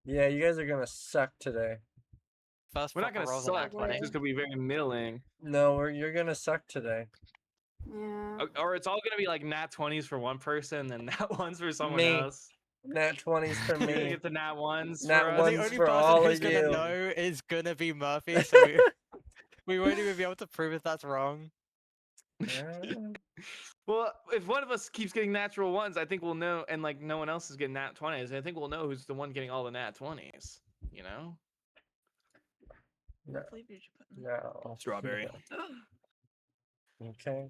Yeah, you guys are gonna suck today. First We're not proper gonna rolls on suck. that 20. It's just gonna be very middling. No, you're gonna suck today. Yeah. Or it's all gonna be like nat 20s for one person, and nat 1s for someone Me. else. Nat 20s for You're gonna me. get the nat 1s Nat for us. ones The only for person all who's of gonna you. know is gonna be Murphy, so we won't even be able to prove if that's wrong. Well, if one of us keeps getting natural 1s, I think we'll know, and like no one else is getting nat 20s. I think we'll know who's the one getting all the nat 20s. You know? No. What flavor did you put in? No. Strawberry. Okay.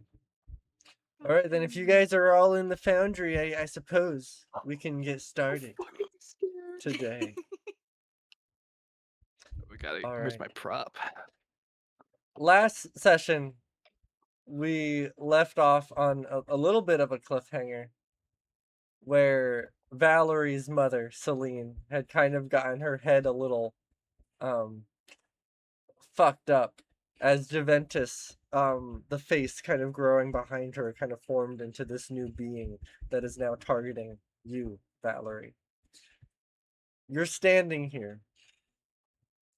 All right, then if you guys are all in the foundry, I suppose we can get started today. We gotta. All Where's right. my prop? Last session, we left off on a little bit of a cliffhanger where Valerie's mother, Celine, had kind of gotten her head a little fucked up as Juventus, the face kind of growing behind her, kind of formed into this new being that is now targeting you, Valerie. You're standing here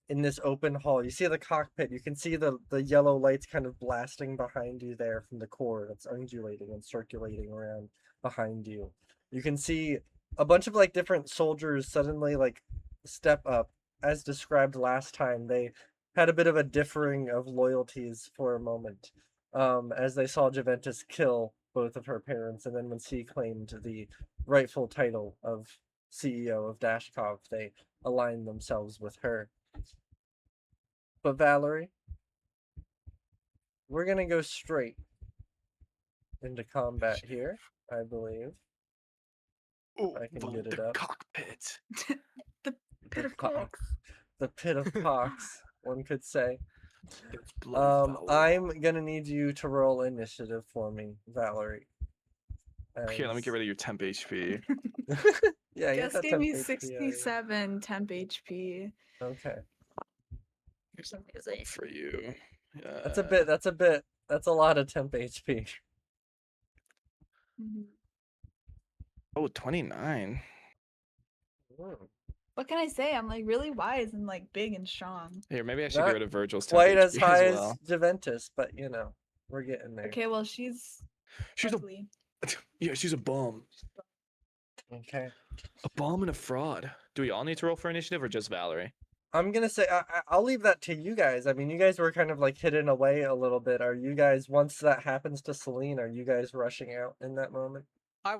in this open hall. You see the cockpit. You can see the yellow lights kind of blasting behind you there from the core that's undulating and circulating around behind you. You can see a bunch of like different soldiers suddenly like step up. As described last time, they had a bit of a differing of loyalties for a moment, as they saw Juventus kill both of her parents, and then when she claimed the rightful title of CEO of Dashkov, they aligned themselves with her. But Valerie, we're gonna go straight into combat here, I believe. Oh, I can get it the up. cockpit. The pit of cock. cocks. The pit of cocks, one could say. It's bloody foul. I'm gonna need you to roll initiative for me, Valerie. Here, let me get rid of your temp HP. Yeah, you Guess got gave temp me HP already. 67 temp HP. Okay. Here's a for you. That's a lot of temp HP. Oh, 29. What can I say? I'm like really wise and like big and strong. Here, maybe I should Not get rid of Virgil's temp Quite HP as high as as well. Juventus, but you know, we're getting there. Okay, well she's ugly. Yeah, she's a bum. Okay. A bum and a fraud. Do we all need to roll for initiative or just Valerie? I'm gonna say I'll leave that to you guys. I mean, you guys were kind of like hidden away a little bit. Are you guys, once that happens to Celine, are you guys rushing out in that moment? I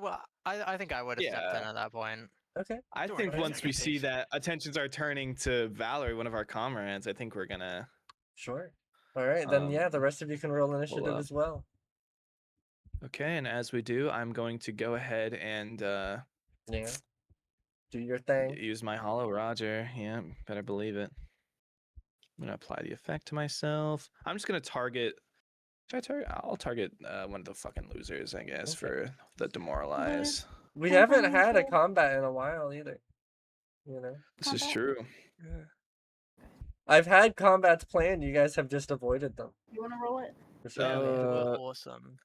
think I would have stepped in at that point. Okay. I Don't think worry, once we see please. that attentions are turning to Valerie, one of our comrades, I think we're gonna. Sure. All right, then yeah, the rest of you can roll initiative up. as well. Okay, and as we do, I'm going to go ahead and Yeah. Do your thing. use my Hollow Roger. Yeah, better believe it. I'm gonna apply the effect to myself. I'm just gonna target. Should I target? I'll target one of the fucking losers, I guess, for the demoralize. We haven't had a combat in a while either. You know. This is true. I've had combats planned. You guys have just avoided them. You wanna roll it? Awesome.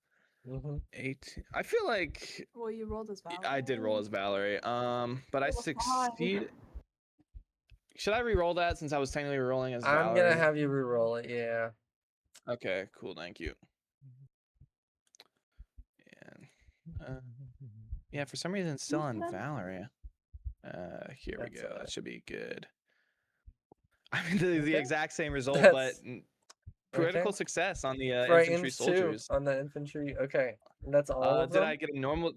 8. I feel like Well, you rolled as Valerie. I did roll as Valerie. But I Roll as five. succeed. Should I re-roll that since I was technically rolling as Valerie? I'm gonna have you re-roll it. Yeah. Okay, cool. Thank you. And yeah, for some reason it's still on Valerie. Here we go. That should be good. I mean, the exact same result, but critical success on the infantry soldiers. On the infantry. Okay, and that's all of did them? I get a normal?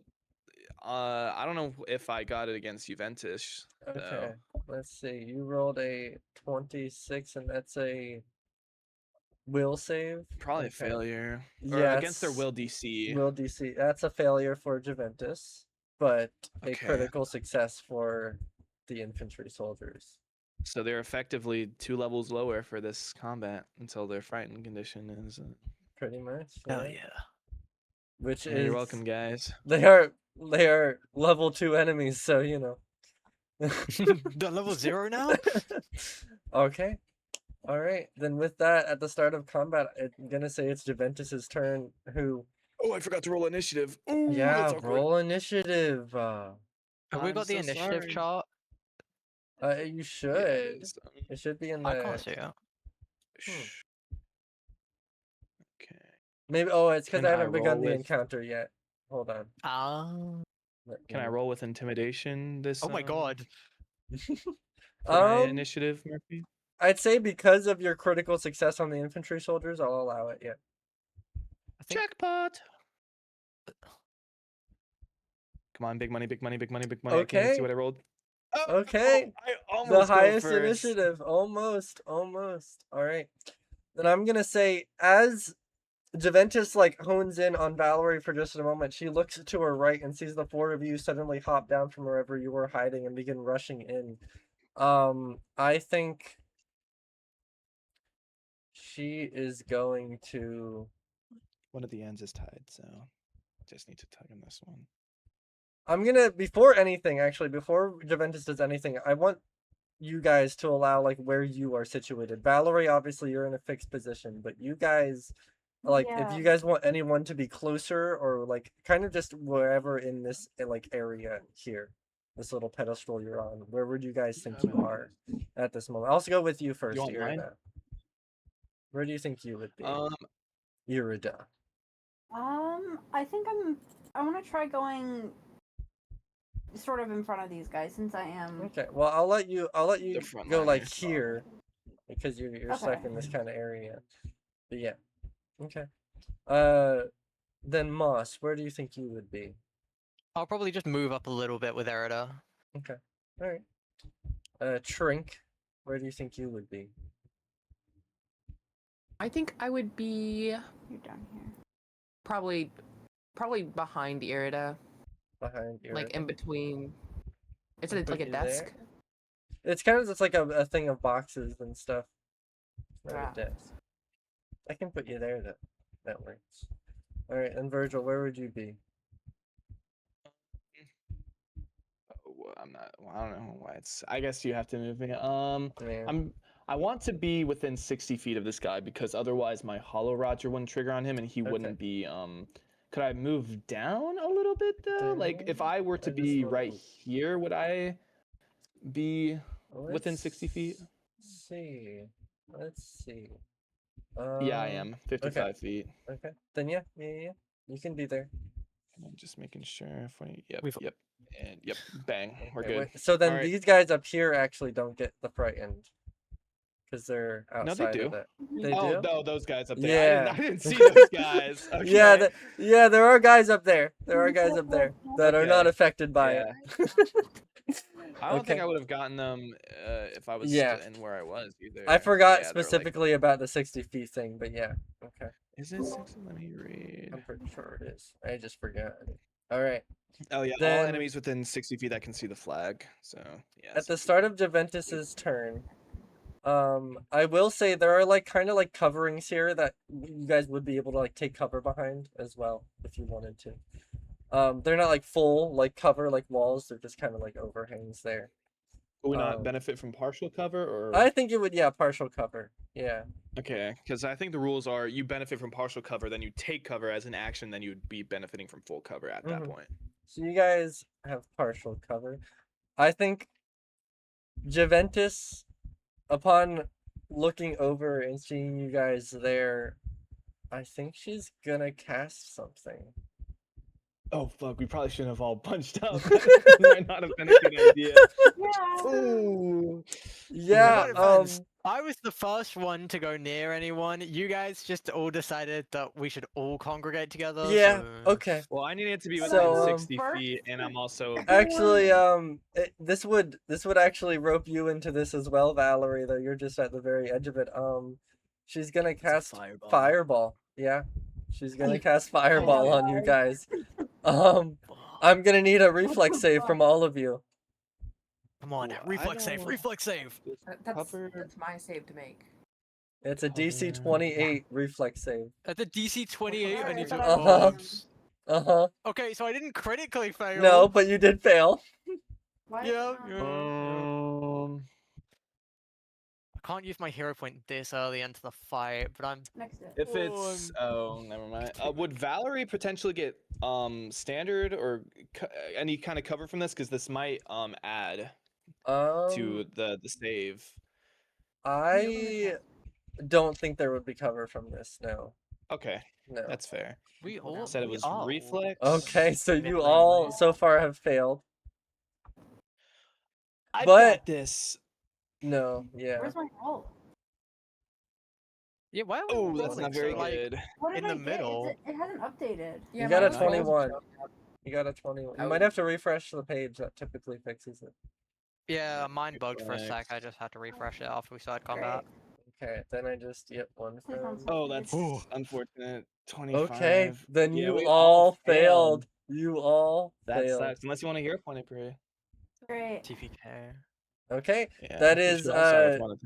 I don't know if I got it against Juventus. Okay, let's see. You rolled a 26, and that's a will save. Probably a failure. Or Yeah, against their will DC. Will DC. That's a failure for Juventus, but a critical success for the infantry soldiers. So they're effectively 2 levels lower for this combat until their frightened condition is. Pretty much. Hell yeah. Which Yeah, is. You're welcome, guys. They are level 2 enemies, so you know. They're level 0 now? Okay. All right. Then with that, at the start of combat, I'm gonna say it's Juventus's turn. Who? Oh, I forgot to roll initiative. Ooh, Yeah, that's roll initiative. Have we got the initiative chart? You Yeah, should. it's, It should be in I can't the see it. sh- okay. maybe. Oh, it's because Can I I haven't begun roll the with? encounter yet. Hold on. Let Can I me- roll with intimidation? This. Oh my god. For my Um, initiative, Murphy. I'd say because of your critical success on the infantry soldiers, I'll allow it. Yeah. I think Jackpot. Come on, big money, big money, big money, big money. I can't even see Okay. what I rolled. Oh, Okay. I The almost go highest first. initiative. Almost. Almost. All right. Then I'm gonna say as Juventus like hones in on Valerie for just a moment, she looks to her right and sees the four of you suddenly hop down from wherever you were hiding and begin rushing in. I think she is going to. One of the ends is tied, so just need to tug on this one. I'm gonna before anything, actually, before Juventus does anything, I want you guys to allow like where you are situated. Valerie, obviously you're in a fixed position, but you guys like if you guys want anyone to be closer or like kind of just wherever in this like area here, this little pedestal you're on, where would you guys think you are at this moment? I'll go with you first, want mine? Irida. Where do you think you would be? Um, Irida. I think I want to try going sort of in front of these guys since I am. Okay, well I'll let you The front go like liners. here because you're stuck Okay. in this kind of area. But yeah. Okay. Then Moss, where do you think you would be? I'll probably just move up a little bit with Erida. Okay. All right. Trink, where do you think you would be? I think I would be You're down here. probably behind Irida, Behind your like in between. It's I'll like put a you desk. there. It's kind of just like a thing of boxes and stuff. Not Ah. a desk. I can put you there. That works. All right. And Virgil, where would you be? I'm not. Well, I don't know why it's. I guess you have to move me. Yeah. I want to be within 60 feet of this guy because otherwise my Hollow Roger wouldn't trigger on him and he Okay. wouldn't be. Could I move down a little bit though? Like if I were to I just be wanna- right here, would I be within Let's 60 feet? See. Let's see. Yeah, I am 55 feet. Okay. Then yeah. You can be there. And I'm just making sure if we. Yep. We've- Yep. And yep. Bang. We're Okay, good. wait, so then Alright. these guys up here actually don't get the frightened because they're No, they outside do. of it. They Oh do. no, those guys up there. Yeah. I didn't see those guys. Okay. Yeah, there are guys up there. There are guys up there that are not Okay. affected by Yeah. it. I don't think Okay. I would have gotten them if I was Yeah. in where I was either. I forgot Yeah, they're, like- specifically about the 60 feet thing, but yeah. Okay. Is it 60? Let me read. I'm pretty sure it is. I just forgot. All right. Oh yeah, all Then- enemies within 60 feet that can see the flag. So yeah. At the 60 start feet. of Juventus's turn, I will say there are like kind of like coverings here that you guys would be able to like take cover behind as well if you wanted to. They're not like full like cover like walls. They're just kind of like overhangs there. Will we not um, benefit from partial cover or? I think it would, yeah, partial cover. Yeah. Okay, because I think the rules are you benefit from partial cover, then you take cover as an action, then you would be benefiting from full cover at that Mhm. point. So you guys have partial cover. I think Juventus, upon looking over and seeing you guys there, I think she's gonna cast something. Oh fuck, we probably shouldn't have all bunched up. That might not have been a good idea. Yeah. Ooh. Yeah. No offense, I was the first one to go near anyone. You guys just all decided that we should all congregate together. Yeah. so- Okay. Well, I needed to be within So, 60 first- feet, and I'm also. Actually, this would actually rope you into this as well, Valerie. Though you're just at the very edge of it. She's gonna cast fireball. Yeah, she's gonna cast fireball on you guys. I'm gonna need a reflex save from all of you. Come on, Ooh, I reflex save, don't- reflex save. Cover- That's my save to make. It's a DC Cover. 28 reflex save. At the DC 28, I need to. Uh-huh. Oh. Okay, so I didn't critically fail. No, but you did fail. Why is Yeah, it not- yeah. I can't use my hero point this early into the fight, but I'm. Next it. If it's never mind. Would Valerie potentially get standard or any kind of cover from this? Because this might add. to the save. I don't think there would be cover from this. No, Okay, no. that's fair. We all Said it we was all reflex. Okay, so you admittedly all might. so far have failed. I But- got this. No, yeah. Where's my roll? Yeah, why are we Oh, that's rolling not very so, like, good. What did in I the get? middle? It hasn't updated. Yeah, You got mine a was rolling 21. so- You got a 21. You Oh. might have to refresh the page. That typically fixes it. Yeah, mine bugged for a sec. Reflex. I just had to refresh it after we started combat. Okay, then I just one Click on from. something. Oh, that's Ooh. unfortunate. 25. Okay, then Yeah, you we all failed. You all That failed. sucks. Unless you want to hear a point of prayer. Great. TPK. Okay, Yeah, that we is should all start with one of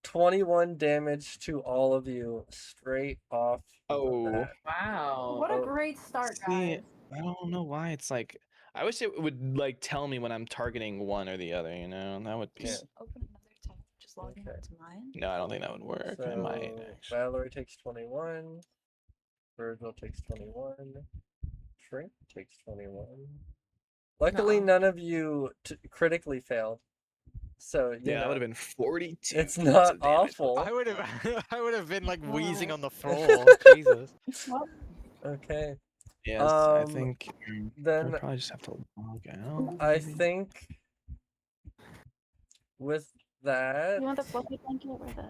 21 damage to all of you straight off the Oh. bat. Wow. What a Oh, great start, See, guys. I don't know why it's like. I wish it would like tell me when I'm targeting one or the other. You know, that would be. Yeah. Open another tab. Just log in Okay. to mine. No, I don't think that would work. So It might actually. Valerie takes 21. Virgil takes 21. Shrink takes 21. Luckily, Nuh-uh. none of you critically failed. So you Yeah, that know, would have been 42. it's points not of damage. awful. I would have, I would have been like wheezing Wow. on the floor. Jesus. What? Okay. Yes, I Um, think. then I probably just have to log out. I maybe? think with that, You want the fluffy blanket or the?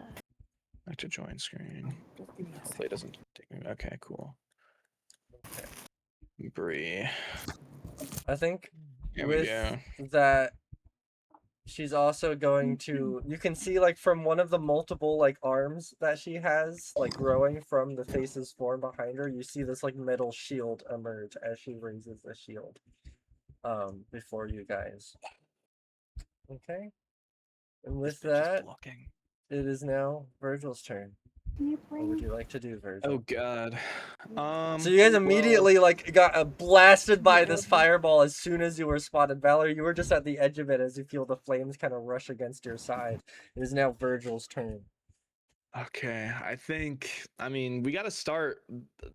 Back to join screen. Hopefully it doesn't take me. Okay, cool. Bree. I think Here we with go. that, she's also going to. You can see like from one of the multiple like arms that she has, like growing from the face's form behind her. You see this like metal shield emerge as she raises the shield, before you guys. Okay. And with This bitch is that, blocking. it is now Virgil's turn. Can you What would bring? you like to do, Virgil? Oh god. So you guys well, immediately like got blasted by this fireball as soon as you were spotted. Valerie, you were just at the edge of it as you feel the flames kind of rush against your side. It is now Virgil's turn. Okay, I think. I mean, we got to start.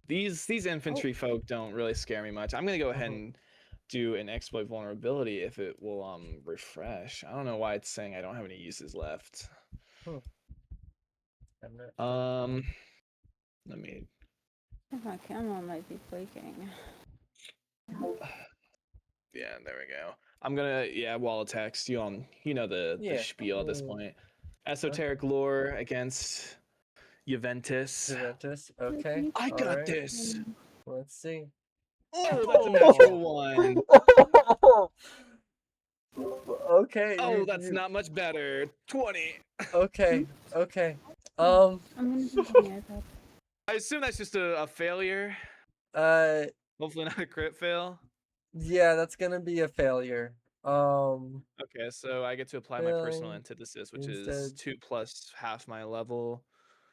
These infantry folk don't really scare me much. I'm gonna go ahead and do an exploit vulnerability if it will refresh. I don't know why it's saying I don't have any uses left. I'm not- Let me. My camera might be flaking. Yeah, there we go. I'm gonna wall text you on the Yeah. spiel at this point. Esoteric lore against Juventus. Juventus. Okay. I got alright. this. Let's see. Oh, that's a natural one. Okay. Oh, that's not much better. 20. Okay. Okay. I'm gonna do the iPad. I assume that's just a failure. Uh. Hopefully not a crit fail. Yeah, that's gonna be a failure. Okay, so I get to apply my personal Failing antithesis, which is instead. 2 plus half my level,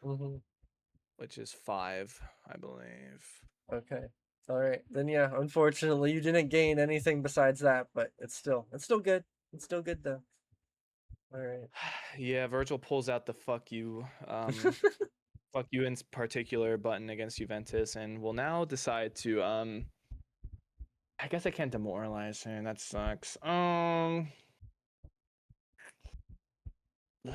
Mhm. which is 5, I believe. Okay. All right. Then yeah, unfortunately you didn't gain anything besides that, but it's still good. It's still good though. All right. Yeah, Virgil pulls out the fuck you in particular button against Juventus and will now decide to I guess I can't demoralize her, that sucks. Gosh,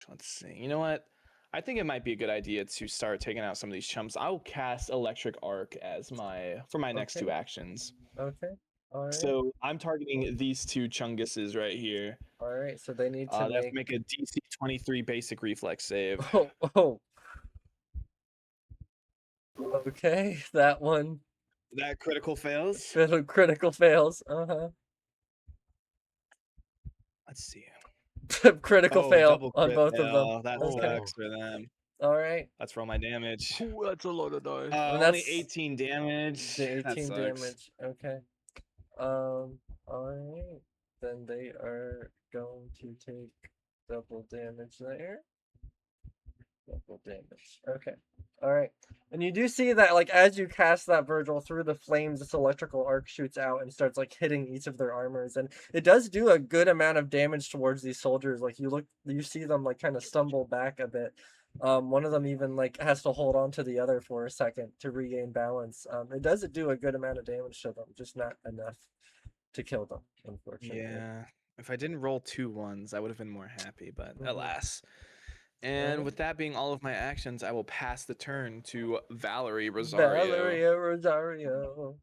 let's see. You know what? I think it might be a good idea to start taking out some of these chumps. I'll cast Electric Arc as for my next Okay. 2 actions. Okay. All right. So I'm targeting these 2 chunguses right here. All right. So they need They to have to make a DC 23 basic reflex save. Oh. Oh. Okay. That one. That critical fails. Critical fails. Uh Let's see. huh. Critical Oh, fail double on crit both of them. fail. That Okay. sucks for them. All right. Let's roll my damage. Ooh, that's a lot of dice. And Only that's 18 damage. The That 18 sucks. damage. Okay. All right. Then they are going to take double damage there. Double damage. Okay. All right. And you do see that, like, as you cast that, Virgil, through the flames, this electrical arc shoots out and starts, like, hitting each of their armors. And it does do a good amount of damage towards these soldiers. Like, you see them, like, kind of stumble back a bit. One of them even, like, has to hold on to the other for a second to regain balance. It does do a good amount of damage to them, just not enough to kill them, unfortunately. Yeah. If I didn't roll 2 ones, I would have been more happy, but Mhm. alas. And Alright. with that being all of my actions, I will pass the turn to Valerie Valeria Rosario.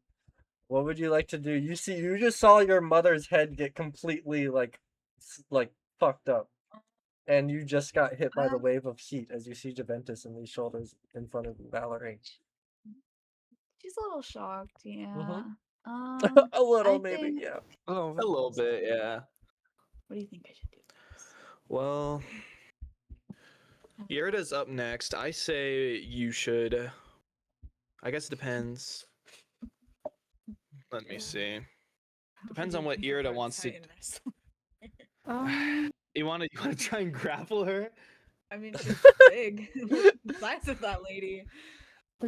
What would you like to do? You just saw your mother's head get completely like fucked up. And you just got hit by the wave of heat as you see Juventus in these shoulders in front of Valerie. She's a little shocked, yeah. A little, I maybe, think. yeah. A little bit, yeah. What do you think I should do? Well, Yurida's up next. I say you should. I guess it depends. Let me see. Depends on what Irida wants to. You want to try and grapple her? I mean, she's big. Look at the size of that lady.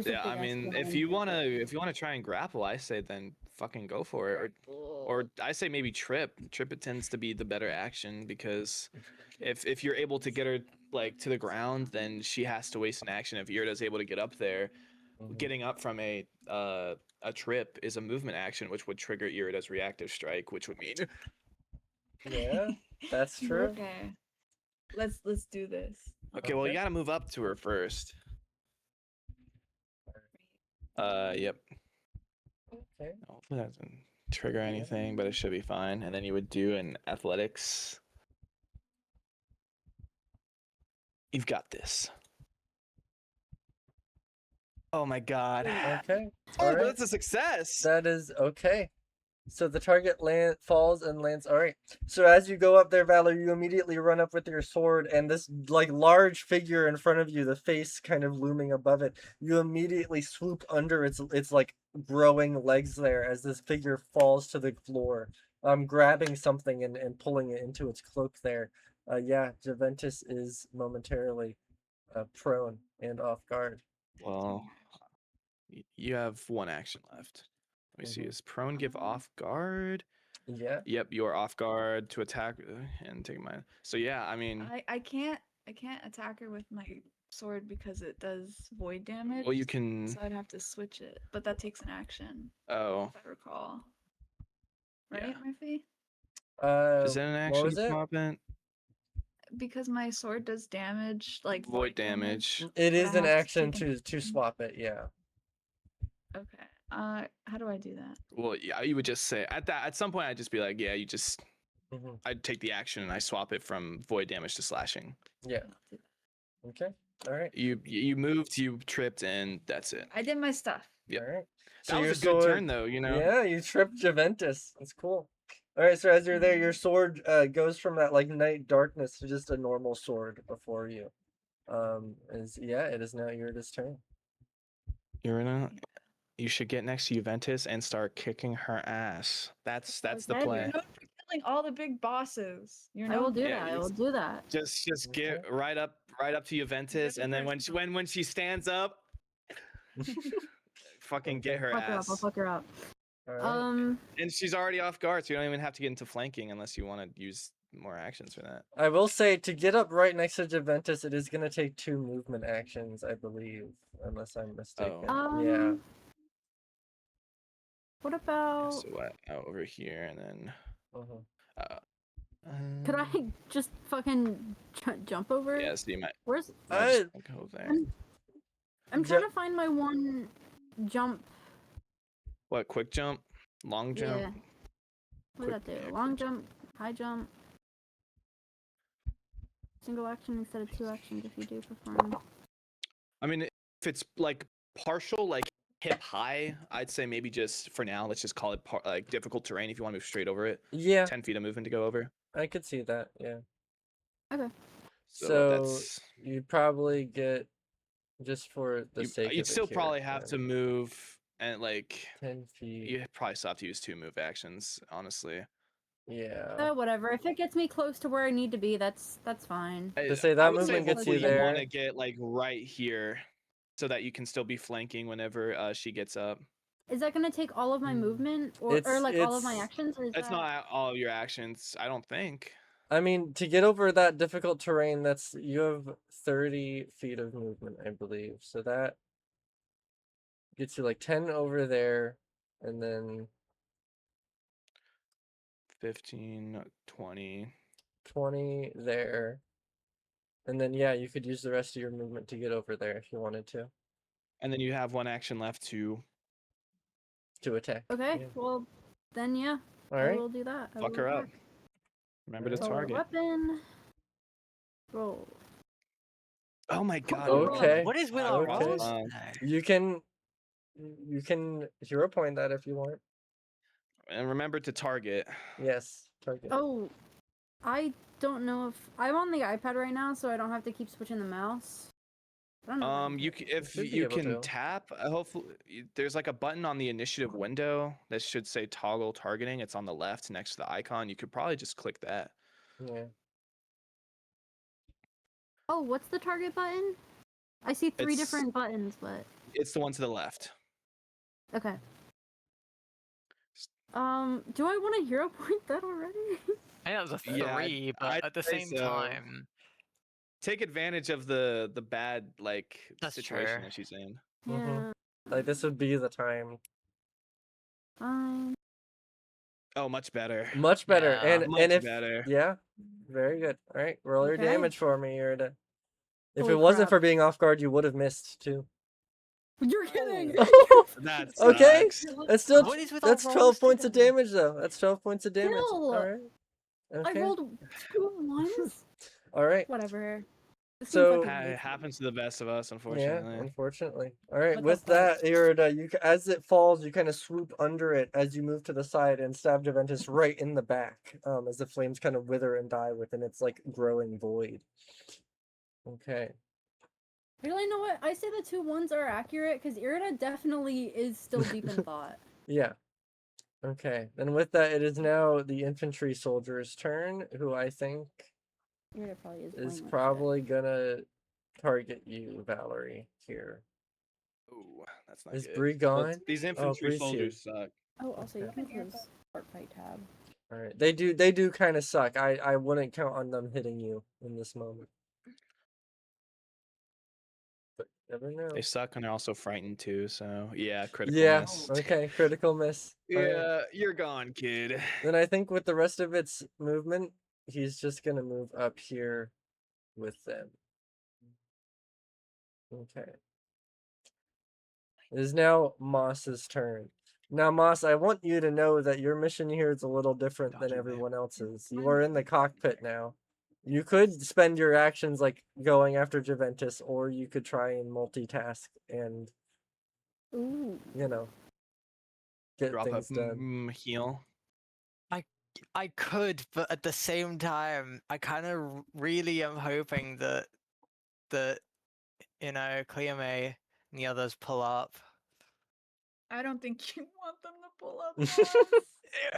Yeah, I mean, if you wanna try and grapple, I say then fucking go for it. Or I say maybe trip. Trip it tends to be the better action because if you're able to get her like to the ground, then she has to waste an action. If Irida's able to get up there, getting up from a trip is a movement action, which would trigger Irida's reactive strike, which would mean Yeah, that's true. Okay. Let's do this. okay, well you gotta move up to her first. Yep. Okay. Hopefully that doesn't trigger anything, but it should be fine. And then you would do an athletics. You've got this. Oh my god. Okay. Oh, Alright. but it's a success. That is okay. So the target falls and lands. All right. So as you go up there, Valor, you immediately run up with your sword, and this like large figure in front of you, the face kind of looming above it, you immediately swoop under its like growing legs there as this figure falls to the floor, grabbing something and pulling it into its cloak there. Yeah, Juventus is momentarily prone and off guard. Well, you have one action left. Let me see. Is prone give off guard? Yeah. Yep, you're off guard to attack and take mine. So yeah, I mean, I can't attack her with my sword because it does void damage. well you can. So I'd have to switch it, but that takes an action. Oh. If I recall. Right, Yeah. Murphy? Is that an What action was it? swap it? Because my sword does damage, like Void damage. It But is I an have to action take an to swap it. Yeah. Okay. How do I do that? Well, yeah, you would just say at some point I'd just be like, yeah, you just I'd take the action and I swap it from void damage to slashing. Yeah. I'll do that. Okay. All right. You moved, you tripped, and that's it. I did my stuff. Yep. All right. That was your a good sword, turn though, you know. Yeah, you tripped Juventus. That's cool. All right. So as you're there, your sword goes from that like night darkness to just a normal sword before you. It is now Irida's turn. Irina, you should get next to Juventus and start kicking her ass. That's the Okay, play. You're known for killing all the big bosses. You're I will known do for Yeah, that. I you- will do that. Just get right up to Juventus, and then when she stands up, fucking get her Fuck her up. I'll ass. fuck her up. All right. And she's already off guard, so you don't even have to get into flanking unless you want to use more actions for that. I will say to get up right next to Juventus, it is gonna take 2 movement actions, I believe, unless I'm mistaken. Yeah. What about? So what? Over here, and then. Could I just fucking jump over it? Yeah, so you might. Where's? Go there. I'm trying to find my one jump. What? Quick jump? Long jump? Yeah. What does that do? Long jump, high jump. Single action instead of 2 actions if you do perform. I mean, if it's like partial, like hip high, I'd say maybe just for now, let's just call it like difficult terrain if you want to move straight over it. Yeah. 10 feet of movement to go over. I could see that. Yeah. Okay. So that's you'd probably get just for the sake. You'd of still it here, probably have to move and like 10 feet. you probably still have to use 2 move actions, honestly. Yeah. Whatever. If it gets me close to where I need to be, that's fine. To say that movement gets you there. You want to get like right here, so that you can still be flanking whenever she gets up. Is that gonna take all of my movement, or like all of my actions, or is It's that... not all your actions, I don't think. I mean, to get over that difficult terrain, you have 30 feet of movement, I believe. So that gets you like 10 over there, and then 15, 20. 20 there. And then yeah, you could use the rest of your movement to get over there if you wanted And then you have one action left to attack. Okay, Yeah. well, then yeah, All I right. will do that. I fuck will her up. attack. Remember to Alright. Roll a target. weapon. Roll. Oh my god. Okay. What is with our Okay. rolls? You can hero point that if you want. And remember to target. Yes. Target. Oh, I don't know if I'm on the iPad right now, so I don't have to keep switching the mouse. I don't know. If should be you able can to. tap, hopefully there's like a button on the initiative window that should say toggle targeting. It's on the left next to the icon. You could probably just click that. Yeah. Oh, what's the target button? I see three It's- different buttons, but It's the one to the left. okay. Do I want to hero point that already? I know it was a Yeah, 3, but I'd at the say same so. time, Take advantage of the bad like That's situation true. that she's in. Mhm. Yeah. Like this would be the time. Fine. Oh, much better. Much better. Yeah. And Much if better. yeah, very good. All right, roll your Okay. damage for me, Irida. If Holy it wasn't crap. for being off guard, you would have missed too. You're kidding. That Okay. sucks. That's still What is with our that's 12 rolls points of today? damage though. That's 12 points of damage. Still. All right. I Okay. rolled 2 ones. All right. Whatever. This So- seems like a It waste. happens to the best of us, Yeah, unfortunately. unfortunately. All right, What the with fuck? that, Irida, as it falls, you kind of swoop under it as you move to the side and stab Juventus right in the back, as the flames kind of wither and die within its like growing void. Okay. Really, you know what? I say the 2 ones are accurate because Irida definitely is still deep in thought. Yeah. Okay. Then with that, it is now the infantry soldier's turn, who I think Irida probably is. is playing like probably gonna target you, Valerie. Here. Ooh, that's not Is good. Bree Well, gone? these Oh, infantry Bree's here. soldiers suck. shit. Oh, also you can close Spark Fight tab. All right. They do kind of suck. I wouldn't count on them hitting you in this moment. But never know. They suck and they're also frightened too. So yeah, critical Yeah. miss. Okay. Critical miss. All right. Yeah, you're gone, kid. Then I think with the rest of its movement, he's just gonna move up here with them. Okay. It is now Moss's turn. Now, Moss, I want you to know that your mission here is a little different than Dodge away. everyone else's. You are in the cockpit now. You could spend your actions like going after Juventus, or you could try and multitask and, Ooh. you know, get Drop things a done. heal. I could, but at the same time, I kind of really am hoping that Cleome and the others pull up. I don't think you want them to pull up. Moss.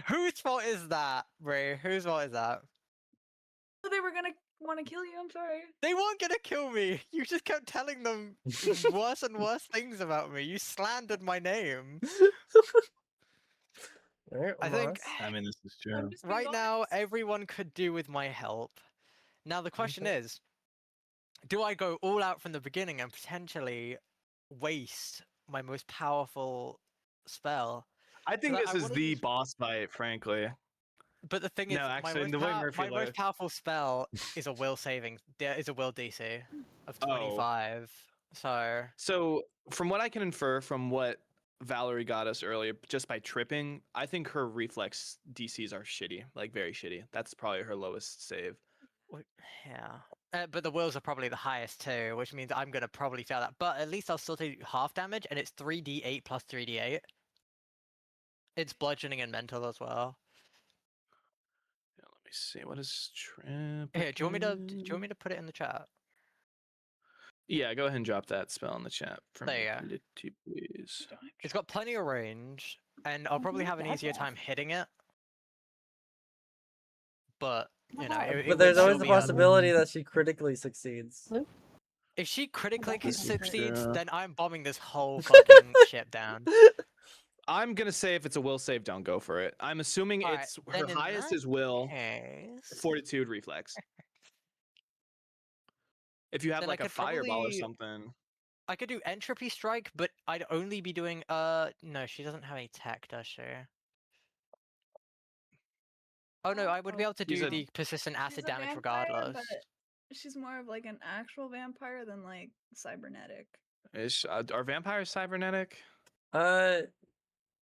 Whose fault is that, Bray? Whose fault is that? They were gonna want to kill you. I'm sorry. They weren't gonna kill me. You just kept telling them worse and worse things about me. You slandered my name. All right, I think Moss. I mean, this is I'm true. just being right now honest. everyone could do with my help. Now the question Okay. is, do I go all out from the beginning and potentially waste my most powerful spell? I think that this I is wanna the just- boss fight, frankly. But the thing is, No, actually, the way Murphy my most looks. powerful spell is a will DC of Oh. 25. So So, from what I can infer from what Valerie got us earlier, just by tripping, I think her reflex DCs are shitty, like very shitty. That's probably her lowest save. yeah. But the wills are probably the highest too, which means I'm gonna probably fail that. But at least I'll still do half damage, and it's 3d8 plus 3d8. It's bludgeoning and mental as well. Yeah, let me see. What is trip? Here, do you want me to put it in the chat? Yeah, go ahead and drop that spell in the chat for me, There you pretty please. It's got plenty of range, and I'll probably have an easier time hitting it. But you know, it But would there's still always the be un- possibility that she critically succeeds. If she critically This is succeeds, true. then I'm bombing this whole fucking ship down. I'm gonna say if it's a will save, don't go for it. I'm assuming Alright, it's then her in highest that is will, case, fortitude, reflex. If you have Then I like a could fireball or probably- something. I could do entropy strike, but I'd only be doing no, she doesn't have any tech, does she? Oh no, I would be able to She's do a- the persistent She's acid a damage vampire, regardless. but she's more of like an actual vampire than like cybernetic. Are vampires cybernetic?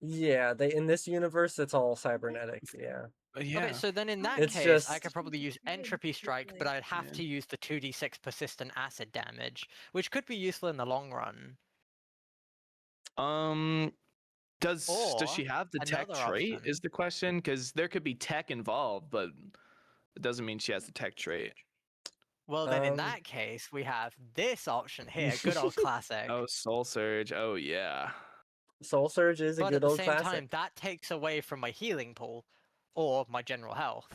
Yeah, they in this universe it's all cybernetic. Yeah. Yeah. Okay, so then in that It's case, I just- could probably use entropy strike, but I'd have Yeah. to use the 2d6 persistent acid damage, which could be useful in the long run. Does she Or have the tech another trait? option. Is the question, because there could be tech involved, but it doesn't mean she has the tech trait. Well, then in Um, that case, we have this option here, good old classic. Oh, Soul Surge. Oh yeah. Soul Surge is a But good at the old same classic. time, that takes away from my healing pool or my general health.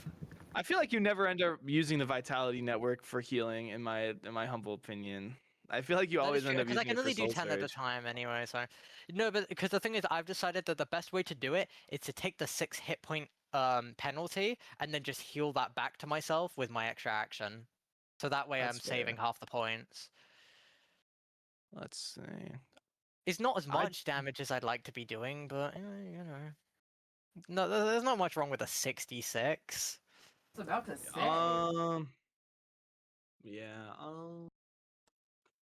I feel like you never end up using the Vitality Network for healing, in my humble opinion. I feel like you always end up because I using can it for only do Soul 10 at a Surge. time anyway. So no, but because the thing is, I've decided that the best way to do it is to take the 6 hit point penalty and then just heal that back to myself with my extra action. So that way That's I'm fair. saving half the points. Let's see. It's not as I- much damage as I'd like to be doing, but you know, no, there's not much wrong with a 66. I was about to say. Yeah.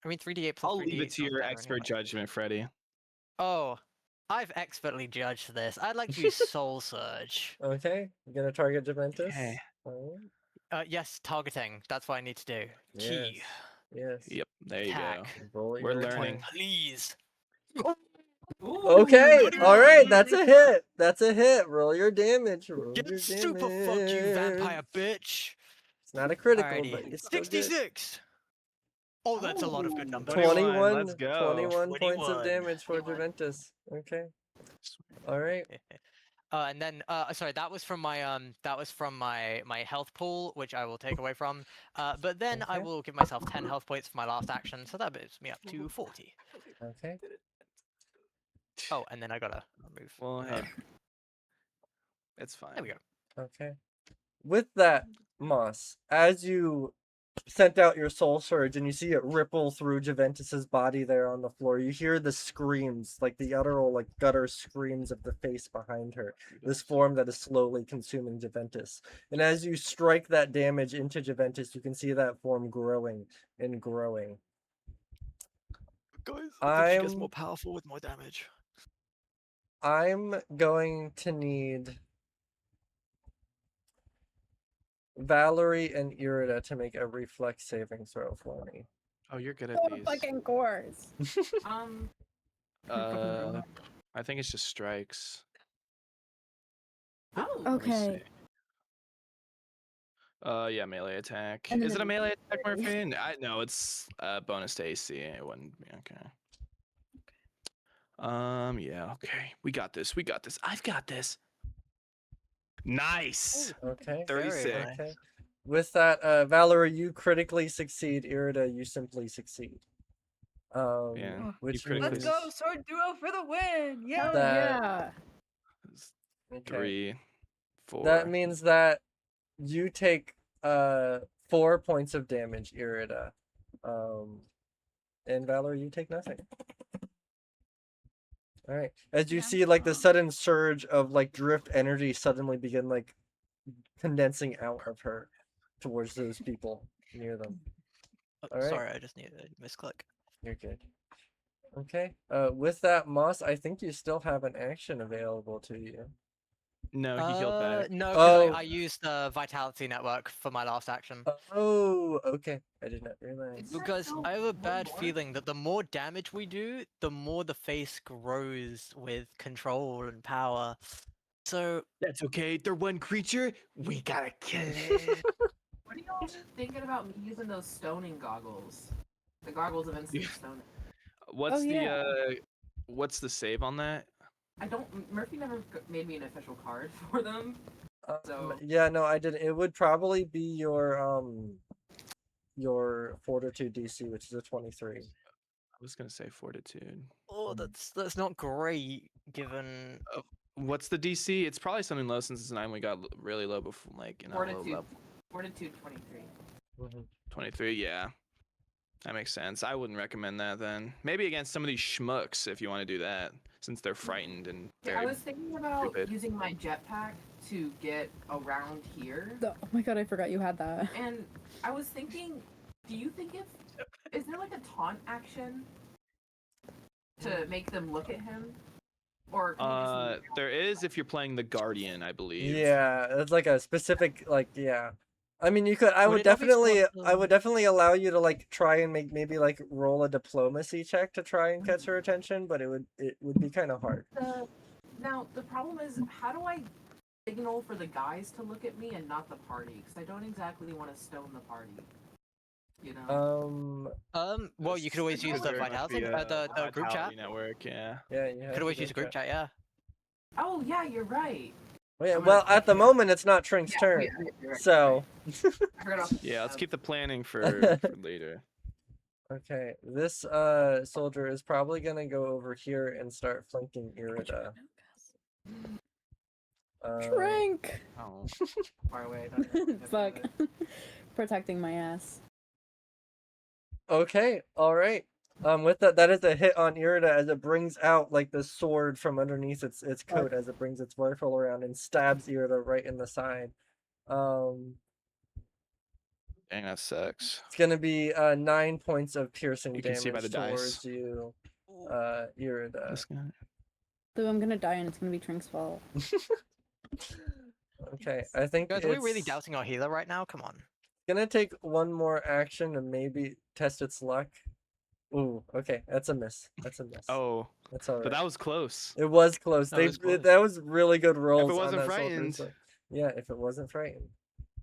I mean, 3d8 plus I'll 3d8 leave it to sounds your better expert anyway. judgment, Freddy. Oh, I've expertly judged this. I'd like to use Soul Surge. Okay, you gonna target Juventus? Okay. Alright. Yes, targeting. That's what I need to do. Key. Yes. Yep. There you go. Attack. Roll We're your learning. attack. Please. Okay, Not even all right, easy. that's a hit. That's a hit. Roll your damage. Roll Get your super damage. fucked, you vampire bitch. It's not a critical, Alrighty. but it's still good. 66. Oh, that's a lot of good numbers. 21, let's go. 21 points of 21. damage for 21. Juventus. Okay. All right. And then sorry, that was from my health pool, which I will take away from. But then I Okay. will give myself 10 health points for my last action, so that moves me up to 40. Okay. Oh, and then I gotta remove. Well, hey, it's fine. There we go. Okay. With that, Moss, as you sent out your soul surge and you see it ripple through Juventus's body there on the floor, you hear the screams, like the utteral, like gutter screams of the face behind her. This form that is slowly consuming Juventus. And as you strike that damage into Juventus, you can see that form growing and growing. Guys, I think she gets more more powerful with more damage. I'm going to need Valerie and Irida to make a reflex saving throw for me. Oh, you're good at Of these. fucking course. I think it's just strikes. Oh. Let me Okay. see. Yeah, melee attack. And then Is it a it's melee attack, Murphy? No, it's bonus to AC. It wouldn't be okay. Yeah, okay. We got this. We got this. I've got this. Nice. Okay. 36. Okay. With that, Valerie, you critically succeed. Irida, you simply succeed. Yeah, Which you Let's means go, sword duo for the win! Yeah. that- Yeah. It's okay. 3, 4. That means that you take 4 points of damage, Irida. And Valerie, you take nothing. All right. As you Yeah. see, like the sudden surge of like drift energy suddenly begin like condensing out of her towards those people near them. All right. Sorry, I just needed a misclick. You're good. Okay. With that, Moss, I think you still have an action available to you. No, he healed back. No, Oh. because I used the Vitality Network for my last action. Oh, okay. I did not realize. It's Because still I have a one bad more? feeling that the more damage we do, the more the face grows with control and power. So That's okay. They're one creature. We gotta kill it. What are y'all thinking about me using those stoning goggles? The goggles of instant stoning. What's yeah. what's the save on that? I don't. Murphy never made me an official card for them. So- Yeah, no, I didn't. It would probably be your fortitude DC, which is a 23. I was gonna say fortitude. oh, that's not great given What's the DC? It's probably something low since it's 9. We got really low before, like low Fortitude. level. Fortitude 23. Mhm. 23. Yeah, that makes sense. I wouldn't recommend that then. Maybe against some of these schmucks if you want to do that, since they're frightened and Yeah, I very. was thinking about stupid. using my jetpack to get around here. Oh my god, I forgot you had that. And I was thinking, do you think is there like a taunt action to make them look at him? Or can you just There is if you're playing the Guardian, I believe. Yeah, it's like a specific yeah. I mean, you could. I Would would it not be definitely. smart I to- would definitely allow you to like try and maybe like roll a diplomacy check to try and catch her attention, but it would be kind of hard. Now the problem is, how do I signal for the guys to look at me and not the party? Because I don't exactly want to stone the party. You know. Well, you could always use the There must vitality, be the group chat. Vitality network, yeah. Yeah, you You have could to always use a group chat, yeah. Oh yeah, you're right. Oh, yeah, I'm gonna well, at the take it. moment, it's not Trink's turn, You're right, so. I forgot all- Yeah, let's keep the planning for later. Okay, this soldier is probably gonna go over here and start flanking Irida. Drink! Oh. far away. Fuck. Protecting my ass. Okay, all right. With that is a hit on Irida as it brings out like the sword from underneath its coat as it brings its rifle around and stabs Irida right in the side. Dang, that sucks. It's gonna be 9 points of piercing You can see by damage the dice. towards you, Irida. This guy. So I'm gonna die and it's gonna be Trink's fault. Okay, I think Guys, are we really it's doubting our healer right now? Come on. gonna take one more action to maybe test its luck. Ooh, okay, that's a miss. That's a miss. Oh, That's alright. but that was close. It was close. That was close. That was really good rolls. wasn't on that soldier, frightened. so- yeah, if it wasn't frightened.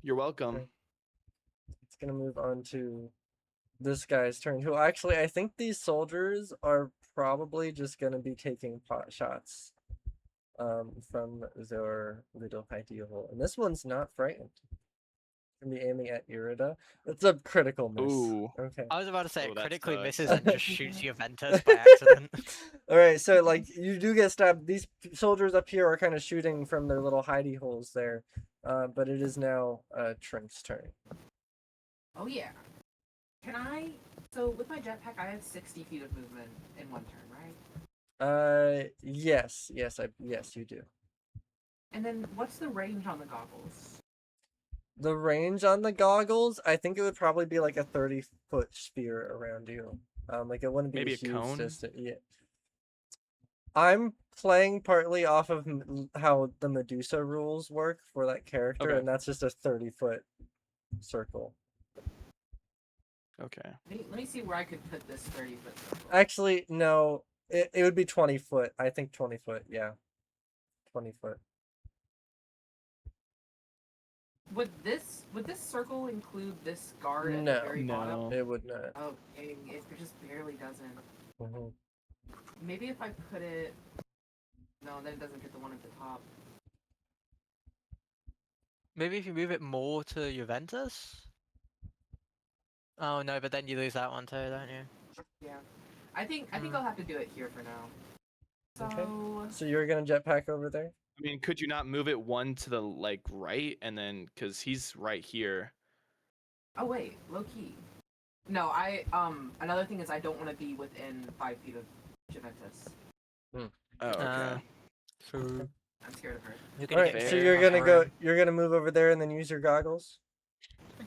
You're welcome. Okay. It's gonna move on to this guy's turn. Who actually, I think these soldiers are probably just gonna be taking pot shots, from their little hidey hole, and this one's not frightened. Gonna be aiming at Irida. It's a critical miss. Ooh. Okay. I was about to say Oh, it that critically sucks. misses and just shoots Juventus by accident. All right, so like you do get stabbed. These soldiers up here are kind of shooting from their little hidey holes there, but it is now Trink's turn. Oh yeah. Can I? So with my jetpack, I have 60 feet of movement in one turn, right? Yes, you do. And then what's the range on the goggles? The range on the goggles, I think it would probably be like a 30-foot sphere around you. Like it wouldn't be Maybe a huge cone? distance. Yeah. I'm playing partly off of how the Medusa rules work for that character, Okay. and that's just a 30-foot circle. Okay. Let me see where I could put this 30-foot circle. Actually, no, it would be 20 foot. I think 20 foot, yeah. 20 foot. Would this circle include this guard at No. the very bottom? It would not. Oh, dang, it just barely doesn't. Mhm. Maybe if I put it... No, then it doesn't get the one at the top. Maybe if you move it more to Juventus? Oh no, but then you lose that one too, don't you? Yeah. I think I'll have to do it here for now. So... Okay. So you're gonna jetpack over there? I mean, could you not move it one to the like right and then because he's right here? Oh wait, low key. No, another thing is I don't want to be within 5 feet of Juventus. Oh, okay. True. I'm scared of her. You're All gonna right. get So fair. you're gonna Alright. you're gonna move over there and then use your goggles.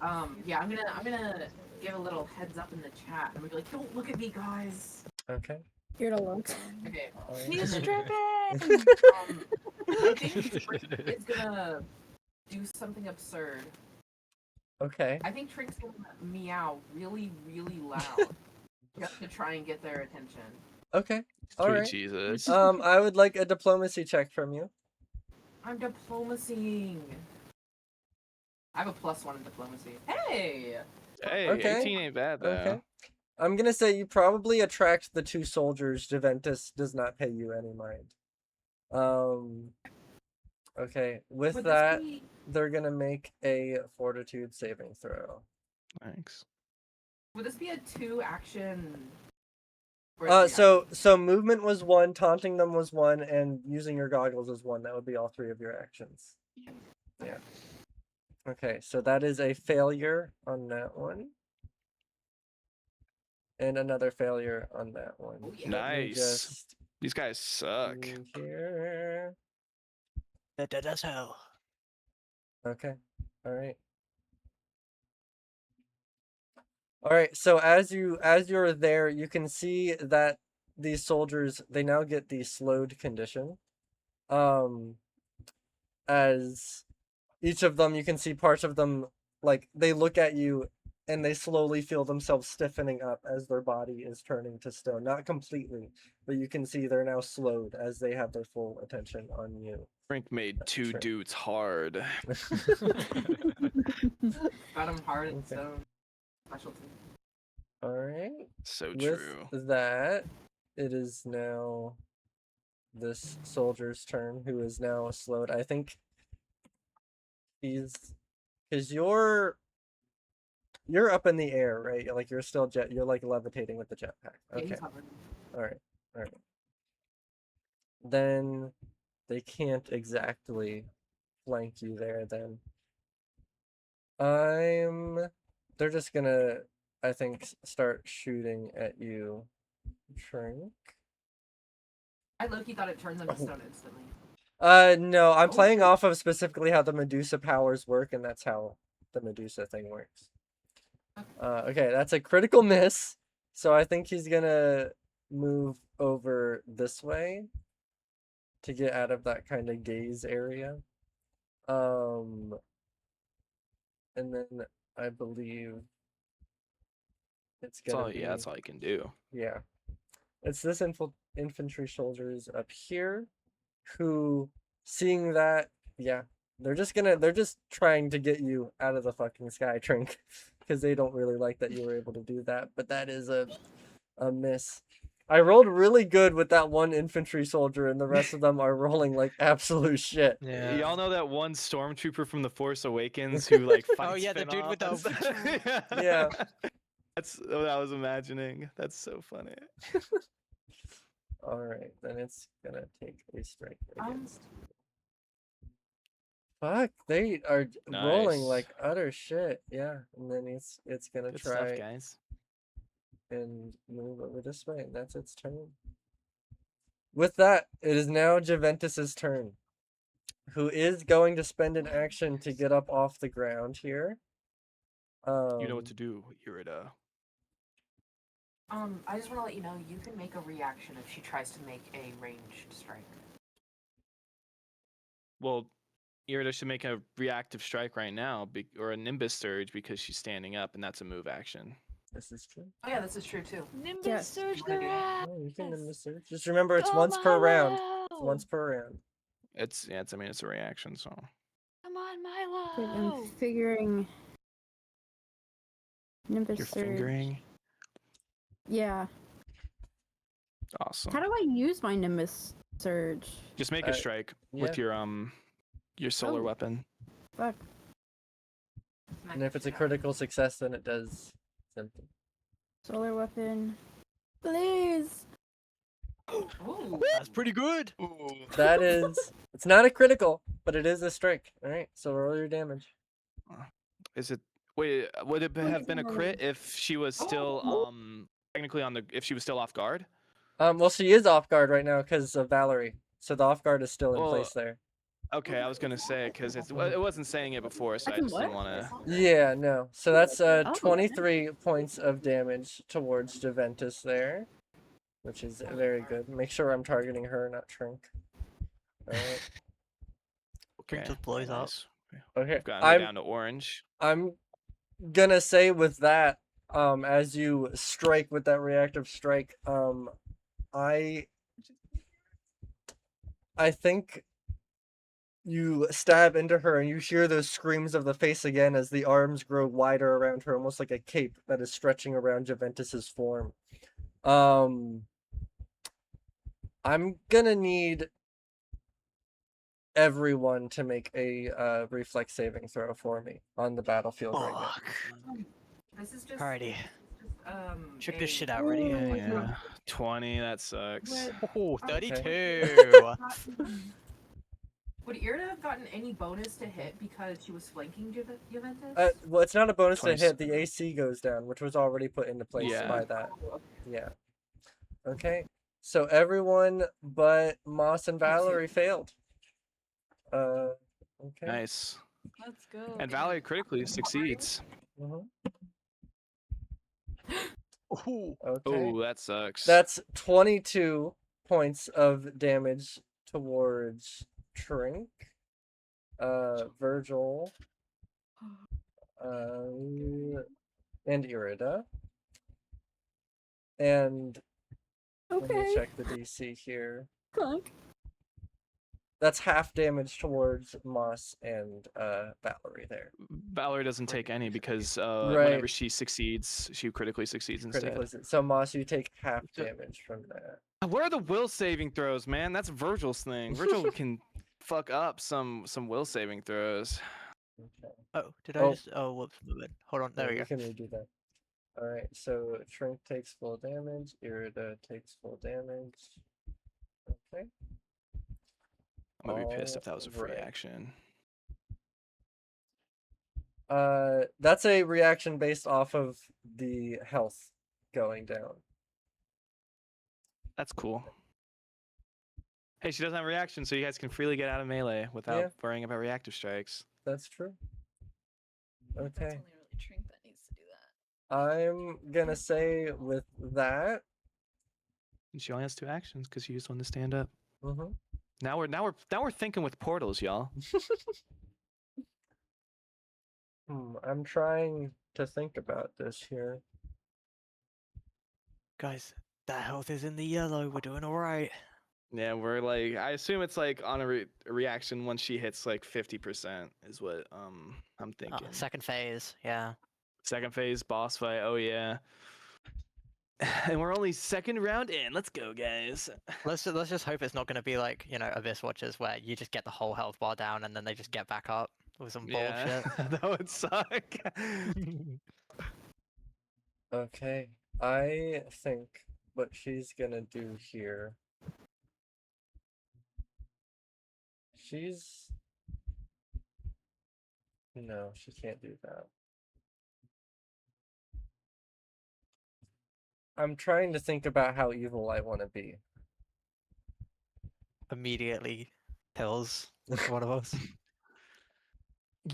Yeah, I'm gonna give a little heads up in the chat. I'm gonna be like, don't look at me, guys. Okay. Here to look. Okay. Alright. He's stripping! I think Trink is gonna do something absurd. Okay. I think Trink's gonna meow really, really loud just to try and get their attention. Okay. All Sweet right. Jesus. I would like a diplomacy check from you. I'm diplomacying. I have a +1 in diplomacy. Hey! Hey, Okay. 18 ain't bad though. Okay. I'm gonna say you probably attract the two soldiers. Juventus does not pay you any mind. Okay. With Would that, this be... they're gonna make a fortitude saving throw. Thanks. Would this be a 2-action? or a 3-action? So movement was 1, taunting them was 1, and using your goggles is 1. That would be all 3 of your actions. Yeah. Okay, so that is a failure on that one. And another failure on that one. Oh, yeah. Let me Nice. just These guys suck. do here. Dead as hell. Okay. All right. All right. So as you're there, you can see that these soldiers, they now get the slowed condition. As each of them, you can see parts of them, like they look at you and they slowly feel themselves stiffening up as their body is turning to stone. Not completely, but you can see they're now slowed as they have their full attention on you. Frank made two Sure. dudes hard. Got him hard and Okay. stone. Specialty. All right. So With true. that, it is now this soldier's turn, who is now slowed. I think he's, because you're up in the air, right? Like you're still you're like levitating with the jetpack. Yeah, Okay. he's hovering. All right. Then they can't exactly flank you there. Then they're just gonna, I think, start shooting at you, Trink. I low-key thought it turned them to stone instantly. No, I'm Oh, playing shit. off of specifically how the Medusa powers work, and that's how the Medusa thing works. Okay, that's a critical miss. So I think he's gonna move over this way to get out of that kind of gaze area. And then I believe it's gonna be, That's all you can do. yeah. It's this infantry soldiers up here who, seeing that, yeah, they're just trying to get you out of the fucking sky, Trink, because they don't really like that you were able to do that. But that is a miss. I rolled really good with that one infantry soldier, and the rest of them are rolling like absolute shit. Yeah. Y'all know that one stormtrooper from The Force Awakens who like fights Oh, yeah, the dude with the Yeah. That's what I was imagining. That's so funny. All right, then it's gonna take a strike against. Fuck, they are rolling Nice. like utter shit. Yeah, and then it's gonna Good stuff, try guys. and move over this way, and that's its turn. With that, it is now Juventus's turn, who is going to spend an action to get up off the ground here. You know what to do, Irida. I just want to let you know you can make a reaction if she tries to make a ranged strike. Well, Irida should make a reactive strike right now, or a Nimbus Surge because she's standing up, and that's a move action. This is true. Oh yeah, this is true too. Nimbus Yes. surge Wanna do their that? ass. Oh, you can Nimbus Surge. Just remember, it's Go once per round. It's Milo! once per round. It's a reaction, so Come on, Okay, Milo! I'm figuring. Nimbus you're Surge. fingering. Yeah. Awesome. How do I use my Nimbus Surge? Just make a strike with your solar Oh. weapon. Fuck. And if it's a critical success, then it does something. Solar weapon. Please. Ooh. That's pretty good. That is, it's not a critical, but it is a strike. All right, so roll your damage. Is it? Wait, would it have been a Please. crit if she was still technically if she was still off guard? Well, she is off guard right now because of Valerie, so the off guard is still in Well, place there. Okay, I was gonna say because it wasn't saying it before, so I can just didn't what? want to. Yeah, no. So that's Oh. 23 points of damage towards Juventus there, which is very good. Make sure I'm targeting her, not Trink. All right. Trink just blows up. Okay. We've gotten her down to orange. I'm gonna say with that, as you strike with that reactive strike, I think you stab into her and you hear those screams of the face again as the arms grow wider around her, almost like a cape that is stretching around Juventus's form. I'm gonna need everyone to make a reflex saving throw for me on the battlefield right now. Fuck. This is just. Alrighty. Check this a- shit out. Ready? Yeah. 20. That sucks. Oh, Okay. 32. Would Irida have gotten any bonus to hit because she was flanking Juventus? Well, it's not a bonus to 20. hit. The AC goes down, which was already put into place Yeah. by that. Yeah. Okay. So everyone but Moss and Valerie failed. Okay. Nice. Let's go. And Valerie critically succeeds. Mhm. Ooh. Okay. Oh, that sucks. That's 22 points of damage towards Trink. Virgil, and Irida. And let me Okay. check the DC here. Clunk. That's half damage towards Moss and Valerie there. Valerie doesn't take any because Right. whenever she succeeds, she critically succeeds instead. Critically. So Moss, you take half So- damage from that. Where are the will saving throws, man? That's Virgil's thing. Virgil can fuck up some will saving throws. Okay. Oh, did I Oh. just? Oh, whoops, my bad. Hold on. There Yeah, we you go. can redo that. Alright, so Shrink takes full damage, Irida takes full damage. Okay. I'm gonna be pissed if that was a free Alright. action. That's a reaction based off of the health going down. That's cool. Hey, she doesn't have a reaction, so you guys can freely get out of melee without Yeah. worrying about reactive strikes. That's true. That's Okay. only really Trink that needs to do that. I'm gonna say with that. And she only has 2 actions because she used one to stand up. Mm-hmm. Now we're thinking with portals, y'all. I'm trying to think about this here. Guys, that health is in the yellow. We're doing all right. Yeah, we're like, I assume it's like on a reaction once she hits like 50% is what I'm thinking. Second phase. Yeah. Second phase boss fight. Oh yeah. And we're only second round in. Let's go, guys. Let's just hope it's not going to be like, you know, Abyss Watchers where you just get the whole health bar down and then they just get back up with some bullshit. That would suck. Okay. I think what she's gonna do here. No, she can't do that. I'm trying to think about how evil I want to be. Immediately kills one of us.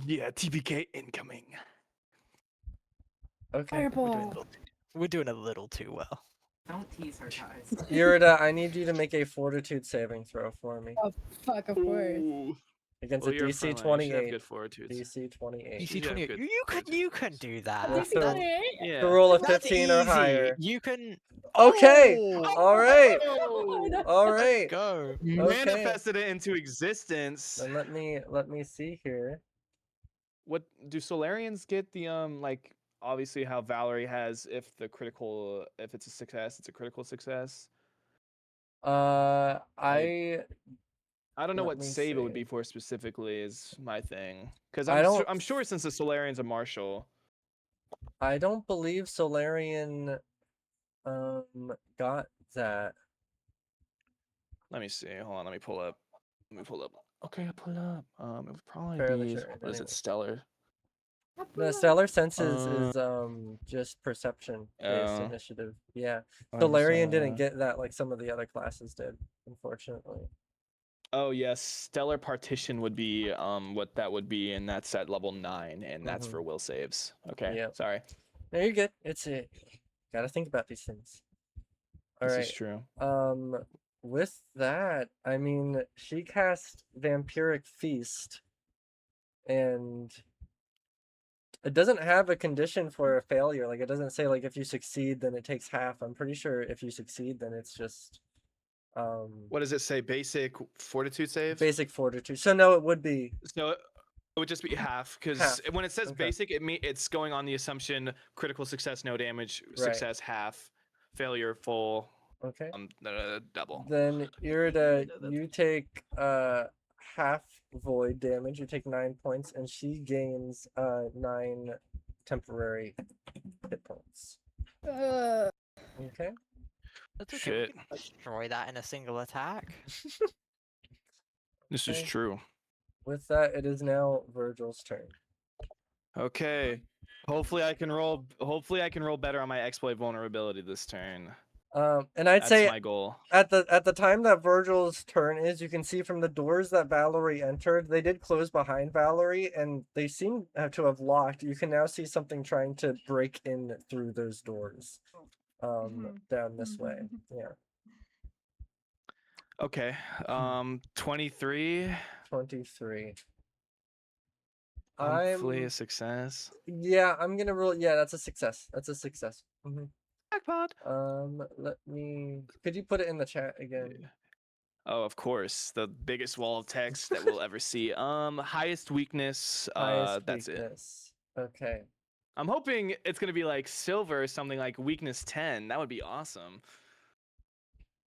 Yeah, TPK incoming. Okay. Fireball. We're doing a little too well. Don't tease her, guys. Irida, I need you to make a fortitude saving throw for me. Oh, fuck, of course. Ooh. Against Well, a you're DC friendly. You should have 28. good fortitude. DC 28. DC should have 28. good You can do that. With DC the- 28? Yeah. The roll of That's 15 or easy. higher. You can. Okay! Oh! Alright! Oh, Alright! Go. manifested it into existence. Then let me see here. What do Solarians get the like obviously how Valerie has if it's a success, it's a critical success. I I don't know Let what me save it would see. be for specifically is my thing. Because I don't- I'm sure since the Solarian's a martial. don't believe Solarian got that. Let me see. Hold on, let me pull up. Okay, I'll pull it up. It would probably Fairly be sure, what is anyway. it, Stellar? No, Stellar Senses Uh, is just perception based oh. initiative. Yeah. I'm Solarian didn't sorry. get that like some of the other classes did, unfortunately. Oh yes, Stellar Partition would be what that would be, and that's at level 9, and that's Mhm. for will saves. Okay, Yep. sorry. No, you're good. It's it. Gotta think about these things. This is Alright. true. With that, I mean, she cast Vampiric Feast, and it doesn't have a condition for a failure. Like, it doesn't say, like, if you succeed, then it takes half. I'm pretty sure if you succeed, then it's just, What does it say? Basic fortitude save? basic fortitude. So, no, it would be, So it would just be half, because Half, when it says okay. basic, it's going on the assumption critical success, no damage, Right. success half, failure full, okay. double. Then, Irida, you take, half void damage. You take 9 points, and she gains, 9 temporary hit points. Okay. That's okay. Shit. We can destroy that in a single attack. This Okay. is true. With that, it is now Virgil's turn. Okay. Hopefully I can roll better on my exploit vulnerability this turn. And I'd That's say my goal. at the time that Virgil's turn is, you can see from the doors that Valerie entered, they did close behind Valerie, and they seem to have locked. You can now see something trying to break in through those doors, down this way. Yeah, Okay. 23. 23. Hopefully I'm a success. Yeah, I'm gonna roll. Yeah, that's a success. That's a success. Jackpot. Let me. Could you put it in the chat again? Oh, of course. The biggest wall of text that we'll ever see. Highest weakness. Highest That's it. weakness. Okay. I'm hoping it's gonna be like silver or something like weakness 10. That would be awesome.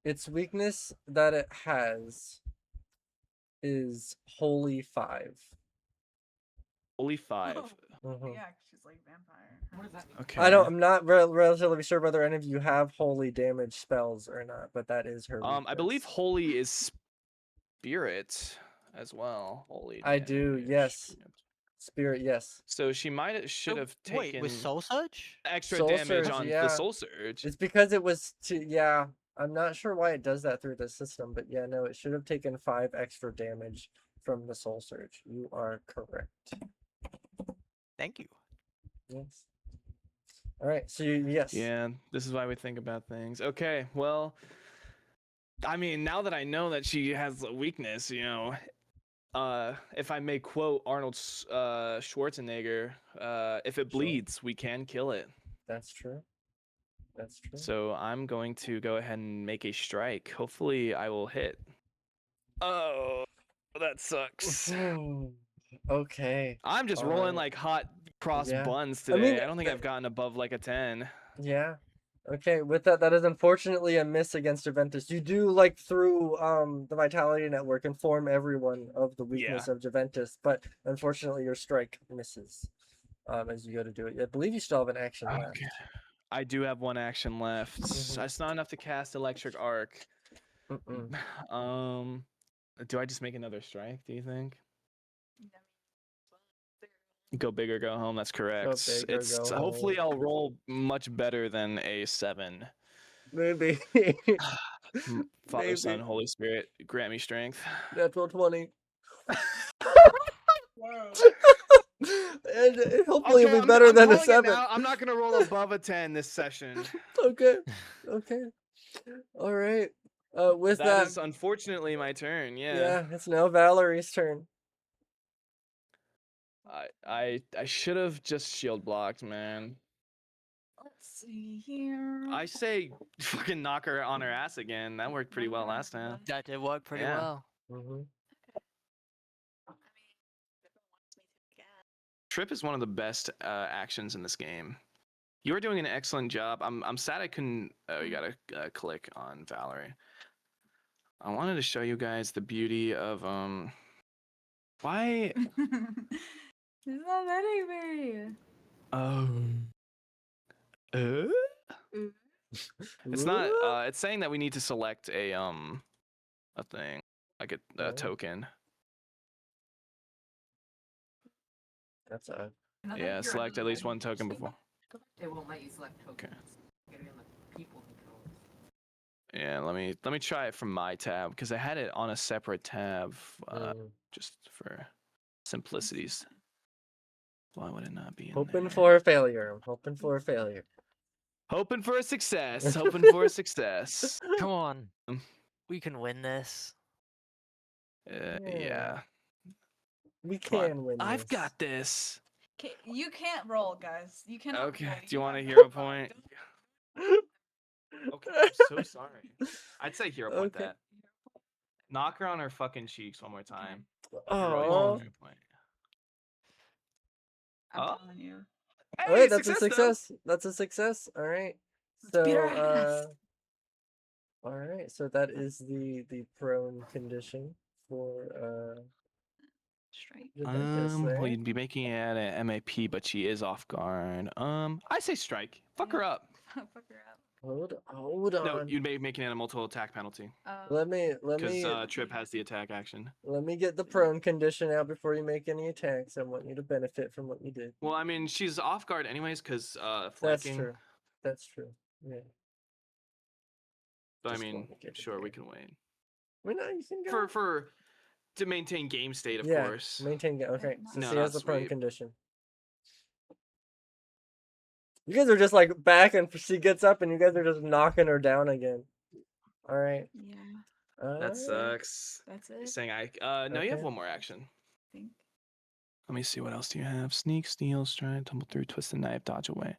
Its weakness that it has is Holy 5. Holy 5. Mhm. Yeah, she's like vampire. What does that mean? Okay. I'm not relatively sure whether any of you have holy damage spells or not, but that is her weakness. I believe holy is spirit as well. Holy. I do, damage. yes. Spirit, yes. So she should have Wait, taken with Soul Surge? extra Soul damage Surge, on yeah. the soul surge. It's because it was yeah. I'm not sure why it does that through the system, but yeah, no, it should have taken 5 extra damage from the Soul Surge. You are correct. Thank you. Yes. All right, so yes. Yeah, this is why we think about things. Okay, well, I mean, now that I know that she has a weakness, if I may quote Arnold Schwarzenegger, if it bleeds, we can kill it. That's true. That's true. So I'm going to go ahead and make a strike. Hopefully, I will hit. Oh, that sucks. Okay. I'm just All rolling right. like hot cross Yeah. buns I today. mean, I don't think I've gotten above like a 10. Yeah. Okay, with that is unfortunately a miss against Juventus. You do like through the Vitality Network inform everyone of the weakness of Juventus, but unfortunately your strike misses as you go to do it. I believe you still have an action left. Okay. I do have one action left. Mhm. It's not enough to cast Electric Arc. Mm-mm. Do I just make another strike, do you think? Go big or go home, that's correct. big or go Hopefully home. I'll roll much better than a 7. Maybe. Father, Son, Maybe. Holy Spirit, grant me strength. Natural 20. Whoa. And hopefully it'll be I'm better than a calling it 7. now. I'm not gonna roll above a 10 this session. Okay. All right. With That is unfortunately my turn. yeah, it's now Valerie's turn. I should have just shield blocked, man. Let's see here. I say fucking knock her on her ass again. That worked pretty well last time. That did work pretty Yeah. well. Mm-hmm. Trip is one of the best actions in this game. You are doing an excellent job. I'm sad I couldn't. Oh, you gotta click on Valerie. I wanted to show you guys the beauty of why. It's not letting me. It's not. It's saying that we need to select a thing like a Oh. token. That's a And I think Yeah, you're select on at least the one token menu, before. It won't let you select tokens. Get it on the people controls. Yeah, let me try it from my tab because I had it on a separate tab just for simplicity's. Why would it not be in hoping there? for a failure. I'm hoping for a failure. Hoping for a success. Hoping for a success. Come on. We can win this. Yeah. We Come on. can win. I've this. got this. You can't roll, guys. You cannot. Okay. roll. Do you want a have hero to point? Don't- Okay. I'm so sorry. I'd say hero point Okay. that. Knock her on her fucking cheeks one more time. Oh. Hero point. I'm Oh. telling you. All right, that's success, a success. That's a success. All right. Let's beat her ass. All right. So that is the prone condition for Straight. Juventus there. Well, you'd be making it at an MAP, but she is off guard. I say strike. Fuck her up. Fuck her up. Hold on. No, you'd be making it a multiple attack penalty Let me because Trip has the attack action. let me get the prone condition out before you make any attacks. I want you to benefit from what you did. Well, I mean, she's off guard anyways because That's flanking. true. That's true. Yeah. But Just I mean, wanna get it sure, we there. can wait. Well, no, you can go. For to maintain game state, of yeah, course. maintain. Okay, so No, she not has the prone sweep. condition. You guys are just like back, and she gets up, and you guys are just knocking her down again. All right. Yeah, That sucks. that's You're it. saying no, you have Okay. one more action. I think. Let me see what else do you have. Sneak, steal, stride, tumble through, twist the knife, dodge away.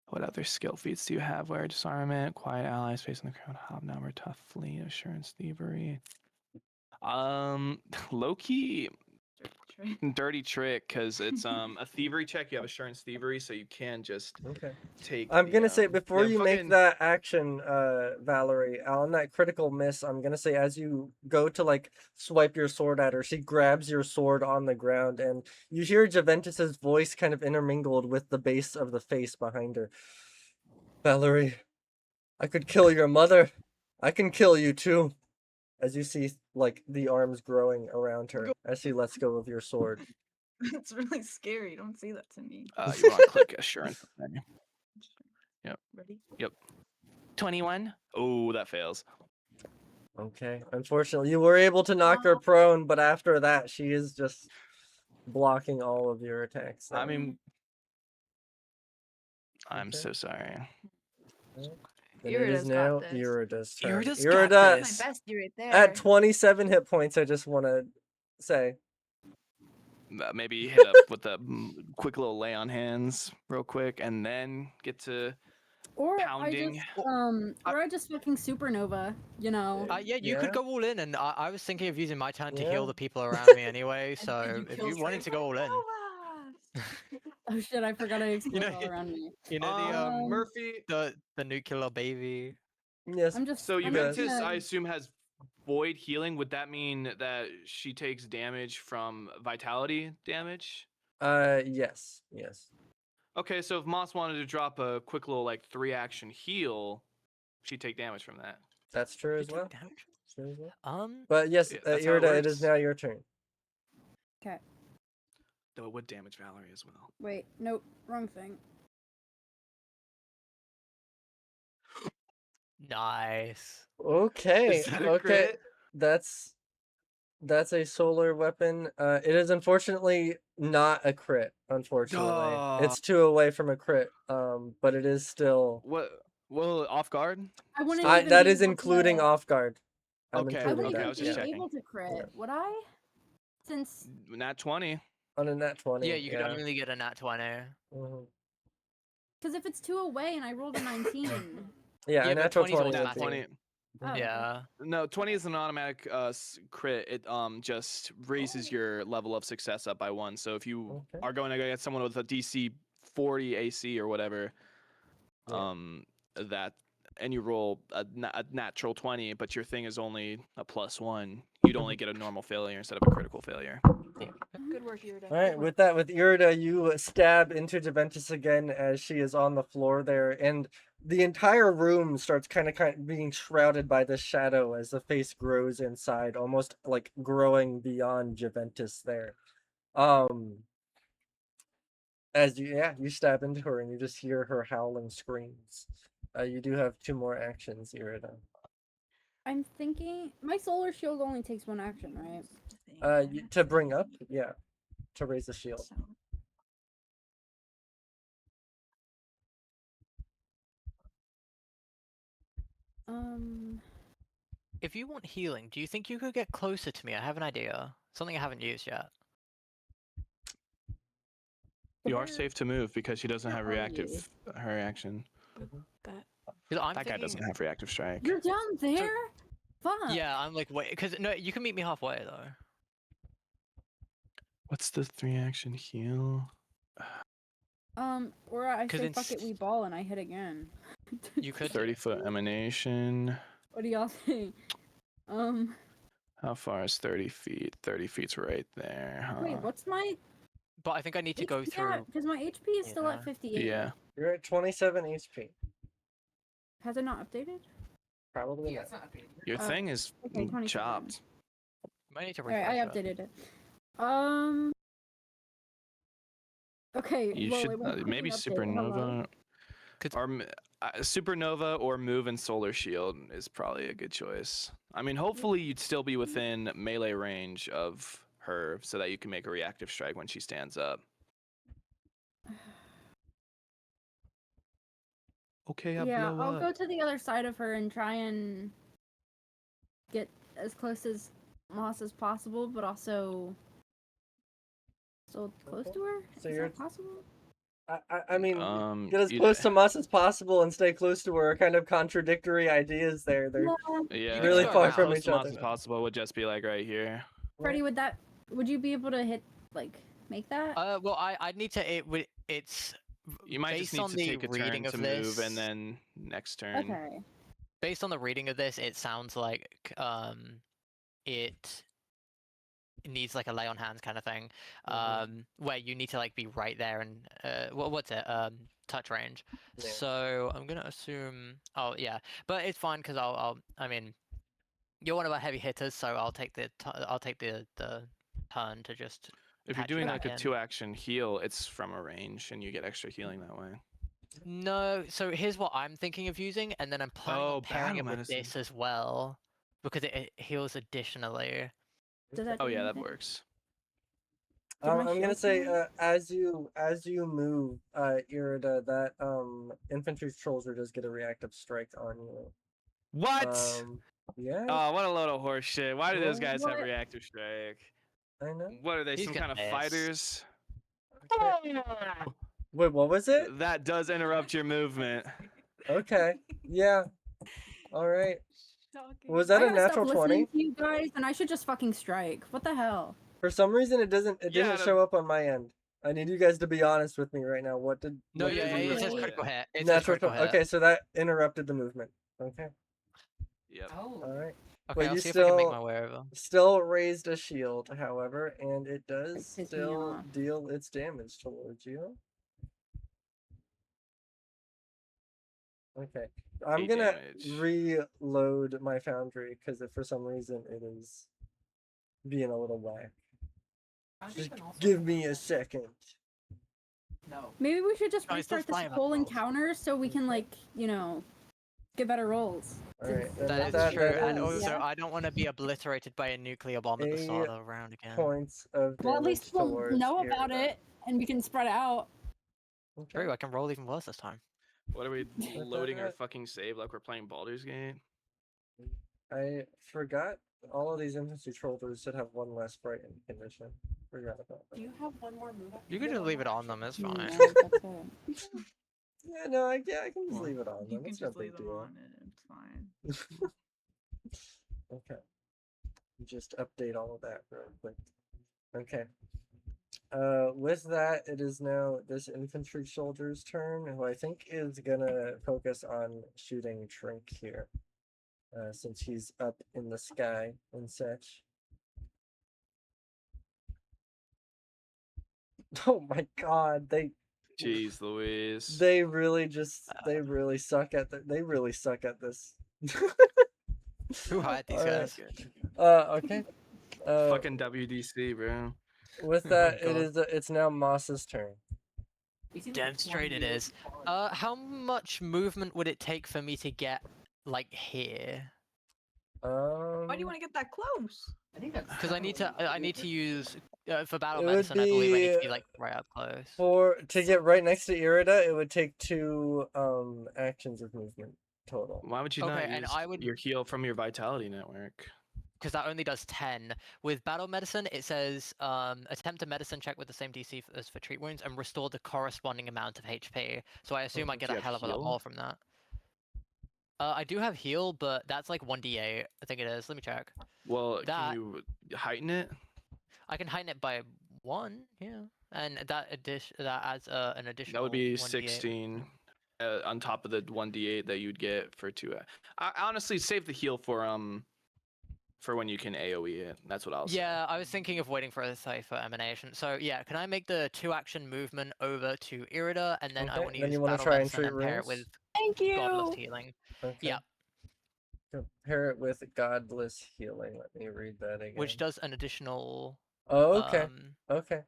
What other skill feats do you have? Where disarmament, quiet allies facing the crowd, hobnobber, tough fleet, assurance, thievery. Low key dirty trick because it's a thievery check. You have assurance thievery, so you can just Okay. take. I'm the, gonna say before yeah, you make fucking- that action, Valerie, on that critical miss, I'm gonna say as you go to like swipe your sword at her, she grabs your sword on the ground, and you hear Juventus's voice kind of intermingled with the base of the face behind her. Valerie, I could kill your mother. I can kill you too. As you see, like the arms growing around her as she lets go of your sword. It's really scary. Don't say that to me. you want to click assurance. Yep. Ready? Yep. 21. Oh, that fails. Okay. Unfortunately, you were able to knock her prone, but after that, she is just blocking all of your attacks. I there. mean, I'm Okay. so sorry. Then it is Irida's got now this. Irida's turn. Irida's got Irida, That's this. my bestie right there. at 27 hit points, I just want to say. Maybe hit up with a quick little lay on hands real quick and then get to Or pounding. I just fucking supernova, you know. Yeah, you Yeah. could go all in, and I was thinking of using my turn to Yeah. heal the people around me anyway. So you if kill you wanted to go all in, Oh shit, I forgot I exploded know- all around me. you know the Murphy. the nuclear baby. Yes. I'm just So I'm just Juventus, gonna- I assume, has void healing. Would that mean that she takes damage from vitality damage? Yes. Yes. Okay, so if Moss wanted to drop a quick little like 3-action heal, she'd take damage from that. That's true You as take well. damage? True as well. Um, But yes, Yeah, that's how it Irida, it is works. now your turn. Though it would damage Valerie as well. Wait, nope, wrong thing. nice. Okay. Is that a Okay. crit? That's a solar weapon. It is unfortunately not a crit. Unfortunately, Duh. it's 2 away from a crit. But it is still. What? Well, off guard. I wouldn't Still- even That be is able including to, off guard. I'm Okay, I including wouldn't okay, I that. was even just be checking. able to crit, Yeah. would I? Since Nat 20. On a nat 20. Yeah, you could only get a nat 20. Mhm. because if it's 2 away and I rolled a 19. Yeah, Yeah, a but natural 20's 20 would automatic. be. 20. Oh, Yeah. No, 20 is an automatic crit. It just raises your level of success up by 1. So if you Okay. are going to get someone with a DC 40 AC or whatever, Yeah. that and you roll a natural 20, but your thing is only a +1, you'd only get a normal failure instead of a critical failure. Good work, Irida. All right, with that, with Irida, you stab into Juventus again as she is on the floor there, and the entire room starts kind of being shrouded by this shadow as the face grows inside, almost like growing beyond Juventus there. As you stab into her and you just hear her howling screams. You do have 2 more actions, Irida. I'm thinking my solar shield only takes 1 action, right? To bring up, yeah, to raise the shield. So, If you want healing, do you think you could get closer to me? I have an idea. Something I haven't used yet. You are safe to move because she doesn't have Where are reactive her reaction. that 'Cause I'm That guy doesn't thinking- have reactive strike. You're down there? Fuck. Yeah, I'm like, wait, because no, you can meet me halfway though. What's the 3-action heal? Or I 'Cause say it's- fuck it, we ball and I hit again. You could. 30-foot emanation. What do y'all think? How far is 30 feet? 30 feet's right there. Huh? Wait, what's my But I think I need to go through. because my HP is still Yeah. at 58. Yeah. You're at 27 HP. Has it not updated? Probably Yeah, not. it's not updated. Your Oh, thing is okay, 27. chopped. Might need to Alright, refresh I it. updated it. Okay. You well, should it won't fucking maybe update, hello. supernova. Supernova or Move and Solar Shield is probably a good choice. I mean, hopefully you'd still be within melee range of her so that you can make a reactive strike when she stands up. Okay, Yeah, blow I'll up. go to the other side of her and try and get as close as Moss as possible, but also still close Okay. to her. So Is you're- that possible? I mean, get as you'd- close to Moss as possible and stay close to her are kind of contradictory ideas there. They're No. Yeah, can really go far around. from close each to Moss other. as possible would just be like right here. Freddie, would you be able to hit make that? Well, I'd need to. It's You might just based need on to the take a turn reading to of move, this. and then next turn. Okay. Based on the reading of this, it sounds like it needs like a lay on hands kind of thing, where you need to like be right there and what's it touch range. Yeah. So I'm gonna assume. Oh yeah, but it's fine because I mean, you're one of our heavy hitters, so I'll take the turn to just. If you're patch you doing back like a in. 2-action heal, it's from a range, and you get extra healing that way. No, so here's what I'm thinking of using, and then I'm planning Oh, on pairing it battle with medicine. this as well, because it heals additionally. Does that Oh do yeah, that anything? works. Did my I'm gonna shield say count? as you move, Irida, that infantry soldier does get a reactive strike on you. What? Yeah, Oh, what a load of horse shit. Why do those guys have What? reactive strike? I know. What are they, He's some gonna kind of miss. fighters? Okay. Wait, what was it? That does interrupt your movement. Okay, yeah. All right. Talking. Was that I a gotta stop natural listening 20? to you guys, and I should just fucking strike. What the hell? For some reason, it doesn't Yeah, show up on my end. I need you guys to be honest with me right now. What did No, what yeah, did you it says roll? critical hit. It says Natural critical hit. Okay, so that interrupted the movement. Okay. Yep. Oh. All right. Okay, Well, I'll you see if I can make still- my way over. Still raised a shield, however, and it does That pissed me still off. deal its damage towards you. Okay. I'm 8 gonna damage. reload my foundry because for some reason it is being a little whack. Just give me a second. No. Maybe we should just Oh, he's still restart this flying about whole 12. encounter so we can get better rolls. All right. Since- and That with is true, and is also Yeah. I don't want to be obliterated by a nuclear bomb at the start of the round again. points of damage Well, at least we'll towards know about Irida. it, and we can spread out. Okay. True, I can roll even worse this time. What are we loading our that- fucking save like we're playing Baldur's Gate? I forgot all of these infantry soldiers should have one less frightened condition. Forgot about Do that. you have one more move? You can just leave it on them, it's fine. Yeah, that's it. Yeah, no, I can just Well, leave it on You them. can It's no just leave big them deal. on and it's fine. Okay. Just update all of that real quick. Okay. With that, it is now this infantry soldier's turn, who I think is gonna focus on shooting Trink here, since he's up in the sky and such. Oh my God, Jeez Louise. they really suck at they really suck at this. Who hired these Alright. guys? Okay. Fucking WDC, bro. With Oh my that, God. it's now Moss's turn. He seems Damn like straight it 20 is. How much movement would it take for me to get like here? Why do you want to get that close? I think that's Because I need to use for battle It would medicine. I believe I need to be, be like right up close. To get right next to Irida, it would take 2 actions of movement total. Why would you Okay, not and use I would- your heal from your vitality network? Because that only does 10. With battle medicine, it says attempt a medicine check with the same DC as for treat wounds and restore the corresponding amount of HP. So I assume I Do get you a have hell of a lot heal? more from that. I do have heal, but that's like 1d8. I think it is. Let me check. Well, That- can you heighten it? I can heighten it by 1, yeah. And that adds an additional. That would be 1d8. 16 on top of the 1d8 that you'd get for 2. I honestly save the heal for when you can AoE it. That's what I'll say. Yeah, I was thinking of waiting for a for emanation. So yeah, can I make the 2-action movement over to Irida, and then I Okay, want to then use you wanna battle try and medicine treat and pair it wounds? with Thank you. godless healing. Okay. Yeah. Compare it with Godless Healing. Let me read that again. Which does an additional. Oh, okay. Um, Okay.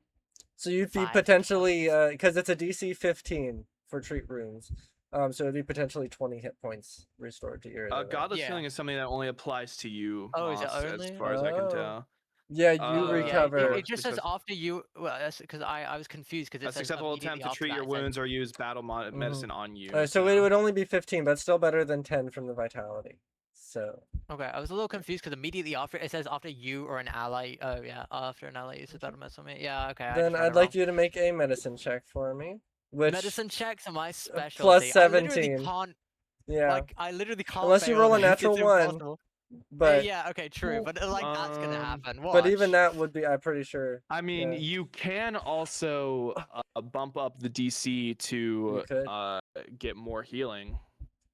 So you'd be 5 potentially, points. because it's a DC 15 for treat runes. So it'd be potentially 20 hit points restored to Irida. then. Godless Yeah. healing is something that only applies to you, Oh, is it Moss, as only? far as I can Oh. tell. Yeah, you Yeah, recover. It just says after you. Well, that's because I was confused because A it says successful immediately attempt to after treat that, your it says- wounds or use battle medicine on you. So it would only be 15, but still better than 10 from the vitality. So Okay, I was a little confused because immediately after it says after you or an ally. Oh yeah, after an ally uses battle medicine on me. Yeah, okay. I then just read I'd it like wrong. you to make a medicine check for me. Which Medicine checks are my plus specialty. I literally 17. can't. Yeah, Like I literally can't. Unless you fail roll a this, natural it's one, impossible. but Yeah, okay, true, but like that's gonna happen. Watch. but even that would be, I'm pretty sure. I mean, Yeah. you can also bump up the DC to could. get more healing.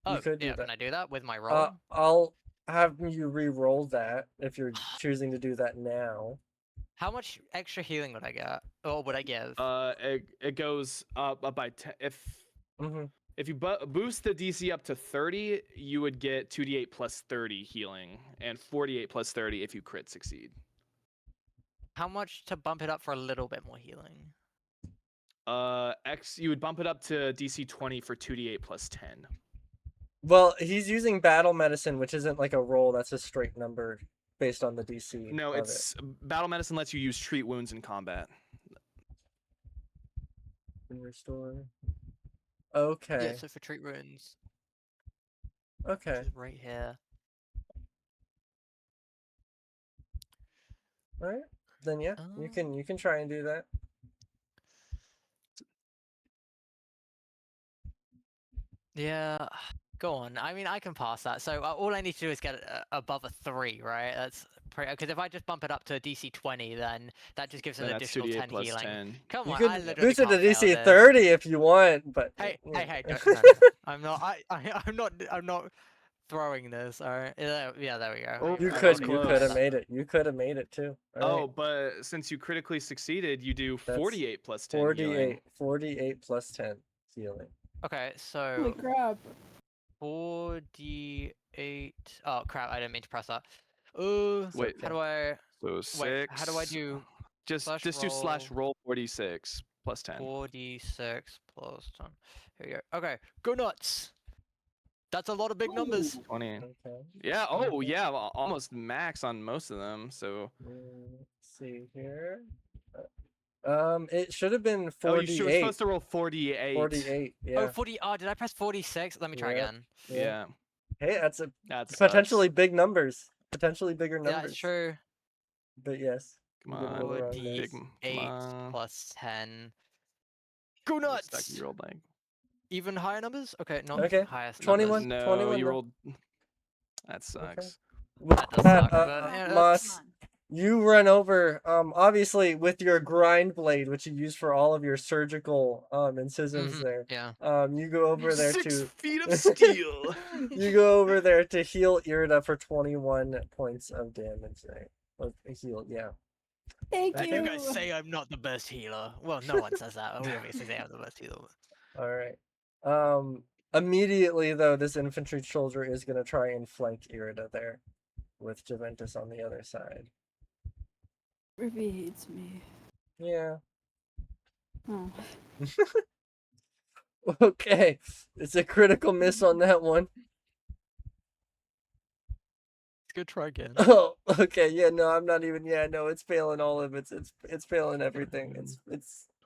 Oh, could do yeah, that. can I do that with my roll? I'll have you re-roll that if you're choosing to do that now. How much extra healing would I get, or would I give? It goes up by 10. If you boost the DC up to 30, you would get 2d8 plus 30 healing, and 48 plus 30 if you crit succeed. How much to bump it up for a little bit more healing? You would bump it up to DC 20 for 2d8 plus 10. Well, he's using battle medicine, which isn't like a roll. That's a straight number based on the DC. No, of it's battle medicine lets you use treat wounds in combat. And restore. Okay. Yeah, so for treat wounds, Okay. which is right here. All right. Then yeah, you can try and do that. Yeah, go on. I mean, I can pass that. So all I need to do is get above a 3, right? That's pretty. Because if I just bump it up to a DC 20, then that just gives an Then that's additional 2d8 10 plus healing. 10. Come You on, could I literally boost it to can't fail DC this. 30 if you want, but Hey, yeah. hey, no, I'm not. I'm not throwing this. All right. Yeah, there we go. Oh, You that could was have close. made it. You could have made it too. All right. Oh, but since you critically succeeded, you do That's 48 plus 10 healing. 48 plus 10 healing. Okay, so Holy crap. 4d8. Oh crap! I didn't mean to press that. Wait, how do I? So 6. Wait, how do I do? Just slash do slash roll 46 plus 10. 4d6 plus 10. Here we go. Okay, go nuts. That's a lot of big numbers. 20. Okay. Yeah. Oh, yeah. Almost max on most of them. So. Let's see here. It should have been 48. Oh, you were supposed to roll 48. 48. Yeah. Oh, 40. Oh, did I press 46? Let me try Yep. again. Yeah. Hey, that's That's potentially big numbers. Potentially bigger numbers. Yeah, it's true. But yes. Come you didn't on. roll the wrong dice. 4d8 plus 10. Go Nuts. nuts. You rolled like. Even higher numbers? Okay, not Okay, highest 21. numbers. No, 21 you then. rolled. That sucks. With That does that, suck, but, yeah, Moss, Come on. you run over, obviously with your grind blade, which you use for all of your surgical incisions Mhm, there. yeah. You go over there 6 to feet of steel. you go over there to heal Irida for 21 points of damage there. Heal, yeah. Thank You you. guys say I'm not the best healer. Well, no one says that. We obviously say I'm the best healer. All right. Immediately though, this infantry soldier is gonna try and flank Irida there, with Juventus on the other side. Ruby hates me. Yeah. Oh. Okay. It's a critical miss on that one. Let's go try again. Oh, okay. Yeah, no, I'm not even. Yeah, no, it's failing all of it's failing everything. It's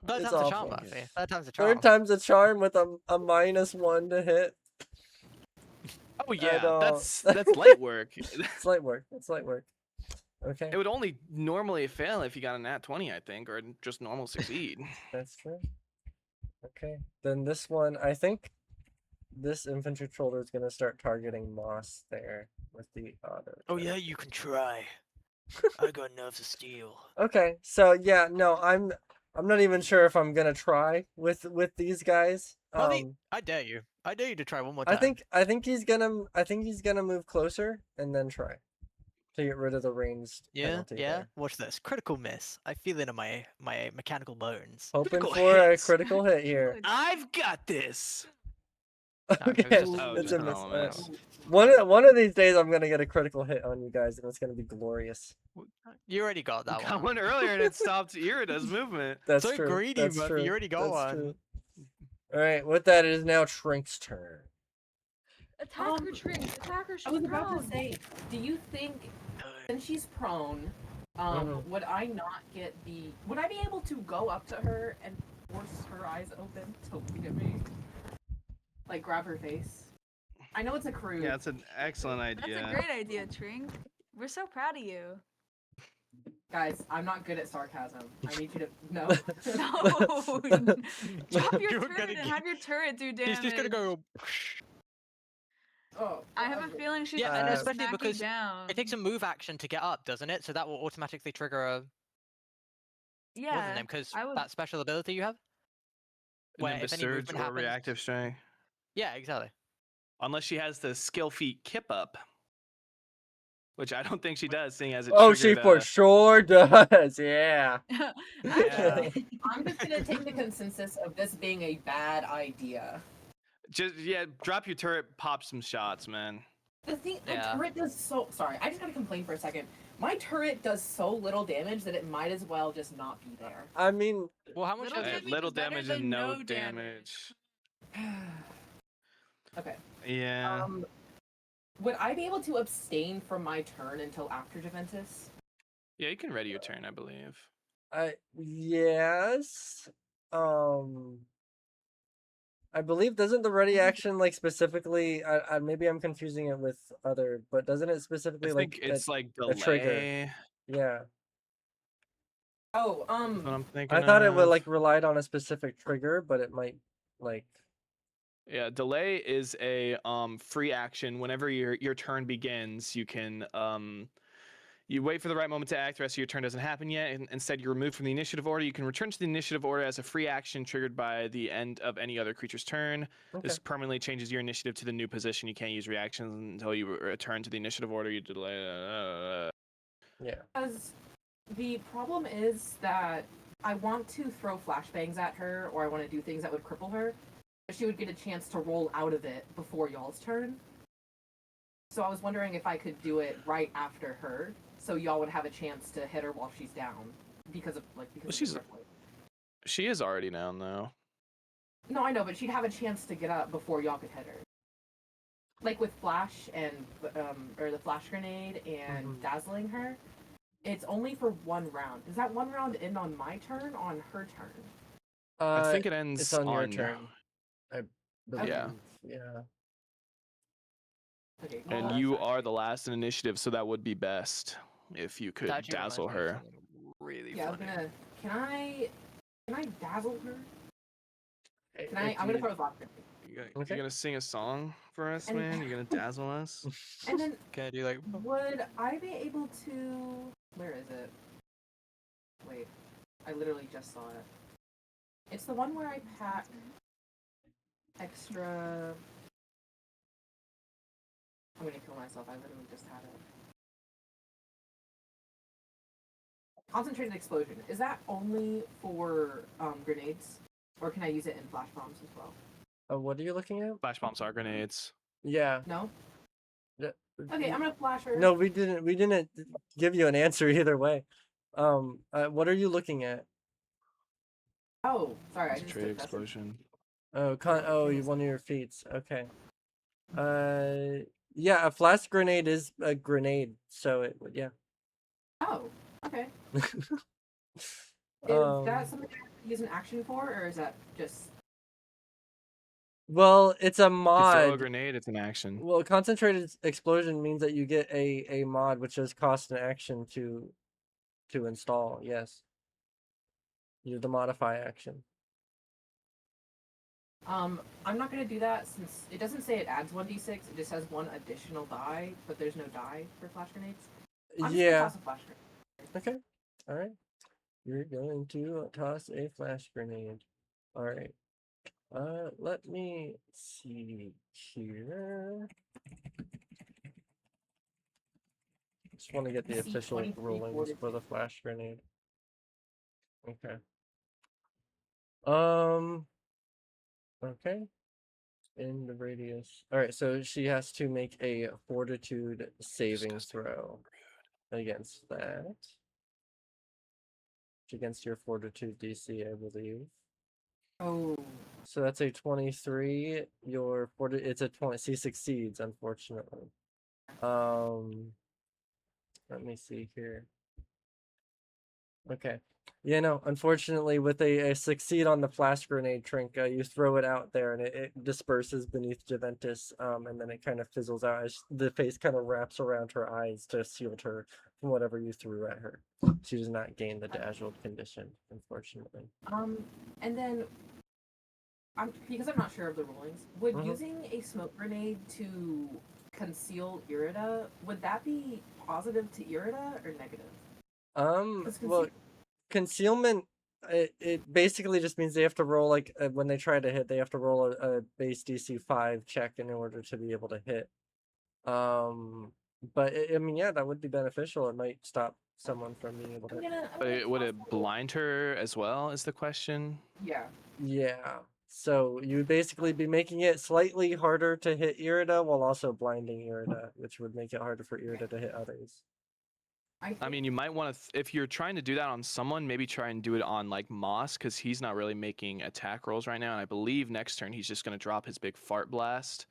Third it's time's a charm, awful. Murphy. Third time's a charm. Third time's a charm with a -1 to hit. Oh yeah, don't- that's light work. It's light work. It's light work. Okay, It would only normally fail if you got a nat 20, I think, or just normal succeed. that's true. Okay, then this one, I think this infantry soldier is gonna start targeting Moss there with the auto. Oh yeah, you can try. I got nerves of steel. Okay, so yeah, no, I'm not even sure if I'm gonna try with these guys. Buddy, I dare you. I dare you to try one more time. I think he's gonna move closer and then try to get rid of the ranged Yeah, penalty yeah. there. Watch this. Critical miss. I feel it in my mechanical bones. Hoping Critical for a hits. critical hit here. I've got this. Okay, it was just Oh, it's just a a miss. normal miss. One of these days I'm gonna get a critical hit on you guys, and it's gonna be glorious. You already got that Got one. one earlier and it stopped Irida's movement. That's So true. greedy, That's Murphy, true. you already got That's one. true. All right, with that, it is now Trink's turn. Attacker Trink. Attacker. She's I was about prone. to say, do you think, since she's prone, Mhm. would I not get the? Would I be able to go up to her and force her eyes open to look at me? Like grab her face? I know it's a crude. Yeah, that's an excellent idea. That's a great idea, Trink. We're so proud of you. Guys, I'm not good at sarcasm. I need you to know. No. Drop your You're turret gonna and get- have your turret do damage. He's just gonna go. Oh, I have a God. feeling she's Yeah, gonna and Uh, especially smack because you down. it takes a move action to get up, doesn't it? So that will automatically trigger a what's the Yeah, name? Because I would. that special ability you have. Where Nimbus if any Surge movement or happens, Reactive Strike. yeah, exactly. Unless she has the skill feat Kip Up. Which I don't think she does, seeing as it Oh, she triggered, for sure does. Yeah. Actually, I'm just gonna take the consensus of this being a bad idea. Just drop your turret, pop some shots, man. The thing, my Yeah. turret does so. Sorry, I just gotta complain for a second. My turret does so little damage that it might as well just not be there. I mean, Well, how much Little does it? damage Little is better damage than and no no damage. Okay. Yeah. Would I be able to abstain from my turn until after Juventus? Yeah, you can ready your turn, I believe. yes. I believe doesn't the ready action like specifically? Maybe I'm confusing it with other, but doesn't it I specifically think like it's like a trigger? delay. Yeah. Oh, That's what I'm thinking I thought it would of. like relied on a specific trigger, but it might like. Yeah, delay is a free action. Whenever your turn begins, you can you wait for the right moment to act. The rest of your turn doesn't happen yet, and instead you're removed from the initiative order. You can return to the initiative order as a free action triggered by the end of any other creature's turn. Okay. This permanently changes your initiative to the new position. You can't use reactions until you return to the initiative order. You delay. Yeah. because the problem is that I want to throw flashbangs at her, or I want to do things that would cripple her, but she would get a chance to roll out of it before y'all's turn. So I was wondering if I could do it right after her, so y'all would have a chance to hit her while she's down, because of Well, of the she's- crippling. She is already down though. No, I know, but she'd have a chance to get up before y'all could hit her. Like with flash and or the flash grenade and Mhm. dazzling her, it's only for one round. Does that one round end on my turn, on her turn? I think it ends it's on your turn. I believe. Yeah. Yeah. Okay, well, And that's you are actually- the last initiative, so that would be best if you could That actually reminds dazzle me of her. something Really yeah, I was funny. gonna. Can I dazzle her? Can I? If I'm gonna you- throw a flash grenade. You Okay. gonna sing a song for us, And- man? You gonna dazzle us? And then Can I do like? would I be able to? Where is it? Wait, I literally just saw it. It's the one where I pack extra. I'm gonna kill myself. I literally just had it. Concentrated explosion. Is that only for grenades, or can I use it in flash bombs as well? what are you looking at? Flash bombs are grenades. Yeah. No. Yeah. Okay, I'm gonna flash her. No, we didn't give you an answer either way. What are you looking at? Oh, sorry. I just Concentrated took message. explosion. You one of your feats. Okay. Yeah, a flash grenade is a grenade, so it would, yeah. Oh, okay. Is Um, that something I have to use an action for, or is that just? well, it's a If you throw a mod. grenade, it's an action. Well, concentrated explosion means that you get a mod which does cost an action to install. Yes. You the modify action. I'm not gonna do that since it doesn't say it adds 1d6. It just has one additional die, but there's no die for flash grenades. I'm just gonna Yeah. toss a flash grenade. Okay. All right. You're going to toss a flash grenade. All right. Let me see here. Just want to get the DC official 23 rulings for the fortitude. flash grenade. Okay. Okay. In the radius. All right. So she has to make a fortitude saving throw against that. Against your fortitude DC, I believe. Oh, So that's a 23. Your 40, it's a 20. He succeeds, unfortunately. Let me see here. Okay. Yeah, no, unfortunately, with a succeed on the flash grenade, Trinka, you throw it out there and it disperses beneath Juventus, and then it kind of fizzles out as the face kind of wraps around her eyes to shield her from whatever you threw at her. She does not gain the dazzled condition, unfortunately. And then because I'm not sure of the rulings, would Mhm. using a smoke grenade to conceal Irida, would that be positive to Irida or negative? 'Cause Well, concealment, it basically just means they have to roll like when they try to hit, they have to roll a base DC 5 check in order to be able to hit. But I mean, yeah, that would be beneficial. It might stop someone from being able to. But would it blind her as well? Is the question? Yeah. Yeah. So you would basically be making it slightly harder to hit Irida while also blinding Irida, which would make it harder for Irida to hit others. I mean, you might want to, if you're trying to do that on someone, maybe try and do it on like Moss, because he's not really making attack rolls right now. And I believe next turn he's just going to drop his big fart blast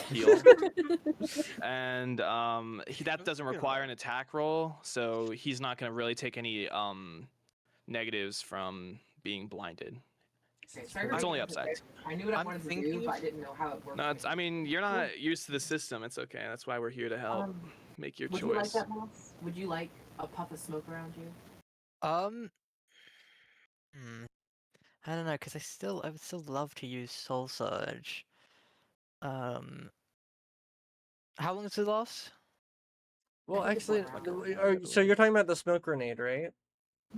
heal. And that doesn't require an attack roll, so he's not going to really take any negatives from being blinded. Okay, It's only upsides. I knew what I I'm wanted to thinking do, but of- I didn't know how it worked. No, I mean, you're not used to the system. It's okay. That's why we're here to help. Make your Would choice. you like that, Moss? Would you like a puff of smoke around you? I don't know, because I would still love to use Soul Surge. How long does it last? Well, think it's actually, one round. so you're talking about the smoke grenade, right?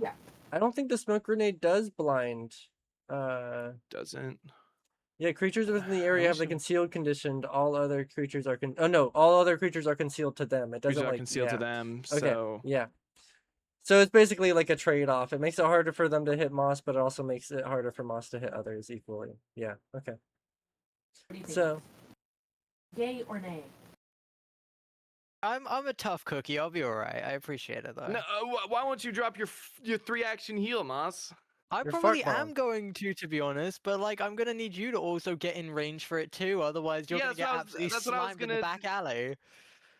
Yeah. I don't think the smoke grenade does blind. Doesn't. Yeah, creatures within the I area have wish the it- concealed conditioned. All other creatures are oh no, all other creatures are concealed to them. It Creatures doesn't are like concealed to yeah. them, Okay, so yeah. So it's basically like a trade-off. It makes it harder for them to hit Moss, but it also makes it harder for Moss to hit others equally. Yeah. Okay. What do you think? So Moss? Yay or nay? I'm a tough cookie. I'll be alright. I appreciate it though. no. Why won't you drop your 3-action heal, Moss? I Your probably fart am bomb. going to be honest, but like I'm gonna need you to also get in range for it too. Otherwise, you're Yeah, gonna that's get what I was- absolutely that's what I was slammed in the gonna back alley.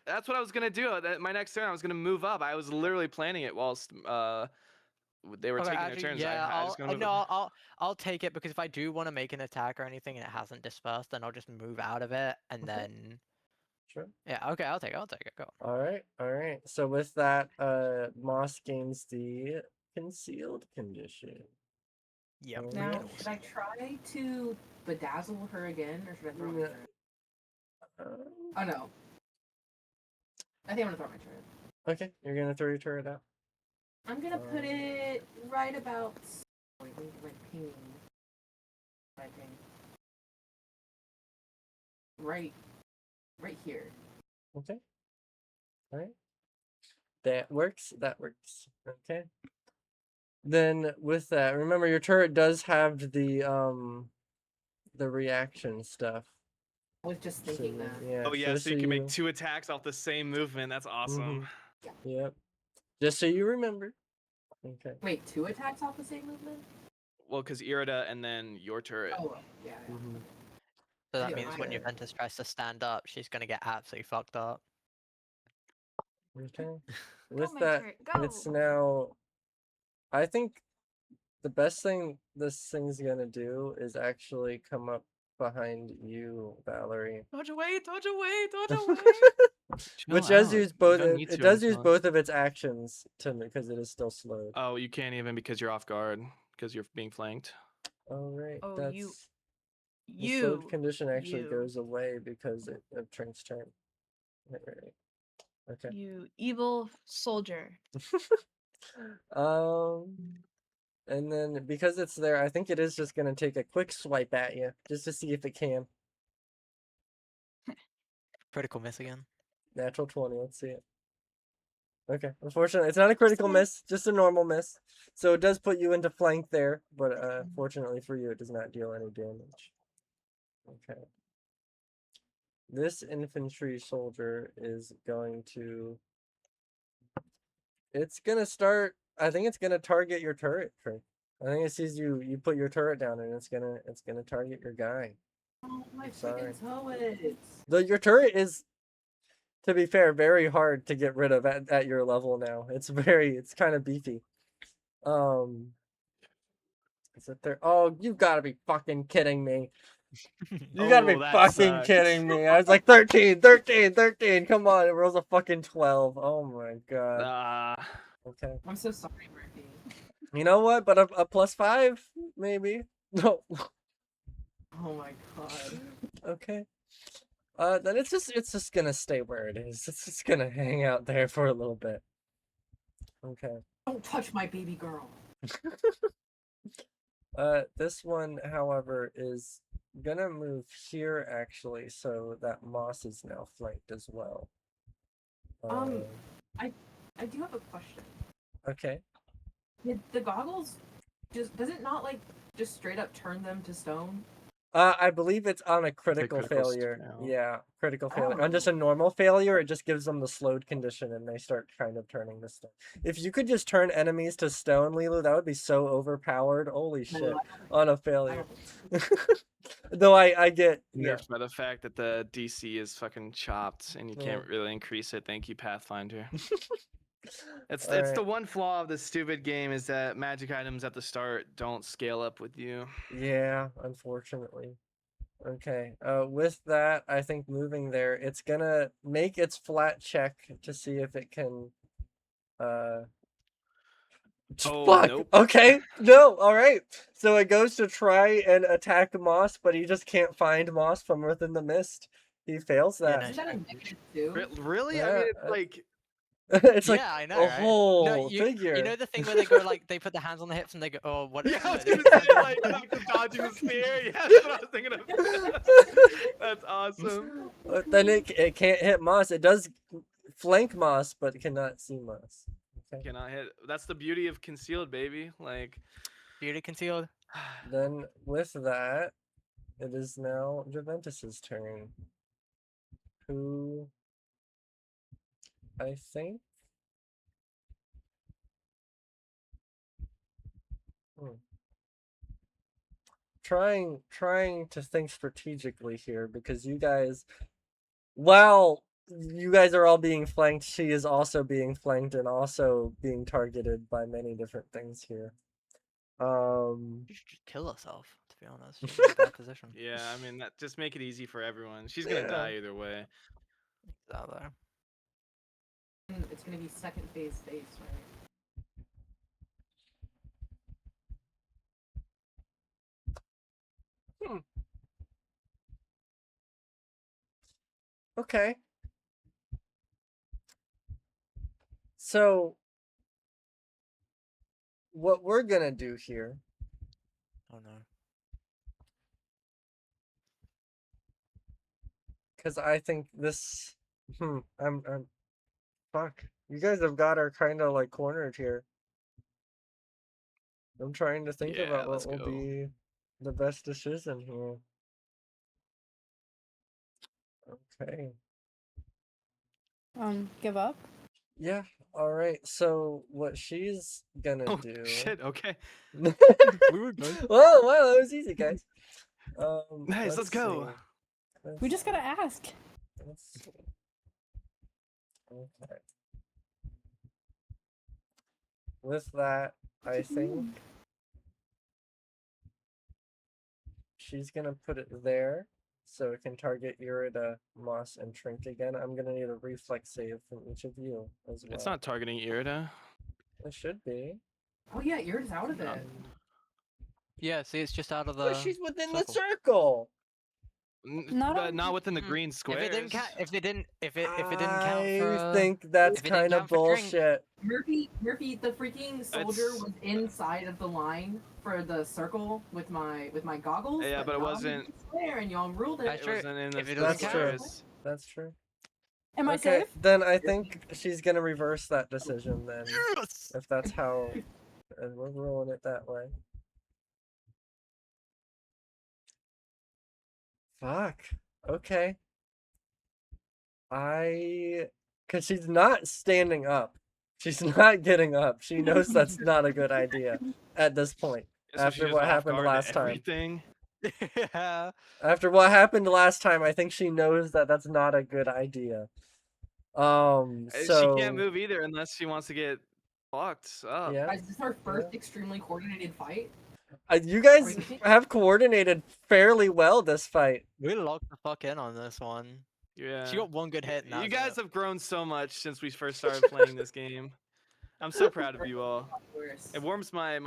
That's what I was gonna do. My next turn, I was gonna move up. I was literally planning it whilst they were Okay, taking their actually, turns. yeah, I just gonna move no, up. I'll take it because if I do want to make an attack or anything and it hasn't dispersed, then I'll just move out of it and Okay. then sure. yeah, okay, I'll take it. Go. All right. So with that, Moss gains the concealed condition. Yep. Oh, Now, yeah. should I try to bedazzle her again, or should I throw my Yeah. turret? Um, Oh no. I think I'm gonna throw my turret. okay, you're gonna throw your turret out. I'm gonna put it right about. Wait, where's my ping? My ping. Right here. Okay. All right. That works. Okay. Then with that, remember your turret does have the reaction stuff. I was just So, thinking that. yeah. Oh yeah, just so you can make 2 attacks off the same movement. That's awesome. Yep. Just so you remember. Okay. Wait, 2 attacks off the same movement? Well, because Irida and then your turret. Oh, yeah. Mhm. So that Yeah, means when I- Juventus tries to stand up, she's gonna get absolutely fucked up. Okay. With my that, turret, go. it's now. I think the best thing this thing's gonna do is actually come up behind you, Valerie. Dodge away, dodge away, dodge away. Which Chill does out. use You both. don't need It to does use until- both of its actions to because it is still slowed. Oh, you can't even because you're off guard because you're being flanked. All right. Oh, that's the slowed condition actually you. goes away because of Trink's turn. Right. Okay. You evil soldier. And then because it's there, I think it is just gonna take a quick swipe at you just to see if it can. Critical miss again. Natural 20. Let's see it. Okay. Unfortunately, it's not a critical miss, just a normal miss. So it does put you into flank there, but fortunately for you, it does not deal any damage. Okay. This infantry soldier is going to. It's gonna start. I think it's gonna target your turret, Trey. I think it sees you put your turret down and it's gonna target your guy. Oh, my Sorry. freaking turrets. Though your turret is, to be fair, very hard to get rid of at your level now. It's kind of beefy. Is it there? Oh, you gotta be fucking kidding me. You gotta be Oh, that fucking sucks. kidding me. I was like 13, 13, 13. Come on, it rolls a fucking 12. Oh my god. Ah, Okay. I'm so sorry, Murphy. You know what? But a +5, maybe? No. Oh my god. Okay. Then it's just gonna stay where it is. It's just gonna hang out there for a little bit. Okay. Don't touch my baby girl. This one, however, is gonna move here actually, so that Moss is now flanked as well. I do have a question. Okay. Did the goggles does it not like just straight up turn them to stone? I believe it's on a critical critical failure. fail. Yeah, critical failure. On just a Oh. normal failure, it just gives them the slowed condition and they start kind of turning to stone. If you could just turn enemies to stone, Lilu, that would be so overpowered. Holy No, shit. I On a don't failure. think so. Though I get, yeah. nerfed by the fact that the DC is fucking chopped and you Yeah. can't really increase it. Thank you, Pathfinder. It's All the right. one flaw of this stupid game is that magic items at the start don't scale up with you. Yeah, unfortunately. Okay. With that, I think moving there, it's gonna make its flat check to see if it can. Oh, Fuck. nope. Okay. No. All right. So it goes to try and attack Moss, but he just can't find Moss from within the mist. He fails Yeah, that. no, Isn't that a -2? Really? I Yeah, mean, it's like it's like yeah, I know, a right? whole No, figure. you know the thing where they go like they put their hands on the hips and they go, oh, what? yeah, I no, was they gonna put their say hands on like the- Dr. dodging the spear. Yeah, that's what I was thinking of. That's awesome. But then it can't hit Moss. It does flank Moss, but it cannot see Moss. Okay. Cannot hit. That's the beauty of concealed, baby. Like, Beauty concealed. Then with that, it is now Juventus's turn. Who I think. Hmm. Trying to think strategically here because you guys, while you guys are all being flanked, she is also being flanked and also being targeted by many different things here. She should just kill herself. To be honest, she's in a bad position. yeah, I mean, that just make it easy for everyone. She's gonna Yeah. die either way. Out there. It's gonna be second phase space, right? Okay. So what we're gonna do here, Oh no. because I think this, I'm fuck. You guys have got her kind of like cornered here. I'm trying to think Yeah, about let's what will go. be the best decision here. Okay. Give up. Yeah. All right. So what she's gonna Oh do? shit. Okay. We were good. Whoa! Wow, that was easy, guys. Nice. Let's go. see. We just gotta ask. Let's see. Okay. With that, I think she's gonna put it there so it can target Irida, Moss, and Trink again. I'm gonna need a reflex save from each of you as well. It's not targeting Irida. It should be. Oh yeah, yours out of No. it. Yeah, see, it's just out of the. But she's within the circle. circle. Not But on- not within the Mm. green squares. If it didn't count, if it didn't count for. I think that's if it didn't kind of count for Trink- bullshit. Murphy, the freaking soldier It's- was inside of the line for the circle with my goggles. Yeah, but it not on the wasn't- green square, and y'all ruled it. That's It true. wasn't in the If it doesn't green count- squares. That's true. Am I Okay, safe? then I think she's gonna reverse that decision then. Yes! If that's how, and we're ruling it that way. Fuck. Okay. Cause she's not standing up. She's not getting up. She knows that's not a good idea at this point. So she's After just what off happened guard to last time. everything. Yeah. After what happened last time, I think she knows that that's not a good idea. She can't So move either unless she wants to get fucked up. yeah, Guys, this is our first extremely coordinated fight. you guys Crazy. have coordinated fairly well this fight. We locked the fuck in on this one. Yeah. She got one good hit. And that You was guys it. have grown so much since we first started playing this game. I'm so proud of you all. Worse. It warms my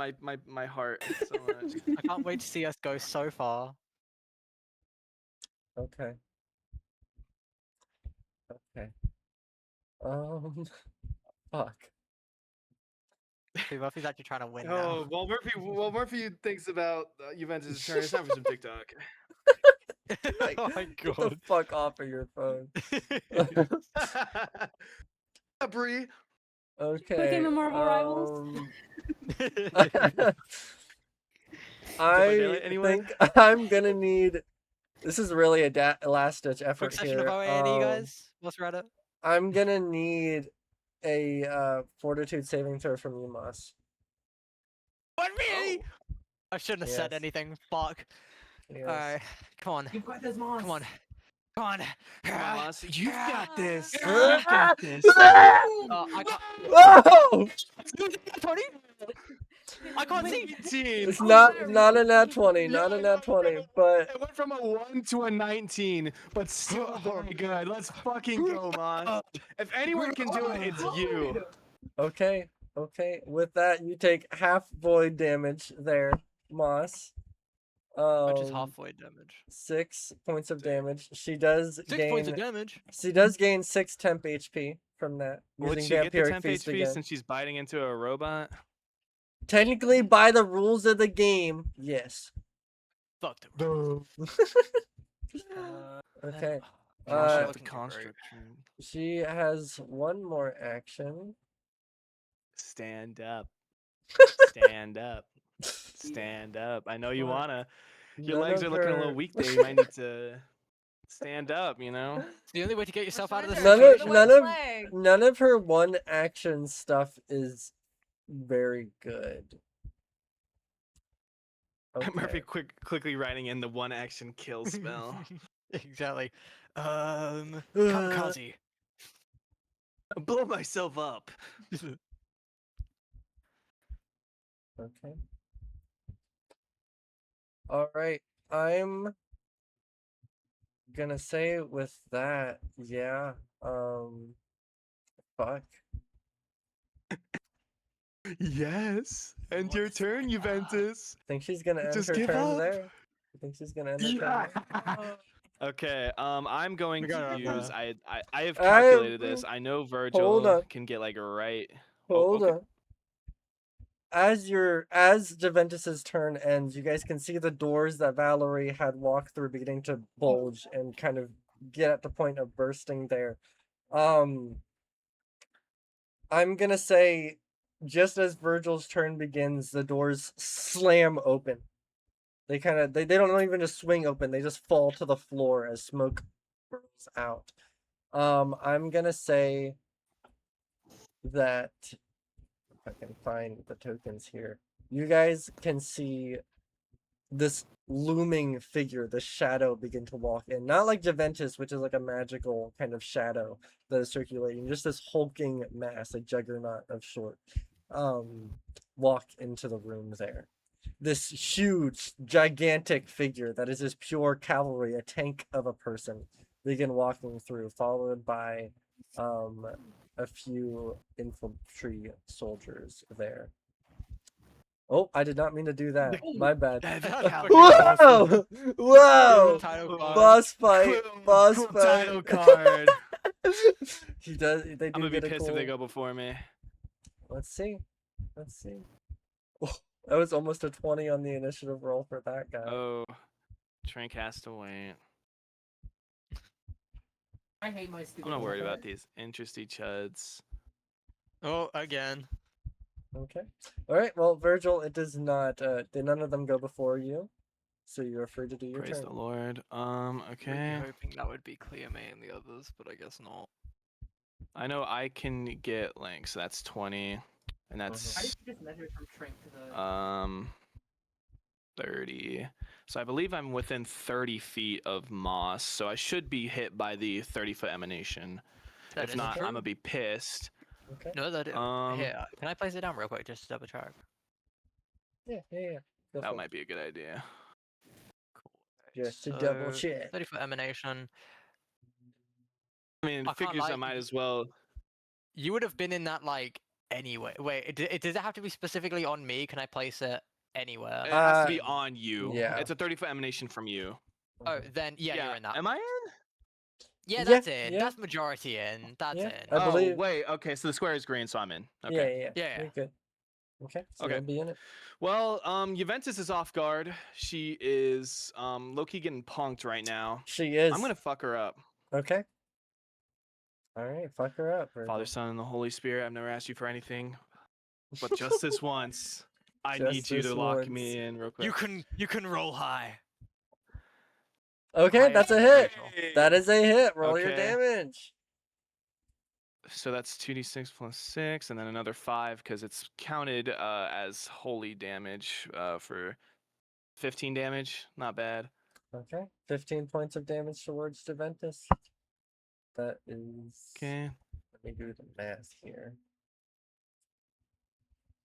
heart so much. I can't wait to see us go so far. Okay. Okay. Fuck. See, Murphy's actually trying to win Oh, now. while Murphy thinks about Juventus' turn, it's time for some TikTok. Like, Oh my get the god. fuck off of your phone. Bree. Okay. Game of Marvel Rivals. I Daylight, anyone? think I'm gonna need. This is really a last-ditch effort Quick session here. of OA&E, guys. Let's read it. I'm gonna need a fortitude saving throw from you, Moss. What me? I shouldn't have said Yes. anything. Fuck. Yes. Alright, come on. You've got this, Moss. Come on. Come on. Moss, you've got this. Ah! You've got this. I got Whoa! 20. I can't see. 19. It's not a nat 20, not a nat 20, but It went from a 1 to a 19, but still very good. Let's fucking go, Moss. If anyone can do it, it's you. okay. With that, you take half void damage there, Moss. Which is halfway damage. 6 points of damage. She does 6 gain. points of damage. She does gain 6 temp HP from that Would using she get the vampiric temp feast HP again. since she's biting into a robot? Technically, by the rules of the game, yes. Fuck the Okay. Marshall Uh, looking great. She has one more action. Stand up. Stand up. Stand up. I know you What? wanna. Your None legs of are looking a little her- weak there. You might need to stand up, you know? It's the only way to get yourself out of this None of- situation. none of- leg. None of her one action stuff is very good. Murphy Okay. quickly writing in the one action kill spell. Exactly. Kamikaze. Blow myself up. Okay. All right. I'm gonna say with that, yeah. Fuck. Yes. And your turn, Juventus. I think she's gonna end Just her give turn up. there. I think she's gonna end her turn. Okay, I'm going We got to it on use the- I have calculated this. I know Virgil on. can get like right. Hold okay. on. As Juventus's turn ends, you guys can see the doors that Valerie had walked through beginning to bulge and kind of get at the point of bursting there. I'm gonna say, just as Virgil's turn begins, the doors slam open. They don't even just swing open, they just fall to the floor as smoke burns out. I'm gonna say that if I can find the tokens here, you guys can see this looming figure, the shadow, begin to walk in. Not like Juventus, which is like a magical kind of shadow that is circulating, just this hulking mass, a juggernaut of sort, walk into the room there. This huge, gigantic figure that is just pure cavalry, a tank of a person, begin walking through, followed by a few infantry soldiers there. Oh, I did not mean to do that. My bad. Whoa! Whoa! Title card. Boss fight. Cool- Boss cool fight. title card. He does. They do I'm gonna be get a pissed cool... if they go before me. Let's see. Oh, that was almost a 20 on the initiative roll for that guy. Oh, Trank has to wait. I hate my stupid. I'm not worried water. about these interesty chuds. Oh, again. Okay. All right. Well, Virgil, it does not. Did none of them go before you? So you are free to do your Praise turn. the Lord. Really Okay. hoping that would be clear me and the others, but I guess not. I know I can get link, so that's 20, and How that's did you just measure from shrink to the? 30. So I believe I'm within 30 feet of Moss, so I should be hit by the 30-foot emanation. That If is not, true. I'm gonna be pissed. Okay. No, that Um, here. Can I place it down real quick just to double check? Yeah. Go for that it. might be a good idea. Cool. Just to double So, check. 30-foot emanation. I mean, I can't figures I lie, might as well. You would have been in that like anyway. Wait, does it have to be specifically on me? Can I place it anywhere? It has to be Uh, on you. yeah. It's a 30-foot emanation from you. Oh, then yeah, you're in that. Am I in? Yeah, Yeah, that's in. yeah. That's majority in. That's Yeah, in. I believe. Oh, wait. Okay, so the square is green, so I'm in. Yeah, Okay. Yeah. You're good. Okay, so Okay. you'll be in it. Well, Juventus is off guard. She is low-key getting punked right now. She is. I'm gonna fuck her up. Okay. All right, fuck her up. Virgil. Father, Son, and the Holy Spirit. I've never asked you for anything, but just this once, I Just need you this to lock once. me in real quick. You can roll high. Okay, Higher that's a than hit. Virgil. That is a hit. Roll your Okay. damage. So that's 2d6 plus 6, and then another 5 because it's counted as holy damage for 15 damage. Not bad. Okay, 15 points of damage towards Juventus. That is. Okay. Let me do the math here.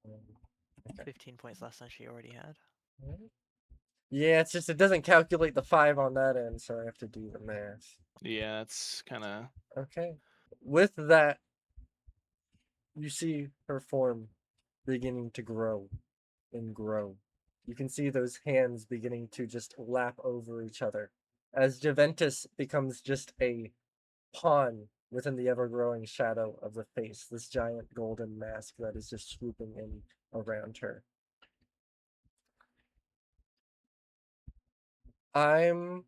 Okay. 15 points less than she already had. Yeah, it's just it doesn't calculate the 5 on that end, so I have to do the math. Yeah, that's kind of. Okay. With that, you see her form beginning to grow and grow. You can see those hands beginning to just lap over each other as Juventus becomes just a pawn within the ever-growing shadow of the face, this giant golden mask that is just swooping in around her. I'm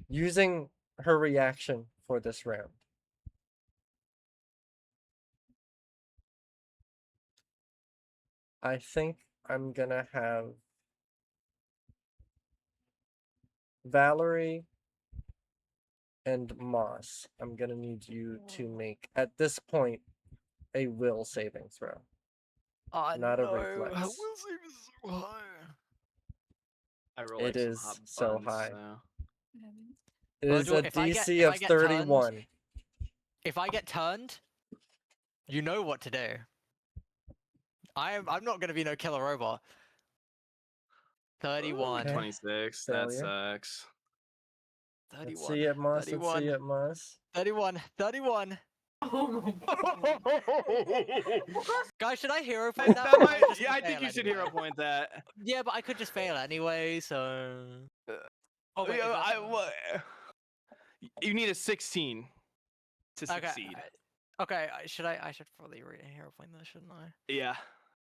using her reaction for this round. I think I'm gonna have Valerie and Moss. I'm gonna need you to make, at this point, a will saving throw. Oh, Not a no. reflex. Will save is so high. I roll It like some is hot so buns, high. so. It is Virgil, a if I get- DC if I of get 31. If I get turned, you know what to do. I'm not gonna be no killer robot. 31. Okay. 26. That Failure. sucks. Let's 31. see it, Moss. Let's 31. see it, Moss. 31. 31. Oh my god. Guys, should I hero point that? That or might, just yeah, I fail think you should anyway? hero point that. Yeah, but I could just fail anyway, so. Oh, wait, Yeah, is that- you need a 16 to Okay. succeed. Okay, I should probably hero point this, shouldn't I? Yeah.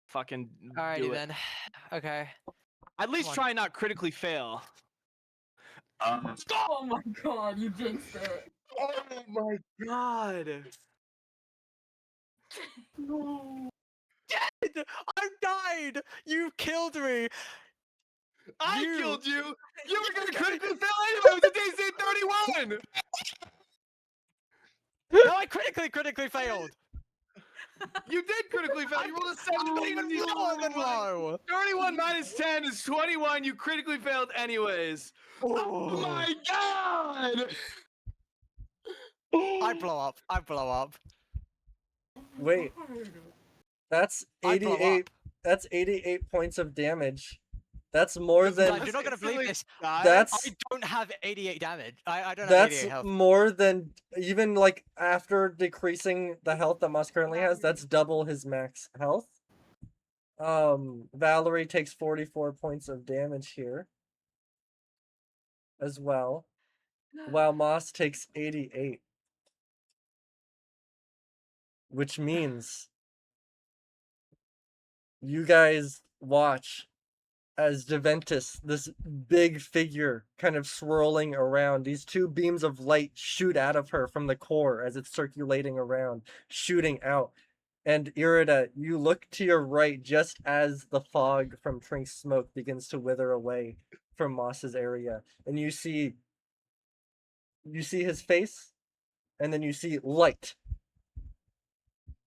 Fucking Alrighty do it. then. Okay. At least on. try and not critically fail. Oh my god, you jinxed it. Oh my god. No. I died! You killed me! I You- killed you! You were gonna critically fail anyway! It was a DC 31! No, I critically failed! You did critically fail! You rolled a 7 Not even low, even low! 31 minus 10 is 21. You critically failed anyways. Oh my god! I blow up. I blow up. Wait, that's I blow 88. up. That's 88 points of damage. That's more than. Guys, you're not gonna believe this. That's I don't have 88 damage. I don't have that's 88 health. more than even like after decreasing the health that Moss currently has. That's double his max health. Valerie takes 44 points of damage here as well, while Moss takes 88, which means you guys watch as Juventus, this big figure kind of swirling around. These two beams of light shoot out of her from the core as it's circulating around, shooting out. And Irida, you look to your right just as the fog from Trink's smoke begins to wither away from Moss's area, and you see his face, and then you see light.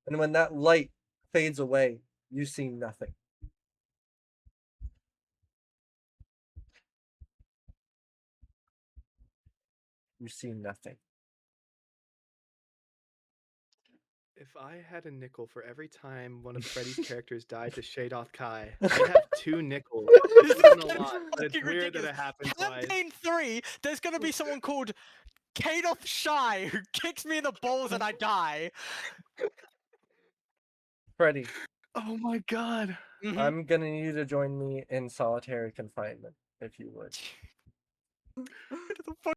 And when that light fades away, you see nothing. You see nothing. If I had a nickel for every time one of Freddy's characters died to shade off Kai, I'd have 2 nickels. This Which isn't a is lot, but it's fucking weird that ridiculous. it happened twice. Campaign 3, there's gonna be someone called Kadoff Shy who kicks me in the balls and I die. Freddy, Oh my god. Mhm. I'm gonna need you to join me in solitary confinement, if you would. What the fuck?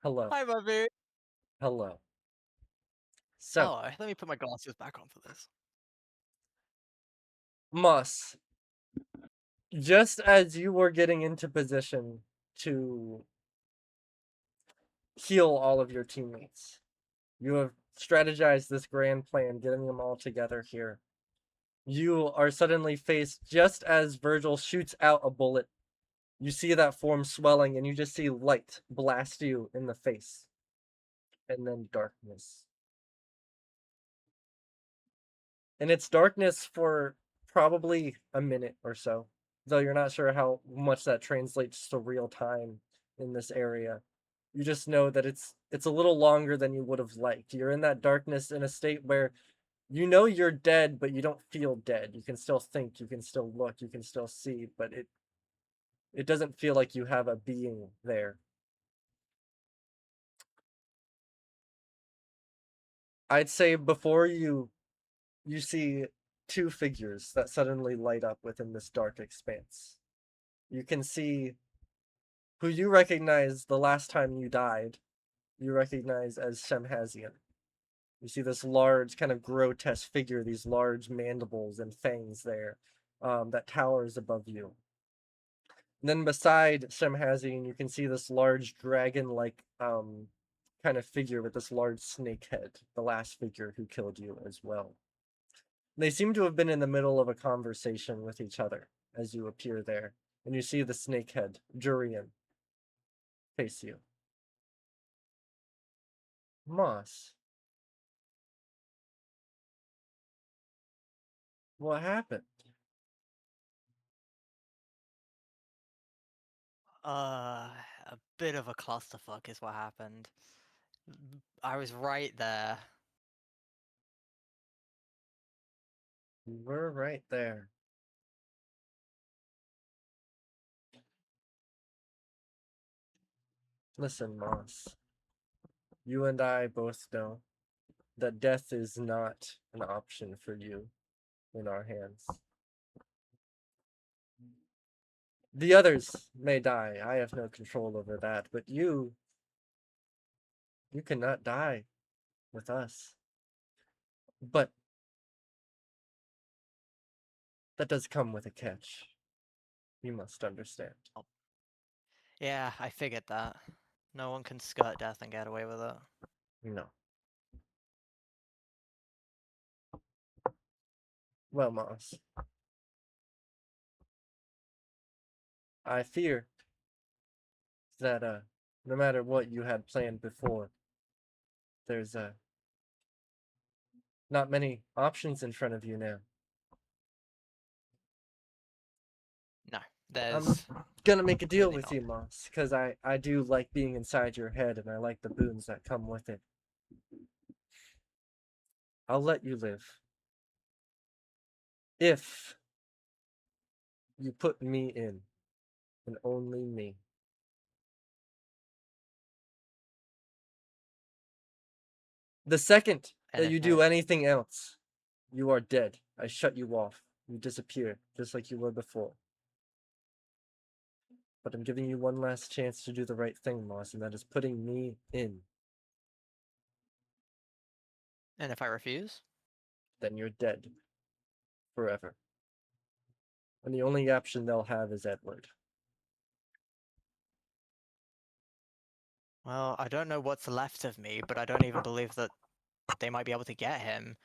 Hello. Hi, Bobby. Hello. So, Oh, let me put my glasses back on for this. Moss, just as you were getting into position to heal all of your teammates, you have strategized this grand plan, getting them all together here. You are suddenly faced just as Virgil shoots out a bullet. You see that form swelling, and you just see light blast you in the face. And then darkness. And it's darkness for probably a minute or so, though you're not sure how much that translates to real time in this area. You just know that it's a little longer than you would have liked. You're in that darkness in a state where you know you're dead, but you don't feel dead. You can still think, you can still look, you can still see, but it doesn't feel like you have a being there. I'd say before you see 2 figures that suddenly light up within this dark expanse. You can see who you recognize the last time you died. You recognize as Shemhazian. You see this large, kind of grotesque figure, these large mandibles and fangs there, that towers above you. And then beside Shemhazian, you can see this large dragon-like kind of figure with this large snake head, the last figure who killed you as well. They seem to have been in the middle of a conversation with each other as you appear there, and you see the snakehead, Jurian, face you. Moss, what happened? A bit of a clusterfuck is what happened. I was right there. We're right there. Listen, Moss, you and I both know that death is not an option for you in our hands. The others may die. I have no control over that, but you cannot die with us. But that does come with a catch. You must understand. Yeah, I figured that. No one can skirt death and get away with it. No. Well, Moss, I fear that no matter what you had planned before, there's not many options in front of you now. No, I'm there's gonna make a deal really with not. you, Moss, because I do like being inside your head and I like the boons that come with it. I'll let you live. If you put me in, and only me. The second And that if you no, do anything else, you are dead. I shut you off. You disappear, just like you were before. But I'm giving you one last chance to do the right thing, Moss, and that is putting me in. and if I refuse, Then you're dead. Forever. And the only option they'll have is Edward. Well, I don't know what's left of me, but I don't even believe that they might be able to get him.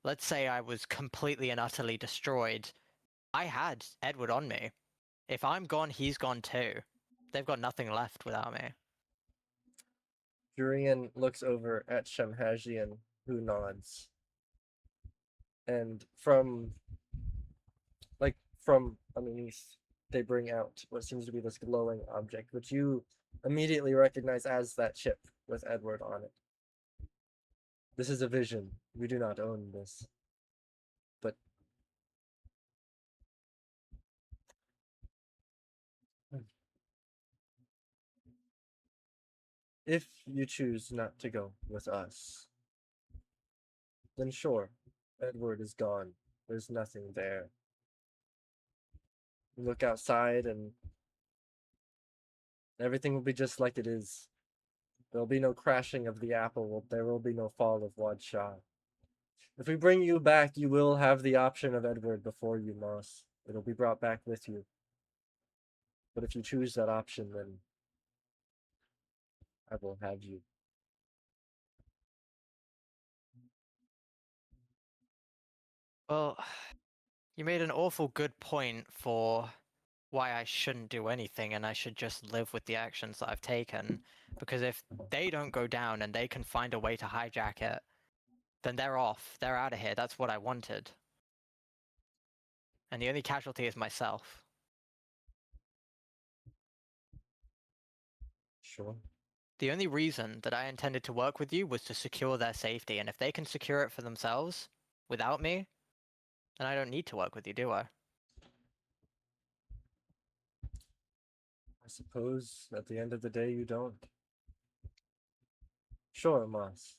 Let's say I was completely and utterly destroyed. I had Edward on me. If I'm gone, he's gone too. They've got nothing left without me. Jurian looks over at Shamhajian, who nods. And from underneath, they bring out what seems to be this glowing object, which you immediately recognize as that chip with Edward on it. This is a vision. We do not own this. But if you choose not to go with us, then sure, Edward is gone. There's nothing there. You look outside and everything will be just like it is. There'll be no crashing of the apple. There will be no fall of Wad Shah. If we bring you back, you will have the option of Edward before you, Moss. It'll be brought back with you. But if you choose that option, then I will have you. Well, you made an awful good point for why I shouldn't do anything and I should just live with the actions that I've taken. Because if they don't go down and they can find a way to hijack it, then they're off. They're out of here. That's what I wanted. And the only casualty is myself. Sure. The only reason that I intended to work with you was to secure their safety, and if they can secure it for themselves, without me, then I don't need to work with you, do I? I suppose at the end of the day you don't. Sure, Moss.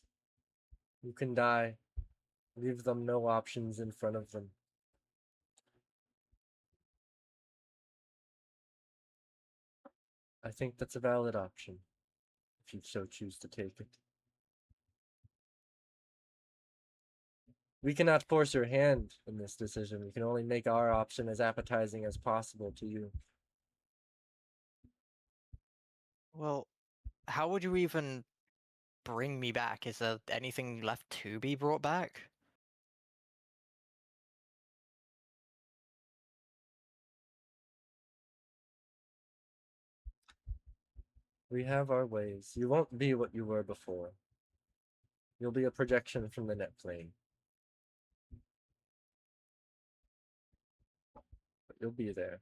You can die. Leave them no options in front of them. I think that's a valid option, if you so choose to take it. We cannot force your hand in this decision. We can only make our option as appetizing as possible to you. Well, how would you even bring me back? Is there anything left to be brought back? We have our ways. You won't be what you were before. You'll be a projection from the net plane. But you'll be there.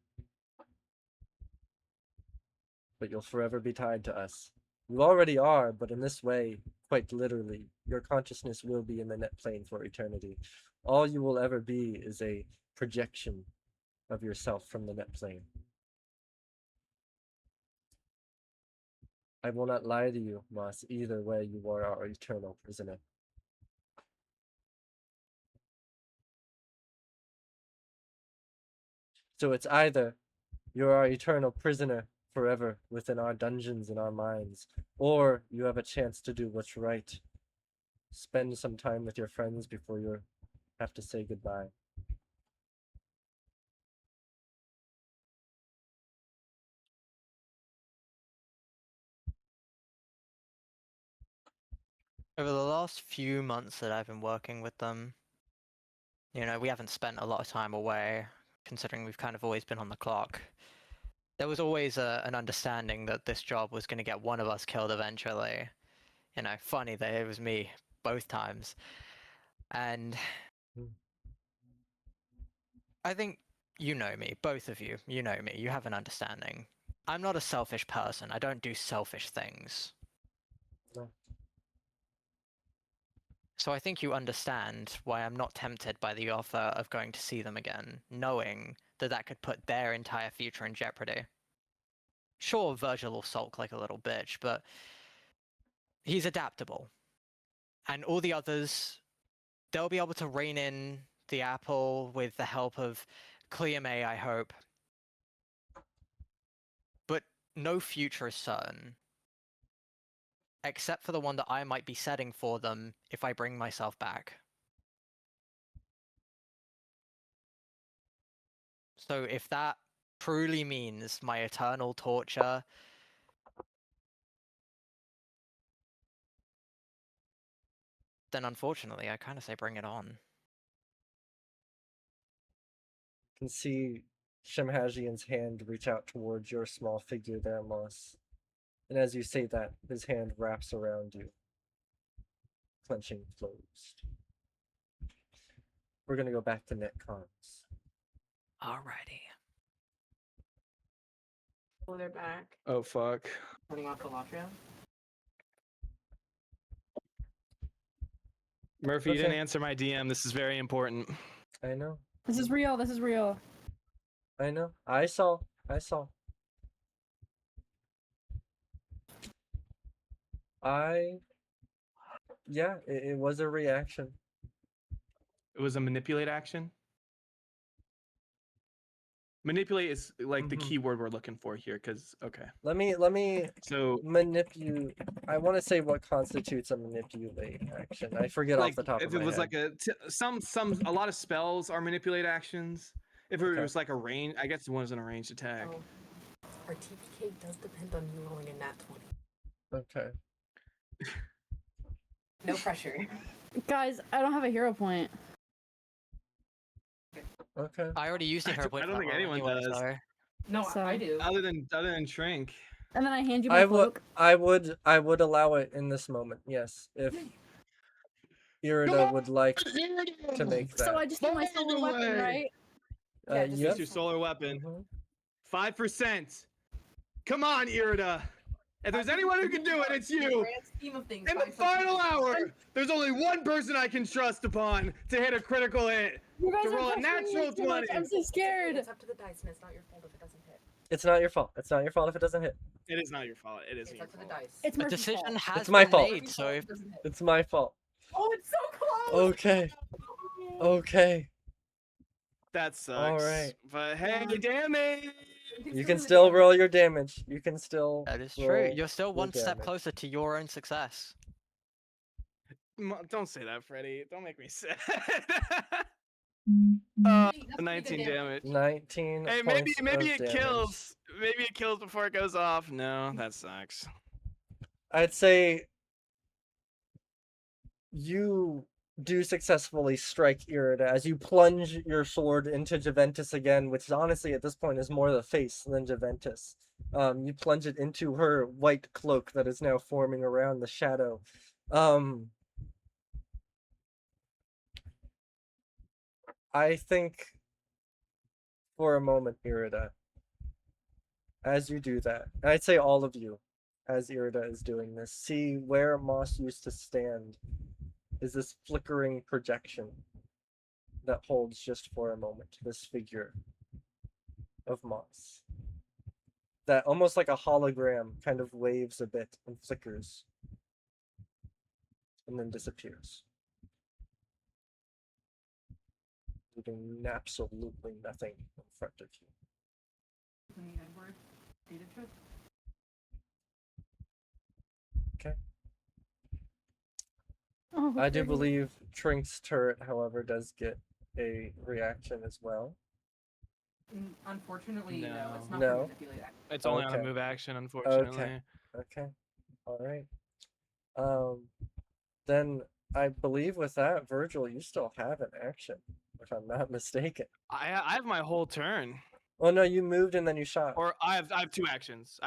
But you'll forever be tied to us. You already are, but in this way, quite literally, your consciousness will be in the net plane for eternity. All you will ever be is a projection of yourself from the net plane. I will not lie to you, Moss. Either way, you are our eternal prisoner. So it's either you're our eternal prisoner forever within our dungeons and our minds, or you have a chance to do what's right. Spend some time with your friends before you have to say goodbye. Over the last few months that I've been working with them, we haven't spent a lot of time away, considering we've kind of always been on the clock. There was always an understanding that this job was going to get one of us killed eventually. Funny that it was me both times. And I think you know me, both of you. You know me. You have an understanding. I'm not a selfish person. I don't do selfish things. No. So I think you understand why I'm not tempted by the offer of going to see them again, knowing that that could put their entire future in jeopardy. Sure, Virgil will sulk like a little bitch, but he's adaptable. And all the others, they'll be able to rein in the apple with the help of Clea May, I hope. But no future is certain. Except for the one that I might be setting for them if I bring myself back. So if that truly means my eternal torture, then unfortunately, I kind of say bring it on. You can see Shemhajian's hand reach out towards your small figure there, Moss. And as you say that, his hand wraps around you, clenching closed. We're gonna go back to netcons. Alrighty. Oh, they're back. Oh fuck. Turning off the Latria. Murphy, you didn't Okay. answer my DM. This is very important. I know. This is real. This is real. I know. I saw. Yeah, it was a reaction. It was a manipulate action. Manipulate is like the Mhm. keyword we're looking for here, because okay. Let me So manipulate. I want to say what constitutes a manipulate action. I forget like off the top if of it my was head. like a lot of spells are manipulate actions. If it Okay. was like a range, I guess it wasn't a ranged attack. Oh. Our TPK does depend on you rolling a nat 20. Okay. No pressure. Guys, I don't have a hero point. Okay. I already used a hero point. I don't for think that roll anyone anyway, does. so- No, So- I do. Other than Shrink. And then I hand you my I would cloak. I would allow it in this moment. Yes, if Irida would like to make that. So I just do my solar By the weapon, way. right? Yeah, just yep. Use your solar weapon. Mhm. 5%. Come on, Irida. If there's anyone who can do it, it's In the you. grand scheme of things, In the 5%. final hour, there's only one person I can trust upon to hit a critical hit. You guys To are roll a pressuring me natural too much. 20. I'm so scared. It's up to the dice, and it's not your fault if it doesn't hit. It's not your fault. It's not your fault if it doesn't hit. It is not your fault. It It's isn't your up to the fault. dice. It's A Murphy's decision fault. has It's my been fault. made, so if It doesn't hit. It's my fault. Oh, it's so close! Okay. Okay. That sucks. Alright. But hey, damn it. You can still roll your damage. You can still that is true, roll you're still your one step damage. closer to your own success. Don't say that, Freddy. Don't make me sad. That's pretty good 19 damage. 19 Hey, points maybe of it damage. kills. Maybe it kills before it goes off. No, that sucks. I'd say you do successfully strike Irida as you plunge your sword into Juventus again, which honestly at this point is more the face than Juventus. You plunge it into her white cloak that is now forming around the shadow. I think for a moment, Irida, as you do that, and I'd say all of you, as Irida is doing this, see where Moss used to stand is this flickering projection that holds just for a moment this figure of Moss. That almost like a hologram kind of waves a bit and flickers and then disappears. Leaving absolutely nothing in front of you. Okay. Oh, I do goodness. believe Trink's turret, however, does get a reaction as well. Unfortunately, no. No. It's not No. for manipulate action. It's only on a Okay. move action, unfortunately. Okay. All right. Then I believe with that, Virgil, you still have an action, if I'm not mistaken. I have my whole turn. Oh no, you moved and then you shot. Or I have 2 actions.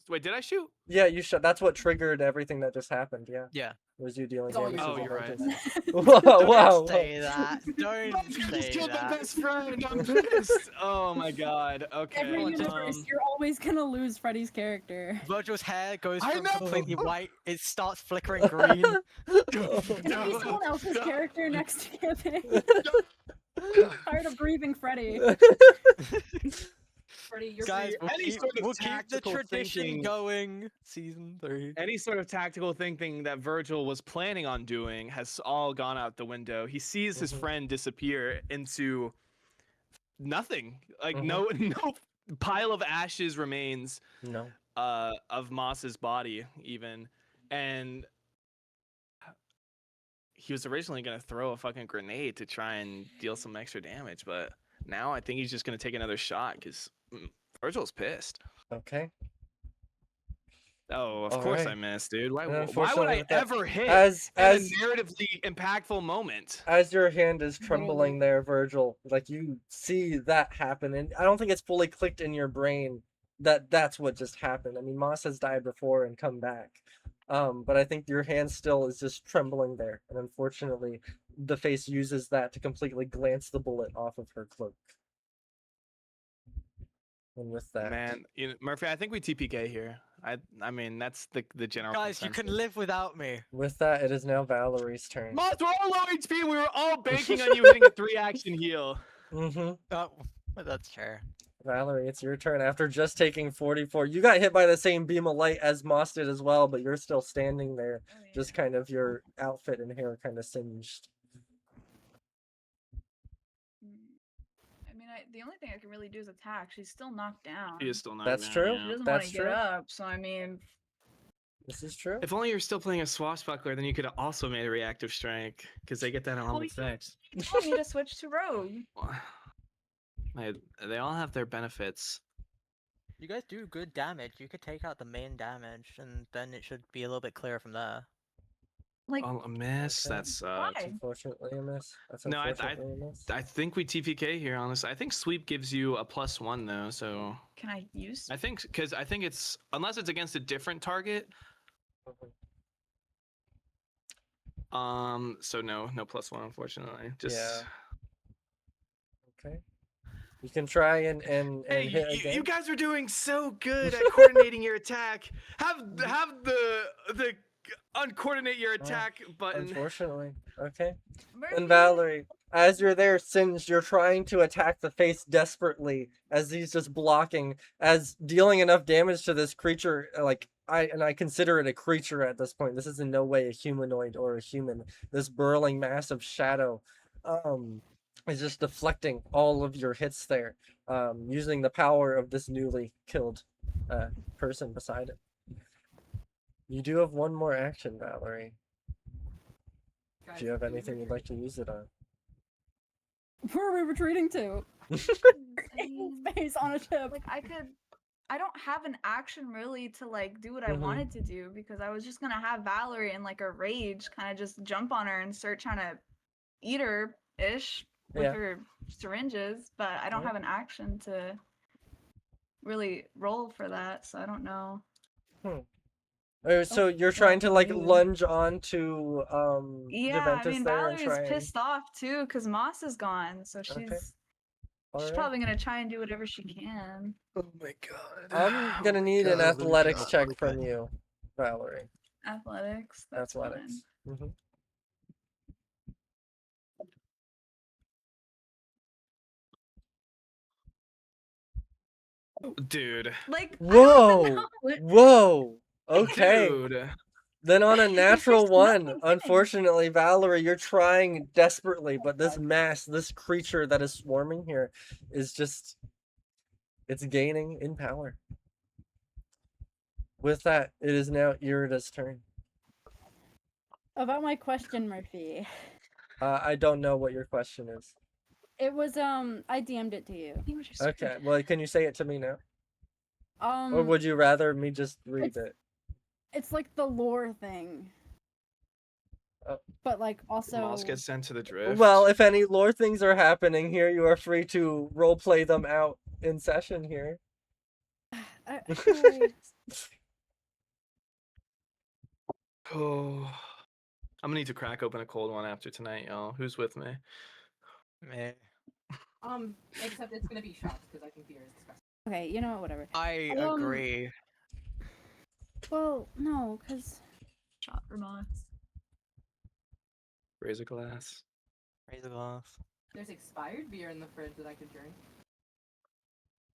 Wait, did I shoot? Yeah, you shot. That's what triggered everything that just happened. Yeah, Yeah. was you dealing It's all damage your to Oh, you're right. Juventus. Don't Wow. say that. Don't Just say killed my that. best friend. I'm pissed. Oh my god. Okay. Every Well, just- universe, you're always gonna lose Freddy's character. Virgil's hair goes I from know! completely white, it starts flickering green. It's gonna be someone else's character next campaign. Tired of grieving Freddy. Freddy, you're Guys, free. we'll Any keep, sort of we'll keep the tactical tradition thinking- going. Season 3. Any sort of tactical thinking that Virgil was planning on doing has all gone out the window. He sees his Mhm. friend disappear into nothing. Like Mhm. no pile of ashes remains No. of Moss's body even. And he was originally going to throw a fucking grenade to try and deal some extra damage, but now I think he's just going to take another shot because Virgil's pissed. Okay. Oh, of All course I right. missed, dude. Why And would unfortunately I with that- ever hit as in as a narratively impactful moment? as your hand is trembling Literally. there, Virgil, like you see that happen, and I don't think it's fully clicked in your brain that that's what just happened. I mean, Moss has died before and come back, but I think your hand still is just trembling there, and unfortunately, the face uses that to completely glance the bullet off of her cloak. And with that, Man, Murphy, I think we TPK here. I mean, that's the general Guys, you can consensus. live without me. with that, it is now Valerie's turn. Moss, we're all low HP. We were all banking on you hitting a 3-action heal. Mm-hmm. Oh, that's fair. Valerie, it's your turn. After just taking 44, you got hit by the same beam of light as Moss did as well, but you're still standing there, Oh, just yeah. kind of your outfit and hair kind of singed. I mean, the only thing I can really do is attack. She's still knocked down. She is still not. That's true. She doesn't want That's to get true. up, so I mean, This is true. If only you're still playing a swashbuckler, then you could have also made a reactive strike because they get that on all Well, the you- effects. you told me to switch to rogue. They all have their benefits. You guys do good damage. You could take out the main damage, and then it should be a little bit clearer from there. Like, Oh, a miss. Okay. That sucks. Why? Unfortunately, a miss. That's No, unfortunately a miss. I think we TPK here. Honestly, I think sweep gives you a +1 though. So can I use? I think it's unless it's against a different target. So no +1 unfortunately. Just Yeah. Okay. You can try and hey, hit you again. guys are doing so good at coordinating your attack. Have the uncoordinate your attack button. Unfortunately. Okay. Murphy? And Valerie, as you're there, Singed, you're trying to attack the face desperately as he's just blocking, as dealing enough damage to this creature. Like I consider it a creature at this point. This is in no way a humanoid or a human. This burling mass of shadow, is just deflecting all of your hits there, using the power of this newly killed, person beside it. You do have one more action, Valerie. Guys, Do you have do we anything you'd like to use it on? Where are we retreating to? I mean, Space on a ship. like I don't have an action really to like do what I Mhm. wanted to do because I was just gonna have Valerie in like a rage kind of just jump on her and start trying to eat her ish with Yeah. her syringes, but I don't Yeah. have an action to really roll for that, so I don't know. So you're trying to like okay. lunge onto Yeah, Juventus I mean there and Valerie's try and... pissed off too because Moss is gone, so she's Alright. probably gonna try and do whatever she can. Oh my god. I'm gonna need an athletics check from you, Valerie. Athletics. That's Athletics. fine. Hmm. Dude. Like Whoa! I Whoa! Okay. Dude. Then on a natural There's one, nothing. unfortunately, Valerie, you're trying desperately, but this mass, this creature that is swarming here, is just... it's gaining in power. With that, it is now Irida's turn. About my question, Murphy. I don't know what your question is. It was I DM'd it to you. Okay, well, can you say it to me now? Or Um would you rather me just read it? it's like the lore thing. Oh. But like also Moss gets sent to the drift. Well, if any lore things are happening here, you are free to roleplay them out in session here. I- Oh. I'm gonna need to crack open a cold one after tonight, y'all. Who's with me? Meh. Except it's gonna be shots because I think beer is disgusting. okay, you know what, whatever. I Um, agree. Well, no, cuz Shot for Moss. Razor glass. Raise a glass. There's expired beer in the fridge that I could drink.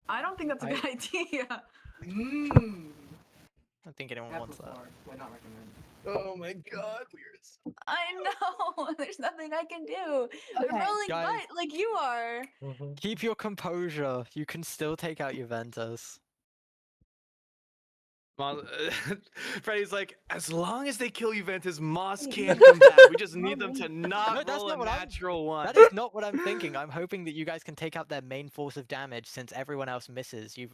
I don't think that's a good idea. Mmm. I don't think anyone wants that. Would not recommend. Oh my god, weird. I know. There's nothing I can do. I'm Okay. rolling Guys. butt like you are. Mhm. Keep your composure. You can still take out Juventus. Freddy's like, as long as they kill Juventus, Moss can come back. We just need them to No, not that's roll not a what I'm- natural one. That is not what I'm thinking. I'm hoping that you guys can take out their main force of damage since everyone else misses. You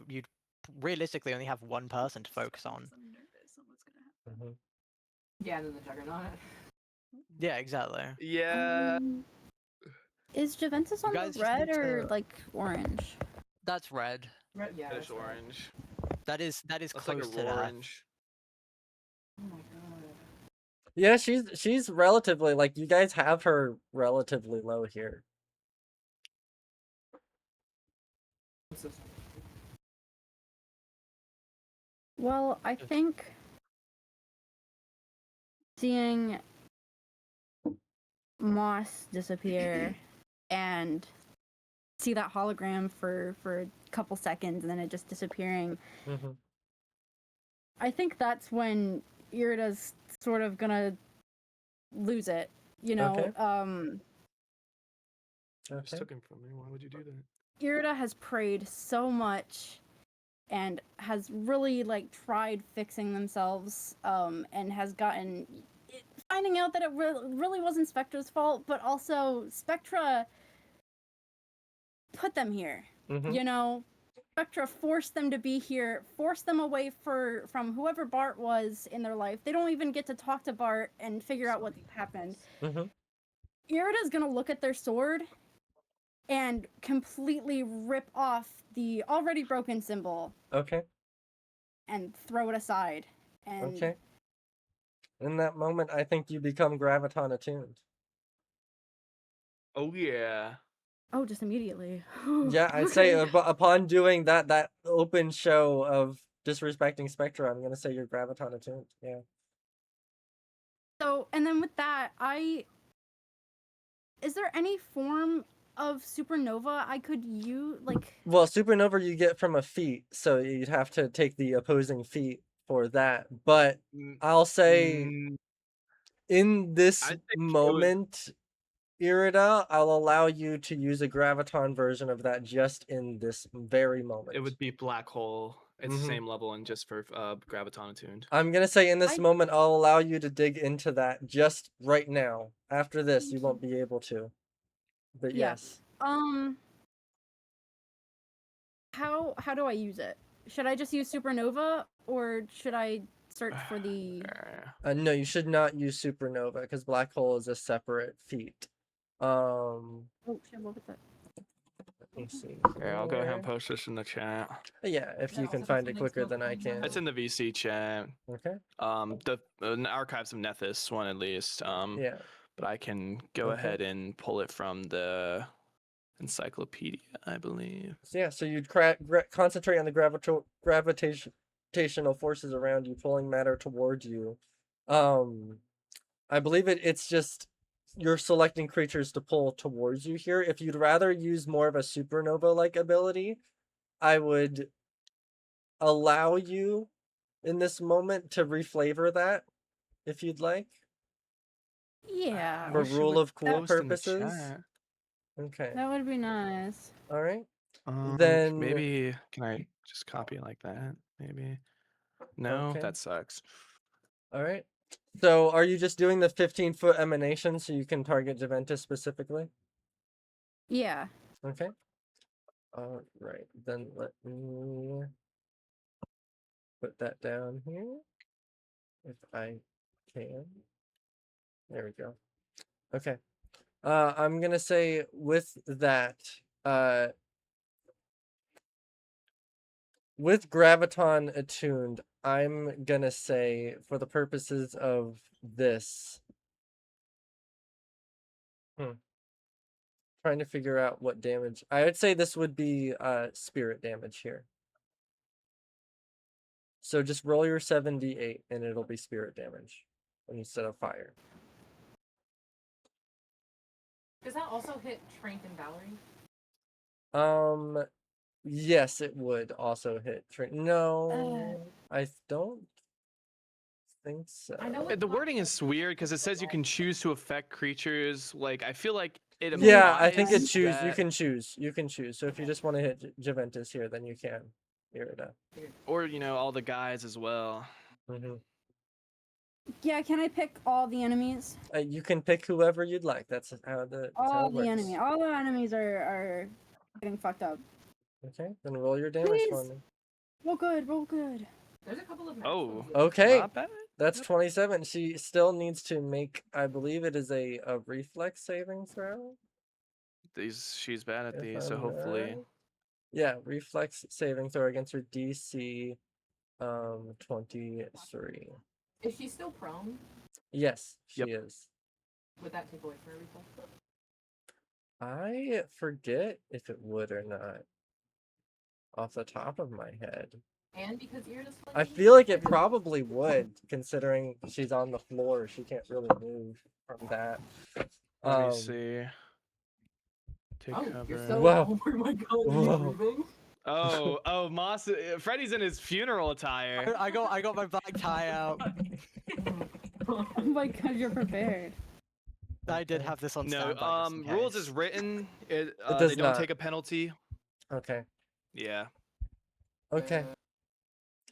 realistically only have one person to focus on. I'm nervous. Mhm. Yeah, and then the Juggernaut. Yeah, exactly. Yeah. Is Juventus You on guys the just red need or to- like orange? That's red. Yeah, Reddish that's red. orange. That is That's like close a to death. orange. Oh my god. Yeah, she's relatively like you guys have her relatively low here. I'm so sorry. Well, I think seeing Moss disappear and see that hologram for a couple seconds and then it just disappearing. Mm-hmm. I think that's when Irida's sort of gonna lose it. You know, Okay. Just took him from me. Why would you do that? Irida has prayed so much and has really like tried fixing themselves and has gotten finding out that it really wasn't Spectra's fault, but also Spectra put them here. Mm-hmm. You know, Spectra forced them to be here, forced them away from whoever Bart was in their life. They don't even get to talk to Bart and figure out what happened. Mm-hmm. Irida's gonna look at their sword and completely rip off the already broken symbol Okay. and throw it aside. And Okay. In that moment, I think you become graviton attuned. Oh yeah. oh, just immediately. Yeah, I'd say upon doing that open show of disrespecting Spectra, I'm gonna say you're graviton attuned. Yeah. So, and then with that, is there any form of supernova I could use? Like, Well, supernova you get from a feat, so you'd have to take the opposing feat for that. But I'll say Mm, in this I think it would. moment, Irida, I'll allow you to use a graviton version of that just in this very moment. It would be black hole. It's Mhm. the same level and just for graviton attuned. I'm gonna say in this I- moment, I'll allow you to dig into that just right now. After this, you won't be able to. But Yeah. yes. How do I use it? Should I just use supernova or should I search for the? No, you should not use supernova because black hole is a separate feat. Oh shit! What was that? Let me see. Yeah, I'll go ahead and here. post this in the chat. Yeah, if Yeah, you can also find it something quicker still than I coming down. can. It's in the VC chat. Okay. The archives of Nethys one at least. Yeah. But I can go Okay. ahead and pull it from the encyclopedia, I believe. So yeah, so you'd concentrate on the gravitational forces around you, pulling matter towards you. I believe it's just you're selecting creatures to pull towards you here. If you'd rather use more of a supernova-like ability, I would allow you in this moment to reflavor that if you'd like. Yeah, For wish it rule would of cool post in the purposes. chat. Okay. that would be nice. All right. Then Maybe can I just copy it like that? Maybe. No, Okay. that sucks. All right. So are you just doing the 15-foot emanation so you can target Juventus specifically? Yeah. Okay. All right. Then let me put that down here if I can. There we go. Okay. I'm gonna say with that, with Graviton attuned, I'm gonna say for the purposes of this, trying to figure out what damage. I would say this would be spirit damage here. So just roll your 7d8 and it'll be spirit damage instead of fire. Does that also hit Trank and Valerie? Yes, it would also hit. No, I don't think so. I know The wording is weird because it says you can choose to affect creatures. Like I feel like it. Yeah, I think it implies choose. You that- can choose. You can choose. So if you just want to hit Juventus here, then you can. Irida. or all the guys as well. Mm-hmm. Yeah, can I pick all the enemies? You can pick whoever you'd like. That's how All it the works. all the enemies are getting fucked up. Okay, then roll your damage for Please. me. Roll good, roll good. There's a couple of Oh. Okay, Not bad. That's 27. She still needs to make, I believe it is a reflex saving throw. She's bad at if these, so I'm hopefully. right. Yeah, reflex saving throw against her DC 23. Is she still prone? Yes, she Yep. is. Would that take away from her reflex? I forget if it would or not. Off the top of my head. And because you're just I feel like it probably would, considering she's on the floor. She can't really move from that. Let me see. Take Oh, cover. you're so. Whoa. Oh my god, are Whoa. you moving? Oh, Moss. Freddy's in his funeral attire. I got my black tie out. Oh my god, you're prepared. I did have this on No, standby. just in rules case. is written. does They don't not. take a penalty. Okay. Yeah. Okay.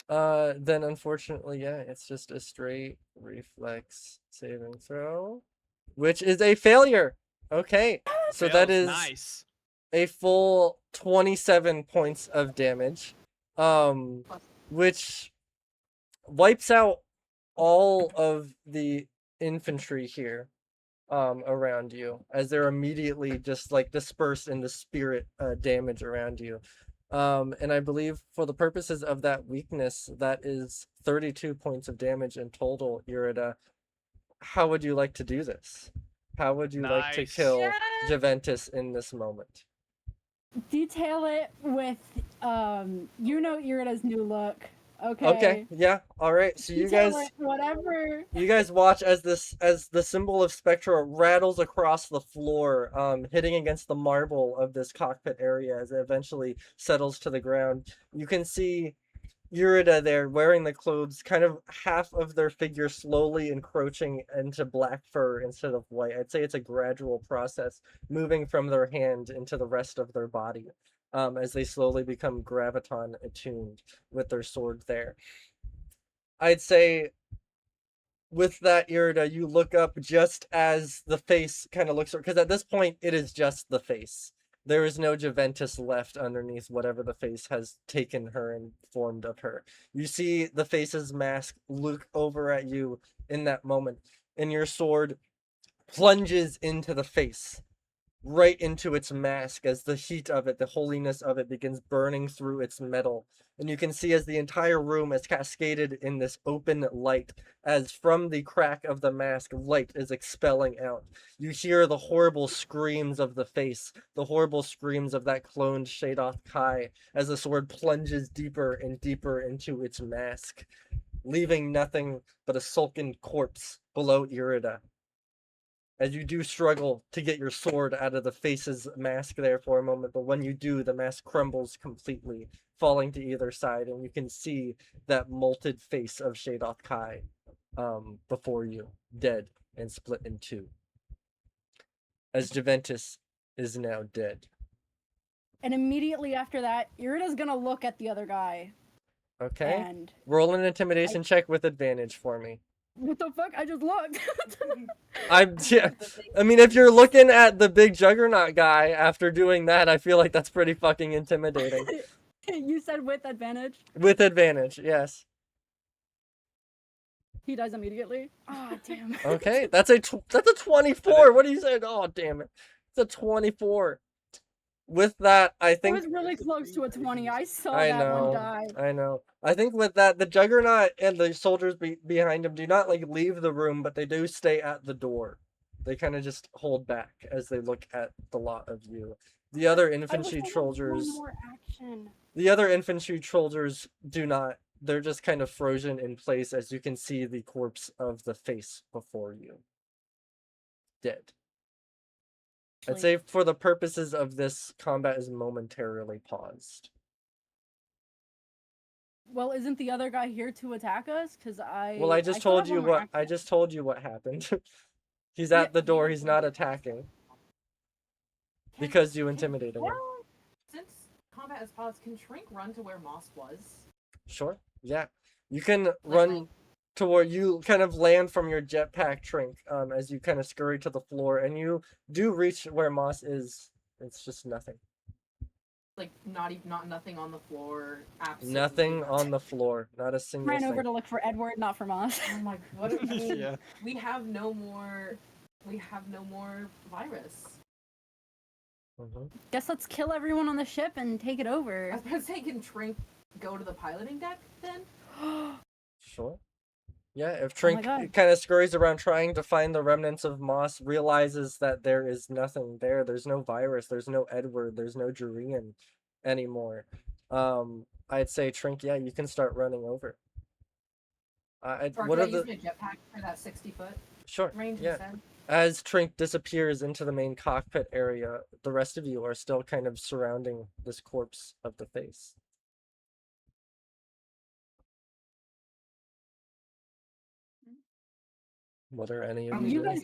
Then unfortunately, yeah, it's just a straight reflex saving throw, which is a failure. Okay, so that Fails. is Nice. a full 27 points of damage, which wipes out all of the infantry here, around you, as they're immediately just like dispersed in the spirit damage around you. And I believe for the purposes of that weakness, that is 32 points of damage in total, Irida. How would you like to do this? How would you like to Nice. kill Yes! Juventus in this moment? Detail it with Irida's new look. Okay. Okay, yeah, all right. So you Detail guys, it, whatever. you guys watch as the symbol of Spectra rattles across the floor, hitting against the marble of this cockpit area as it eventually settles to the ground. You can see Yurida there wearing the clothes, kind of half of their figure slowly encroaching into black fur instead of white. I'd say it's a gradual process, moving from their hand into the rest of their body, as they slowly become graviton attuned with their sword there. I'd say with that, Irida, you look up just as the face kind of looks, because at this point it is just the face. There is no Juventus left underneath whatever the face has taken her and formed of her. You see the face's mask look over at you in that moment, and your sword plunges into the face, right into its mask, as the heat of it, the holiness of it, begins burning through its metal. And you can see as the entire room is cascaded in this open light, as from the crack of the mask, light is expelling out. You hear the horrible screams of the face, the horrible screams of that cloned Shadoth Kai, as the sword plunges deeper and deeper into its mask, leaving nothing but a sullen corpse below Irida. As you do struggle to get your sword out of the face's mask there for a moment, but when you do, the mask crumbles completely, falling to either side, and you can see that molted face of Shadoth Kai before you, dead and split in two. As Juventus is now dead. And immediately after that, Irida's gonna look at the other guy. Okay? And Roll an intimidation check with advantage for me. what the fuck? I just looked. I mean, if you're looking at the big juggernaut guy after doing that, I feel like that's pretty fucking intimidating. You said with advantage. With advantage, yes. He dies immediately. Oh damn. Okay, that's a 24. What do you say? Oh damn it, it's a 24. With that, I It think was really close to a 20. I saw I that one know, die. I know. I think with that, the juggernaut and the soldiers behind him do not like leave the room, but they do stay at the door. They kind of just hold back as they look at the lot of you. The other infantry soldiers. One more action. The other infantry soldiers do not. They're just kind of frozen in place as you can see the corpse of the face before you. Dead. I'd say for the purposes of this, combat is momentarily paused. Well, isn't the other guy here to attack us? Well, I just still told have you one more what I action. just told you what happened. He's at the door, he's not attacking. Because you intimidated him. Well, since combat is paused, can Shrink run to where Moss was? Sure. Yeah. You can run to where you kind of land from your jetpack, Trink, as you kind of scurry to the floor, and you do reach where Moss is. It's just nothing. Like not nothing on the floor. Absolutely Nothing on the floor. Not a single Ran over thing. to look for Edward, not for Moss. Oh my! What? I mean, Yeah. we have no more. We have no more virus. Mhm. Guess let's kill everyone on the ship and take it I over. was about to say, can Trink go to the piloting deck then? Sure. Yeah, if Oh my Trink God. kind of scurries around trying to find the remnants of Moss, realizes that there is nothing there. There's no virus. There's no Edward. There's no Jurian anymore. I'd say Trink, yeah, you can start running over. Or What could I are use the my jetpack for that 60-foot sure? range Yeah. instead? As Trink disappears into the main cockpit area, the rest of you are still kind of surrounding this corpse of the face. What are any of I'm you You doing? guys,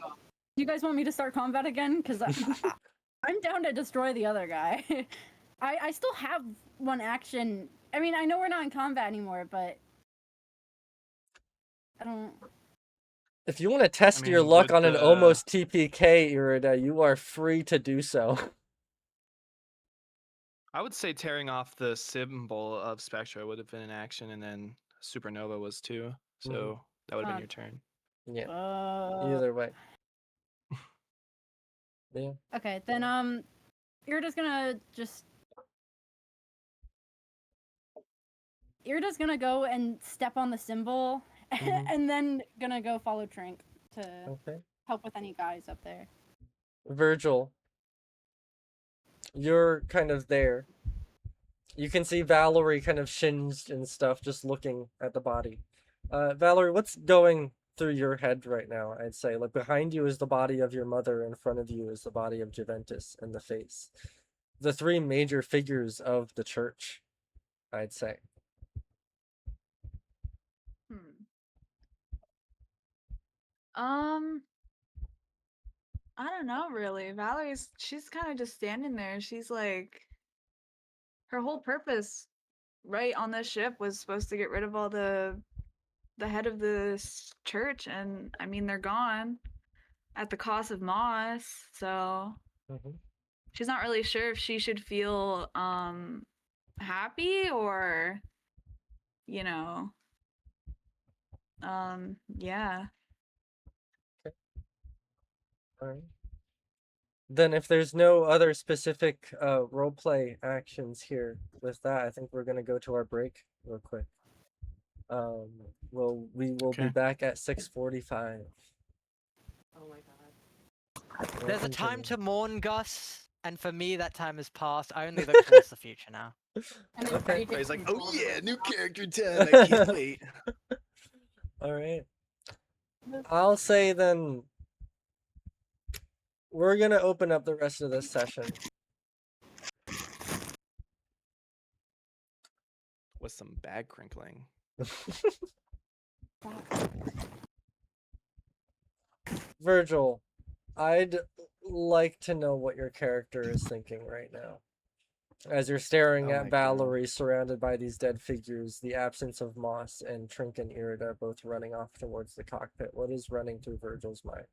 you guys want me to start combat again? Because I'm down to destroy the other guy. I still have one action. I mean, I know we're not in combat anymore, but I don't. If you want to test your mean, luck would on an the- almost TPK, Irida, you are free to do so. I would say tearing off the symbol of Spectra would have been an action, and then Supernova was too. So that would have been your turn. Yeah, Uh, either way. Yeah. okay, then you're just gonna just. You're just gonna go and step on the symbol, Mhm. and then gonna go follow Trink to Okay. help with any guys up there. Virgil, you're kind of there. You can see Valerie kind of singed and stuff, just looking at the body. Valerie, what's going through your head right now? I'd say, like, behind you is the body of your mother, in front of you is the body of Juventus and the face. The three major figures of the church, I'd say. Um, I don't know really. She's kind of just standing there. She's like, her whole purpose, right, on this ship was supposed to get rid of all the head of this church, and I mean they're gone at the cost of Moss. So Mhm. she's not really sure if she should feel happy or, you know, yeah. All right. Then if there's no other specific roleplay actions here with that, I think we're gonna go to our break real quick. We will be Okay. back at 6:45. Oh my god. We'll There's a time continue. to mourn, Gus, and for me that time has passed. I only look towards the future now. And then Okay. Freddy He's takes like, control oh of the yeah, new robot. character 10. I can't wait. All right. I'll say then we're gonna open up the rest of this session. With some bag crinkling. Virgil, I'd like to know what your character is thinking right now. As you're staring Oh at my God. Valerie surrounded by these dead figures, the absence of Moss and Trink and Irida both running off towards the cockpit, what is running through Virgil's mind?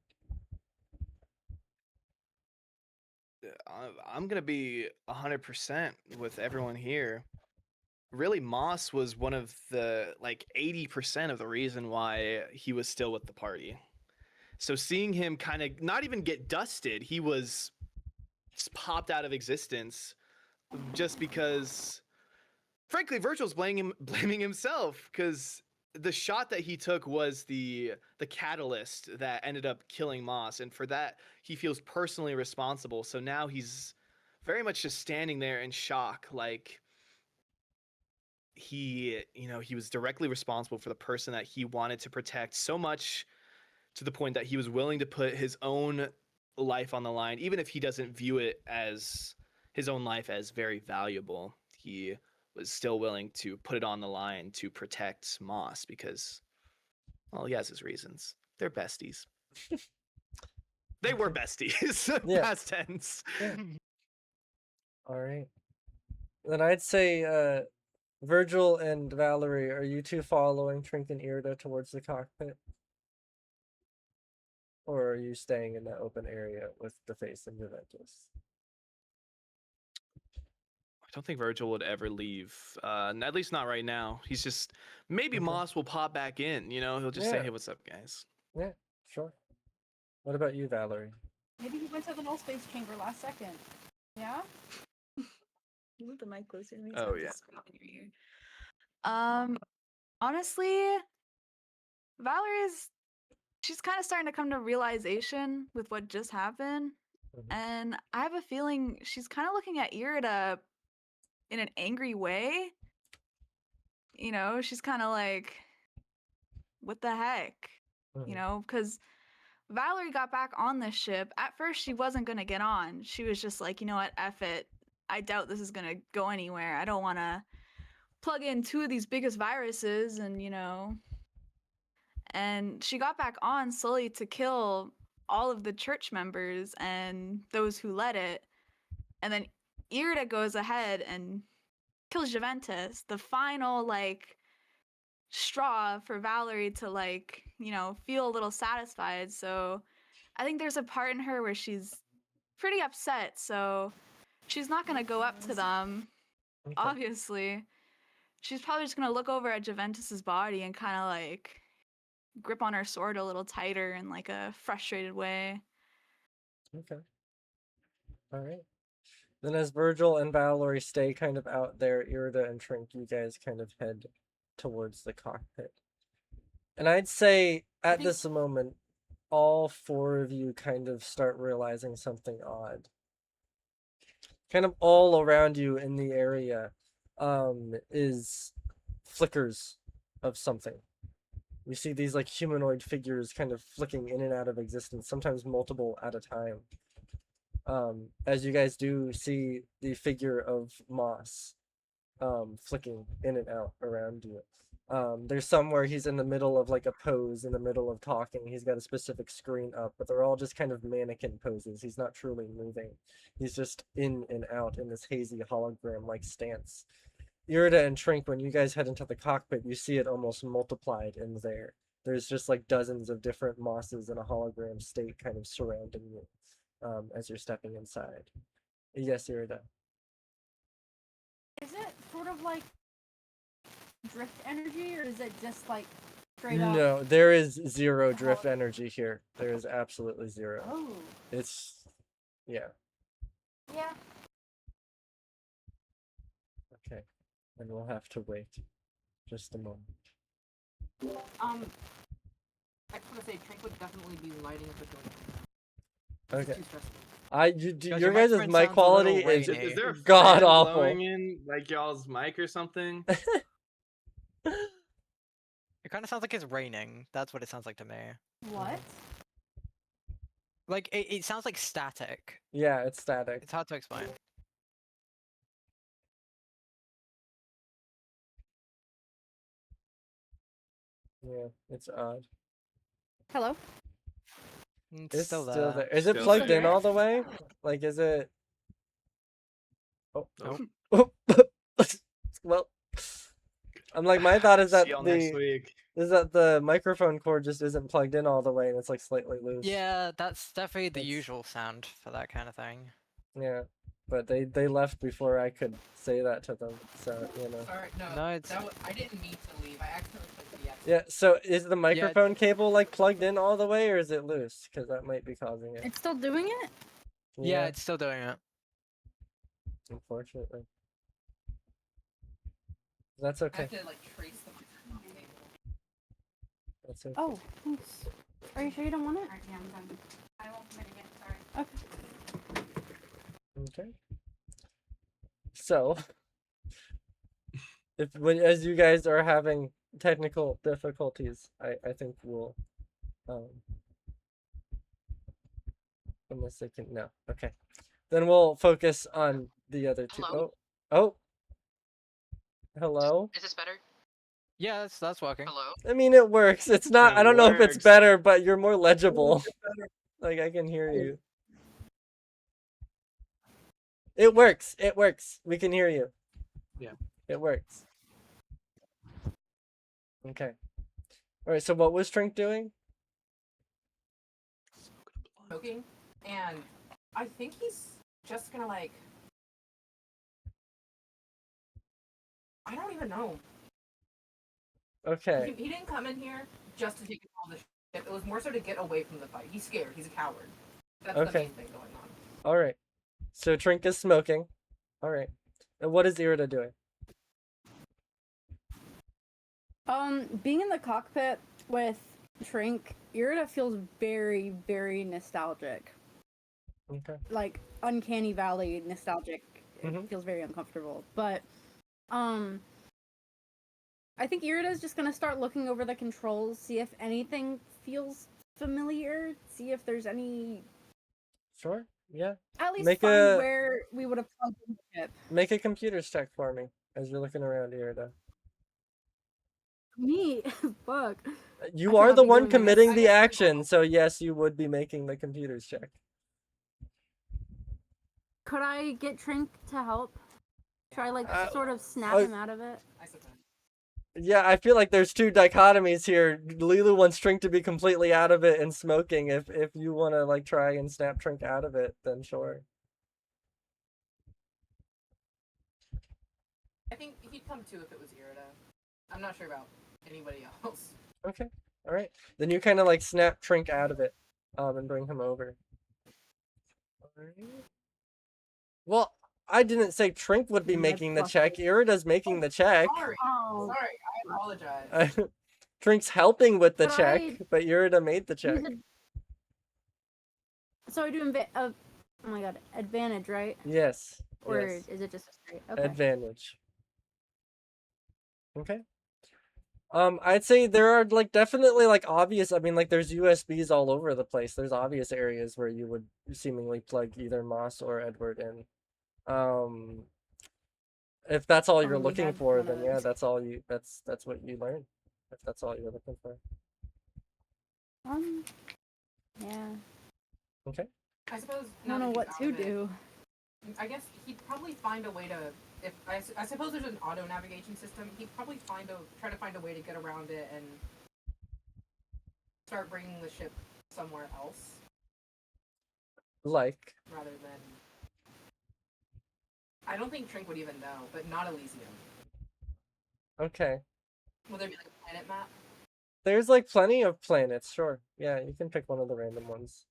I'm gonna be 100% with everyone here. Really, Moss was one of the 80% of the reason why he was still with the party. So seeing him kind of not even get dusted, he was just popped out of existence just because, frankly, Virgil's blaming himself because the shot that he took was the catalyst that ended up killing Moss, and for that he feels personally responsible. So now he's very much just standing there in shock, like he was directly responsible for the person that he wanted to protect so much to the point that he was willing to put his own life on the line, even if he doesn't view it as his own life as very valuable. He was still willing to put it on the line to protect Moss because, well, he has his reasons. They're besties. They were besties. Yeah. Past tense. Yeah. All right. Then I'd say, Virgil and Valerie, are you two following Trink and Irida towards the cockpit? Or are you staying in that open area with the face and Juventus? don't think Virgil would ever leave. At least not right now. He's just maybe Okay. Moss will pop back in. You know, he'll just say, Yeah. "Hey, what's up, guys?" Yeah, sure. What about you, Valerie? Maybe he went to the null space chamber last second. Yeah? Move the mic closer to me. Oh, So I yeah. can scream in your ear. Honestly, Valerie's she's kind of starting to come to realization with what just happened, Mhm. and I have a feeling she's kind of looking at Irida in an angry way. You know, she's kind of like, "What the heck?" You Mhm. know, because Valerie got back on this ship. At first, she wasn't gonna get on. She was just like, you know what, F it. I doubt this is gonna go anywhere. I don't want to plug in two of these biggest viruses, and you know. And she got back on slowly to kill all of the church members and those who led it. And then Irida goes ahead and kills Juventus, the final like straw for Valerie to like, you know, feel a little satisfied. So I think there's a part in her where she's pretty upset. So she's not gonna go up to them, Okay. obviously. She's probably just gonna look over at Juventus's body and kind of like grip on her sword a little tighter in like a frustrated way. Okay. All right. Then as Virgil and Valerie stay kind of out there, Irida and Trink, you guys kind of head towards the cockpit. And I'd say at think- this moment, all four of you kind of start realizing something odd. Kind of all around you in the area is flickers of something. You see these like humanoid figures kind of flicking in and out of existence, sometimes multiple at a time. As you guys do see the figure of Moss flicking in and out around you. There's some where he's in the middle of like a pose, in the middle of talking. He's got a specific screen up, but they're all just kind of mannequin poses. He's not truly moving. He's just in and out in this hazy hologram-like stance. Irida and Trink, when you guys head into the cockpit, you see it almost multiplied in there. There's just like dozens of different Mosses in a hologram state kind of surrounding you as you're stepping inside. Yes, Irida. Is it sort of like drift energy, or is it just like straight up? No, there is zero drift energy here. There is absolutely zero. Oh. It's, yeah, Yeah. okay. And we'll have to wait just a moment. I just want to say, Trink would definitely be lighting up the building. Okay. Too stressful. Your your guys' microphone mic sounds a quality little is rainy. Is there a god fan awful. blowing in like y'all's mic or something? It kind of sounds like it's raining. That's what it sounds like to me. What? Like it sounds like static. Yeah, it's static. It's hard to explain. Yeah, it's odd. Hello? It's still still there. there. Is it Still plugged there. in all the way? Like, is it? Oh, Nope. oh. Well, I'm like, my thought is that See y'all next week. the microphone cord just isn't plugged in all the way and it's like slightly loose. Yeah, that's definitely the It's- usual sound for that kind of thing. Yeah, but they left before I could say that to them, so you know. Sorry, no, No, it's I didn't mean to leave. I accidentally clicked the yes. Yeah. So is the microphone cable like plugged in all the way, or is it loose? Because that might be causing it. It's still doing it? yeah, it's still doing it. Unfortunately. That's I okay. have to like trace the microphone cable. That's okay. Oh, thanks. Are you sure you don't want it? Alright, yeah, I'm done. I won't commit again, sorry. Okay. Okay. So, as you guys are having technical difficulties, I think we'll unless they can no. Okay. Then we'll focus on the other two. Hello? Oh. Hello? Is this better? Yeah, that's working. Hello? I mean it works. It's not It I don't know if it's works. better, but you're more legible. Like I can hear you. It works. It works. We can hear you. Yeah. It works. Okay. All right. So what was Trink doing? Smoking, and I think he's just gonna like I don't even know. Okay. He didn't come in here just to take control of the ship. It was more so to get away from the fight. He's scared. He's a coward. That's the Okay. main thing going on. All right. So Trink is smoking. All right. And what is Irida doing? Being in the cockpit with Trink, Irida feels very, very nostalgic. Okay. Like uncanny valley nostalgic. Mhm. It feels very uncomfortable. But I think Irida's just gonna start looking over the controls, see if anything feels familiar, see if there's any Sure. Yeah. at least Make find a- where we would have plugged in the ship. Make a computers check for me as you're looking around Irida. Me, fuck. You should are not the be one doing this. committing I the guess I action, will. so yes, you would be making the computers check. Could I get Trink to help? Try like sort of snap oh, him out of it? I suppose. Yeah, I feel like there's two dichotomies here. Lilu wants Trink to be completely out of it and smoking. If you want to like try and snap Trink out of it, then sure. I think he'd come to if it was Irida. I'm not sure about anybody else. Okay. All right. Then you kind of like snap Trink out of it, and bring him over. Alright. Well, I didn't say Trink would be Mm, making the that's check. Irida's making the check. Sorry. Oh, Sorry. I apologize. Trink's helping with the But check, I- but Irida made the check. use it- So I do oh my god, advantage, right? Yes. Or Yes. is it just a straight? Okay. Advantage. Okay. I'd say there are like definitely like obvious. I mean, like there's USBs all over the place. There's obvious areas where you would seemingly plug either Moss or Edward in. If that's all you're We looking had for, one of then yeah, those. that's all you. That's what you learn. If that's all you're looking for. Yeah. Okay. I suppose. I now don't know that what he's to out of it, do. I guess he'd probably find a way to. If I suppose there's an auto navigation system, he'd probably try to find a way to get around it and start bringing the ship somewhere else Like. rather than. I don't think Trink would even know, but not Elysium. Okay. Will there be like a planet map? There's like plenty of planets. Sure. Yeah, you can pick one of the random ones.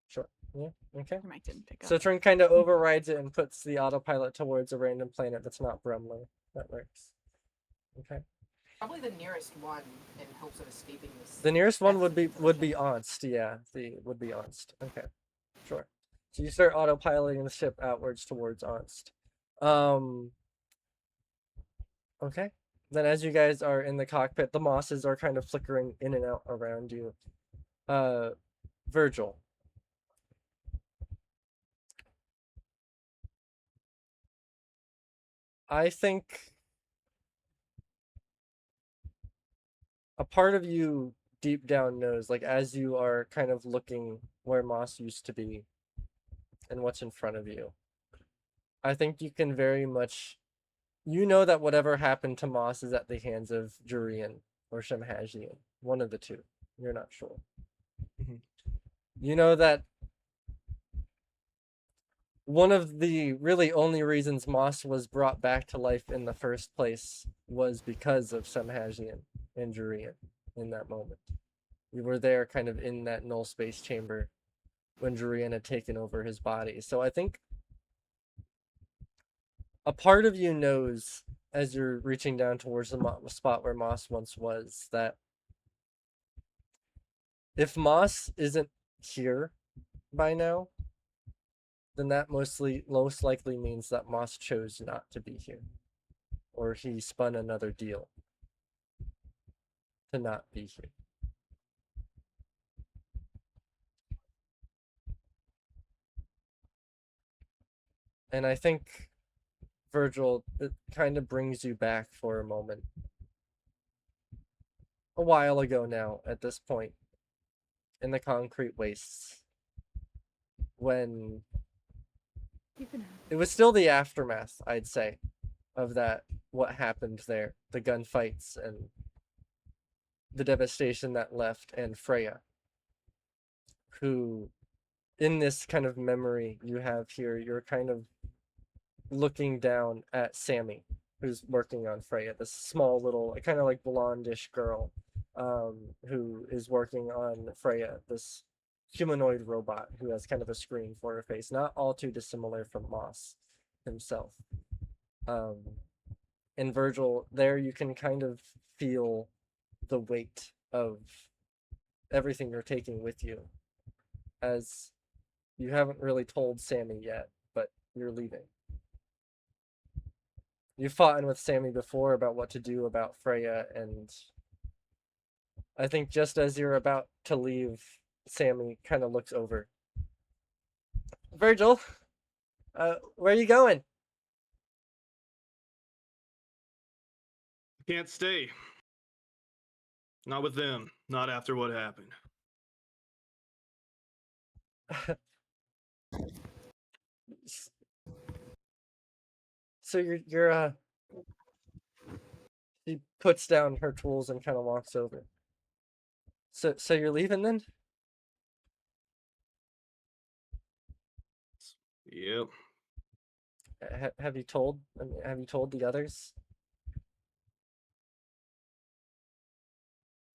Sure. Yeah. Okay. Your mic didn't pick up. So Trink kind of overrides it and puts the autopilot towards a random planet that's not Brumler. That works. Okay. Probably the nearest one in hopes of escaping this. The nearest one would death be Onst. Yeah, would be Onst. Okay. Sure. So you start autopiloting the ship outwards towards Onst. Okay. Then as you guys are in the cockpit, the mosses are kind of flickering in and out around you. Virgil. I think a part of you deep down knows, like as you are kind of looking where Moss used to be and what's in front of you, I think you can very much, you know that whatever happened to Moss is at the hands of Jurian or Shemhajian, one of the two. You're not sure. Mhm. You know that one of the really only reasons Moss was brought back to life in the first place was because of Shemhajian and Jurian in that moment. You were there kind of in that null space chamber when Jurian had taken over his body. So I think a part of you knows as you're reaching down towards the spot where Moss once was that if Moss isn't here by now, then that most likely means that Moss chose not to be here. Or he spun another deal to not be here. And I think, Virgil, it kind of brings you back for a moment. A while ago now, at this point, in the concrete wastes, when it was still the aftermath, I'd say, of that, what happened there, the gunfights and the devastation that left, and Freya, who, in this kind of memory you have here, you're kind of looking down at Sammy, who's working on Freya, this small little, kind of like blondish girl, who is working on Freya, this humanoid robot who has kind of a screen for her face, not all too dissimilar from Moss himself. And Virgil, there you can kind of feel the weight of everything you're taking with you, as you haven't really told Sammy yet, but you're leaving. You've fought in with Sammy before about what to do about Freya, and I think just as you're about to leave, Sammy kind of looks over. Virgil, where are you going? Can't stay. Not with them. Not after what happened. So you're she puts down her tools and kind of walks over. So you're leaving then? Yep. Have you told? Have you told the others?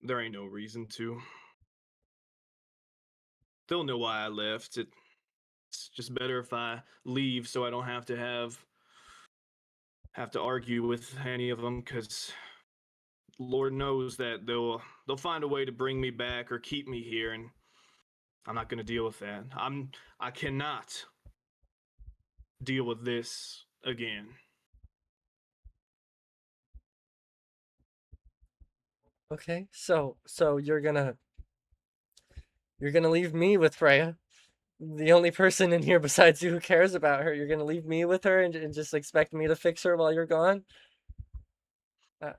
There ain't no reason to. They'll know why I left. It's just better if I leave so I don't have to argue with any of them, because Lord knows that they'll find a way to bring me back or keep me here, and I'm not going to deal with that. I cannot deal with this again. Okay, so you're gonna leave me with Freya, the only person in here besides you who cares about her. You're gonna leave me with her and just expect me to fix her while you're gone? I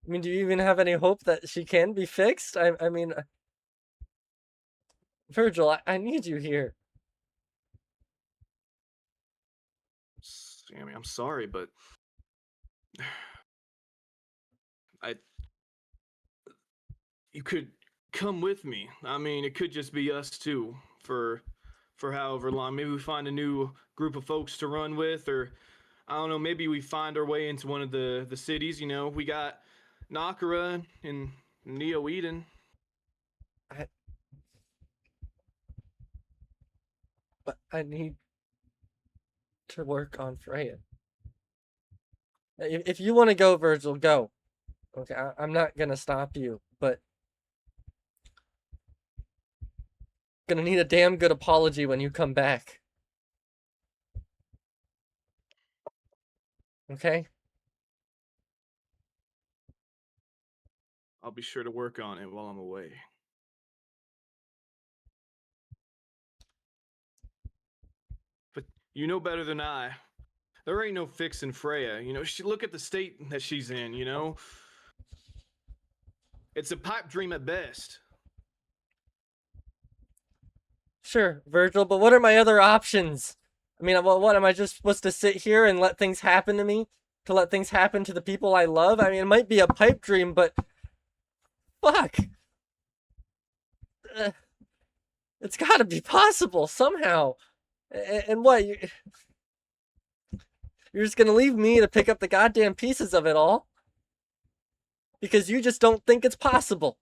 mean, do you even have any hope that she can be fixed? I mean, Virgil, I need you here. Sammy, I'm sorry, but you could come with me. I mean, it could just be us two for however long. Maybe we find a new group of folks to run with, or I don't know, maybe we find our way into one of the cities. You know, we got Nakara and Neo Eden. But I need to work on Freya. If you want to go, Virgil, go. Okay, I'm not gonna stop you, but gonna need a damn good apology when you come back. Okay? I'll be sure to work on it while I'm away. But you know better than I. There ain't no fixing Freya. You know, look at the state that she's in, you know? It's a pipe dream at best. Sure, Virgil, but what are my other options? I mean, what am I just supposed to sit here and let things happen to me? To let things happen to the people I love? I mean, it might be a pipe dream, but fuck. It's got to be possible somehow. And what? You're just gonna leave me to pick up the goddamn pieces of it all? Because you just don't think it's possible.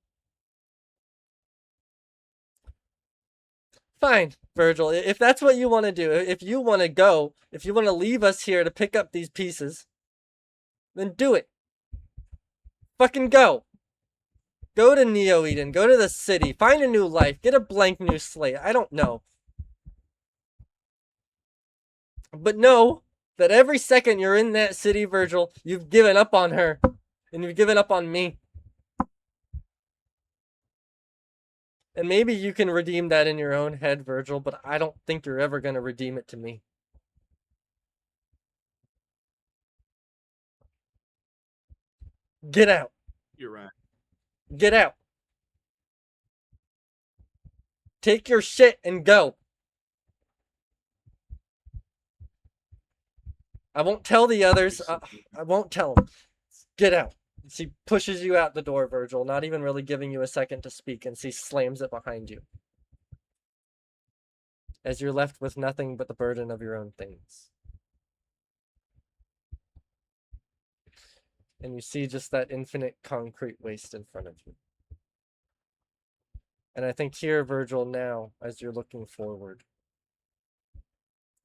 Fine, Virgil, if that's what you want to do, if you want to go, if you want to leave us here to pick up these pieces, then do it. Fucking go. Go to Neo Eden, go to the city, find a new life, get a blank new slate. I don't know. But know that every second you're in that city, Virgil, you've given up on her. And you've given up on me. And maybe you can redeem that in your own head, Virgil, but I don't think you're ever going to redeem it to me. Get out. You're right. Get out. Take your shit and go. I won't tell the others. I won't tell them. Get out. She pushes you out the door, Virgil, not even really giving you a second to speak, and she slams it behind you. As you're left with nothing but the burden of your own things. and you see just that infinite concrete waste in front of you. And I think here, Virgil, now, as you're looking forward,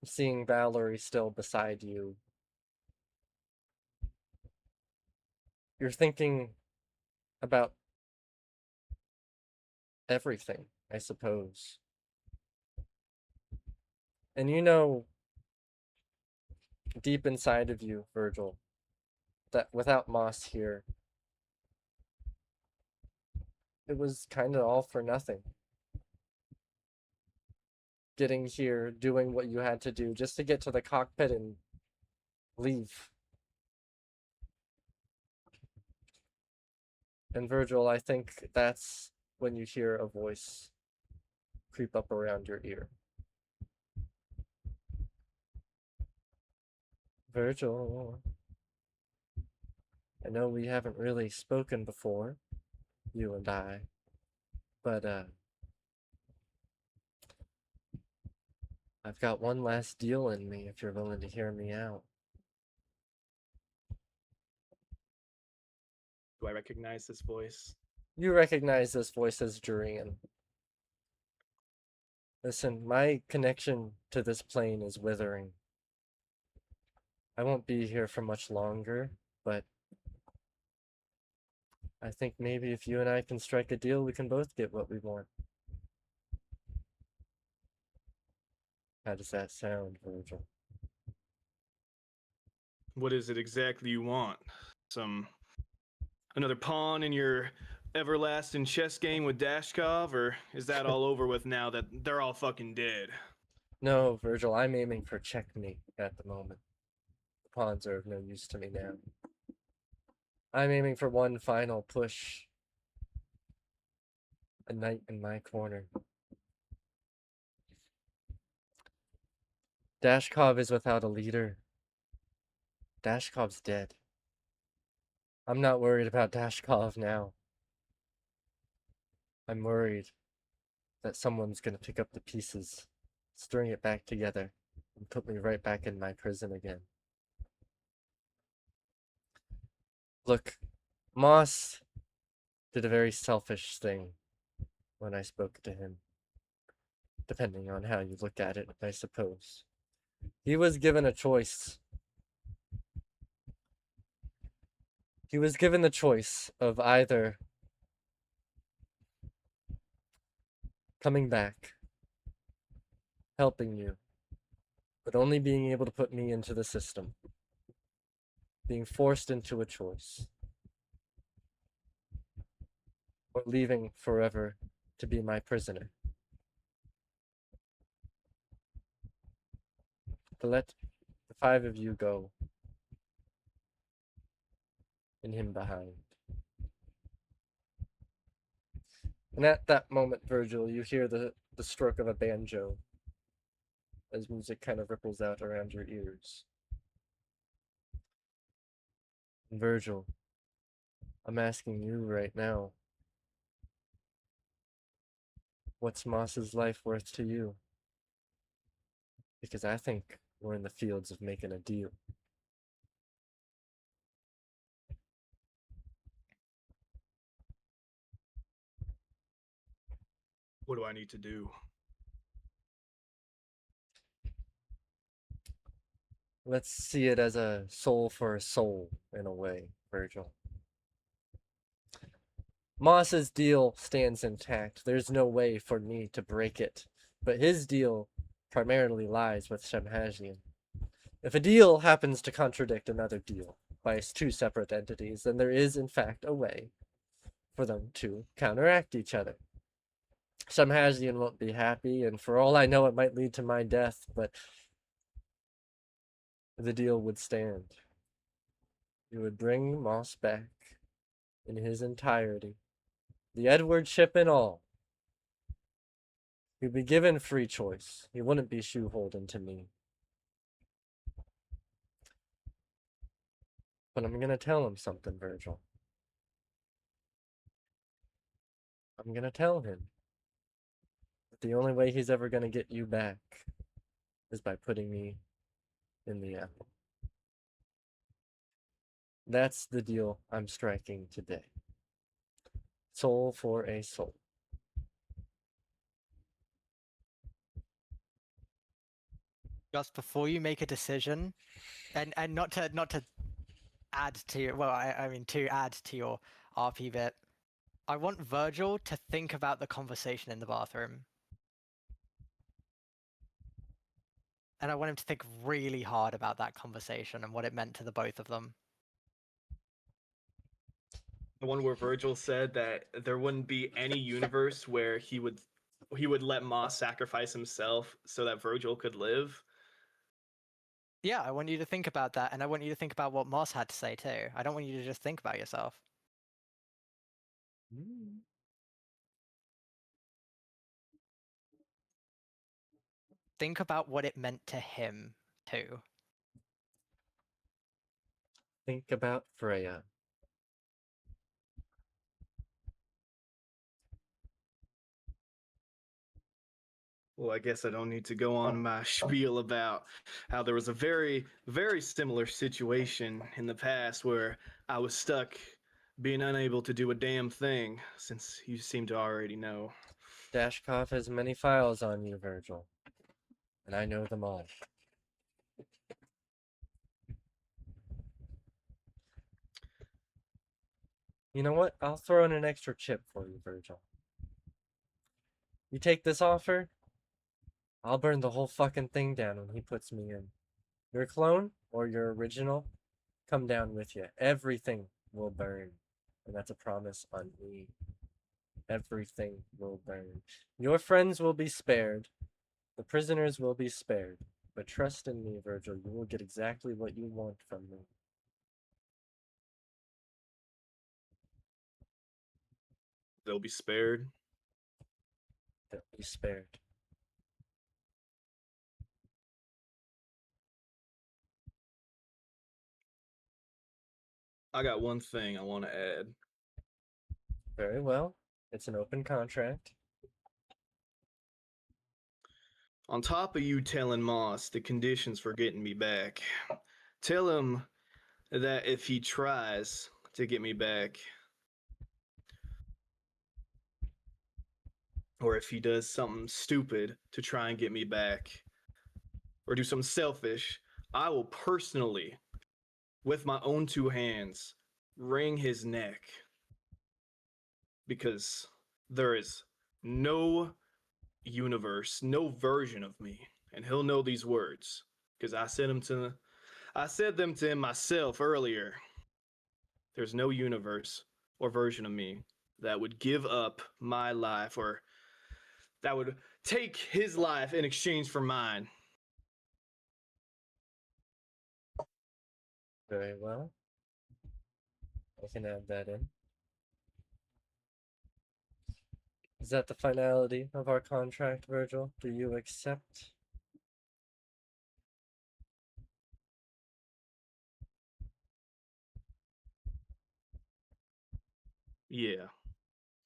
seeing Valerie still beside you, you're thinking about everything, I suppose. And you know, deep inside of you, Virgil, that without Moss here, it was kind of all for nothing. Getting here, doing what you had to do just to get to the cockpit and leave. And Virgil, I think that's when you hear a voice creep up around your ear. Virgil, I know we haven't really spoken before, you and I, but I've got one last deal in me if you're willing to hear me out. Do I recognize this voice? You recognize this voice as Durian. Listen, my connection to this plane is withering. I won't be here for much longer, but I think maybe if you and I can strike a deal, we can both get what we want. How does that sound, Virgil? What is it exactly you want? Another pawn in your everlasting chess game with Dashkov, or is that all over with now that they're all fucking dead? No, Virgil, I'm aiming for checkmate at the moment. The pawns are of no use to me now. I'm aiming for one final push. A knight in my corner. Dashkov is without a leader. Dashkov's dead. I'm not worried about Dashkov now. I'm worried that someone's gonna pick up the pieces, string it back together, and put me right back in my prison again. Look, Moss did a very selfish thing when I spoke to him. Depending on how you look at it, I suppose. He was given a choice. He was given the choice of either coming back, helping you, but only being able to put me into the system, being forced into a choice, or leaving forever to be my prisoner. To let the five of you go and him behind. And at that moment, Virgil, you hear the stroke of a banjo as music kind of ripples out around your ears. And Virgil, I'm asking you right now, what's Moss's life worth to you? Because I think we're in the fields of making a deal. What do I need to do? Let's see it as a soul for a soul, in a way, Virgil. Moss's deal stands intact. There's no way for me to break it. But his deal primarily lies with Shemhajian. If a deal happens to contradict another deal by two separate entities, then there is, in fact, a way for them to counteract each other. Shemhajian won't be happy, and for all I know, it might lead to my death, but the deal would stand. You would bring Moss back in his entirety, the Edward ship and all. He'd be given free choice. He wouldn't be shoeholed into me. But I'm gonna tell him something, Virgil. I'm gonna tell him that the only way he's ever gonna get you back is by putting me in the apple. That's the deal I'm striking today. Soul for a soul. Just before you make a decision, and not to add to I mean to add to your RP bit, I want Virgil to think about the conversation in the bathroom. And I want him to think really hard about that conversation and what it meant to the both of them. The one where Virgil said that there wouldn't be any universe where he would let Moss sacrifice himself so that Virgil could live. Yeah, I want you to think about that, and I want you to think about what Moss had to say too. I don't want you to just think about yourself. Think about what it meant to him too. Think about Freya. Well, I guess I don't need to go on my spiel about how there was a very, very similar situation in the past where I was stuck being unable to do a damn thing, since you seem to already know. Dashkov has many files on you, Virgil. And I know them all. You know what? I'll throw in an extra chip for you, Virgil. You take this offer, I'll burn the whole fucking thing down when he puts me in. Your clone or your original, come down with you. Everything will burn. And that's a promise on me. Everything will burn. Your friends will be spared. The prisoners will be spared. But trust in me, Virgil, you will get exactly what you want from me. They'll be spared. They'll be spared. I got one thing I want to add. Very well. It's an open contract. On top of you telling Moss the conditions for getting me back, tell him that if he tries to get me back, or if he does something stupid to try and get me back, or do something selfish, I will personally, with my own two hands, wring his neck. Because there is no universe, no version of me, and he'll know these words because I said them to him myself earlier. There's no universe or version of me that would give up my life or that would take his life in exchange for mine. Very well. I can add that in. Is that the finality of our contract, Virgil? Do you accept? Yeah,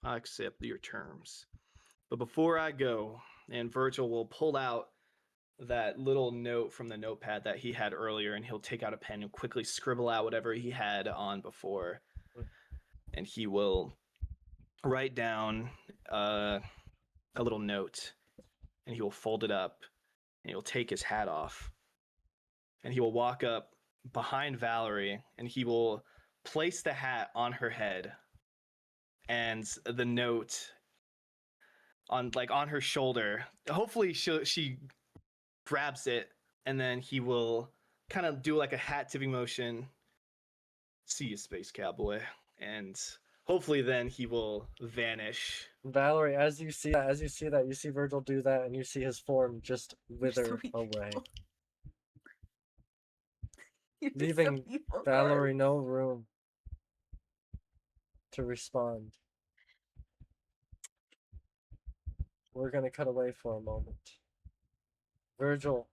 I accept your terms. But before I go, and Virgil will pull out that little note from the notepad that he had earlier, and he'll take out a pen and quickly scribble out whatever he had on before. And he will write down a little note, and he will fold it up, and he will take his hat off, and he will walk up behind Valerie, and he will place the hat on her head, and the note on her shoulder. Hopefully she grabs it, and then he will kind of do like a hat tipping motion. See you, space cowboy. And hopefully then he will vanish. Valerie, as you see that, you see Virgil do that, and you see his form just wither away, leaving Valerie no room to respond. We're gonna cut away for a moment. Virgil,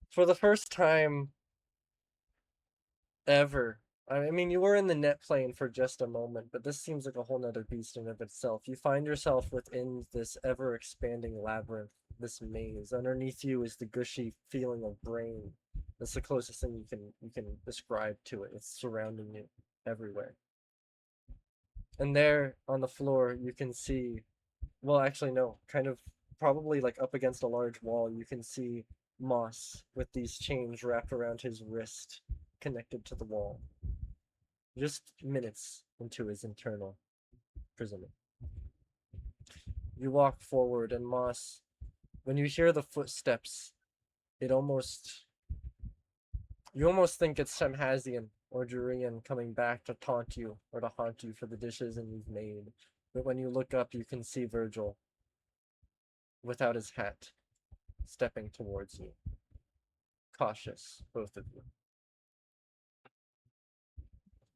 for the first time ever, I mean, you were in the net plane for just a moment, but this seems like a whole nother beast in of itself. You find yourself within this ever-expanding labyrinth, this maze. Underneath you is the gushy feeling of brain That's the closest thing you can describe to it. It's surrounding you everywhere. And there on the floor you can see, well, actually no, kind of probably like up against a large wall, you can see Moss with these chains wrapped around his wrist, connected to the wall. Just minutes into his internal imprisonment. You walk forward, and Moss, when you hear the footsteps, you almost think it's Shamhazian or Jurian coming back to taunt you or to haunt you for the dishes and you've made. But when you look up, you can see Virgil without his hat, stepping towards you. Cautious, both of you.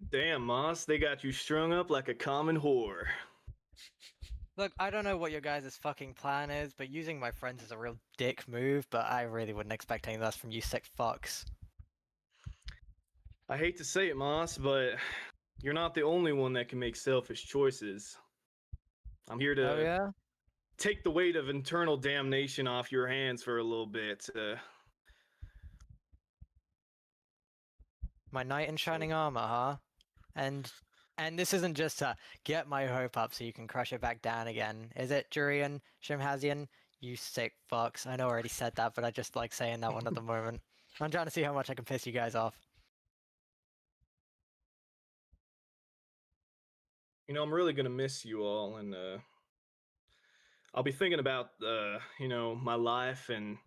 Damn, Moss, they got you strung up like a common whore. Look, I don't know what your guys' fucking plan is, but using my friends is a real dick move, but I really wouldn't expect any less from you sick fucks. I hate to say it, Moss, but you're not the only one that can make selfish choices. I'm here to Oh yeah? take the weight of internal damnation off your hands for a little bit. My knight in shining armor, huh? And this isn't just to get my hope up so you can crush it back down again, is it, Jurian, Shimhazian? You sick fucks. I know I already said that, but I just like saying that one at the moment. I'm trying to see how much I can piss you guys off. You know, I'm really gonna miss you all, and I'll be thinking about you know, my life and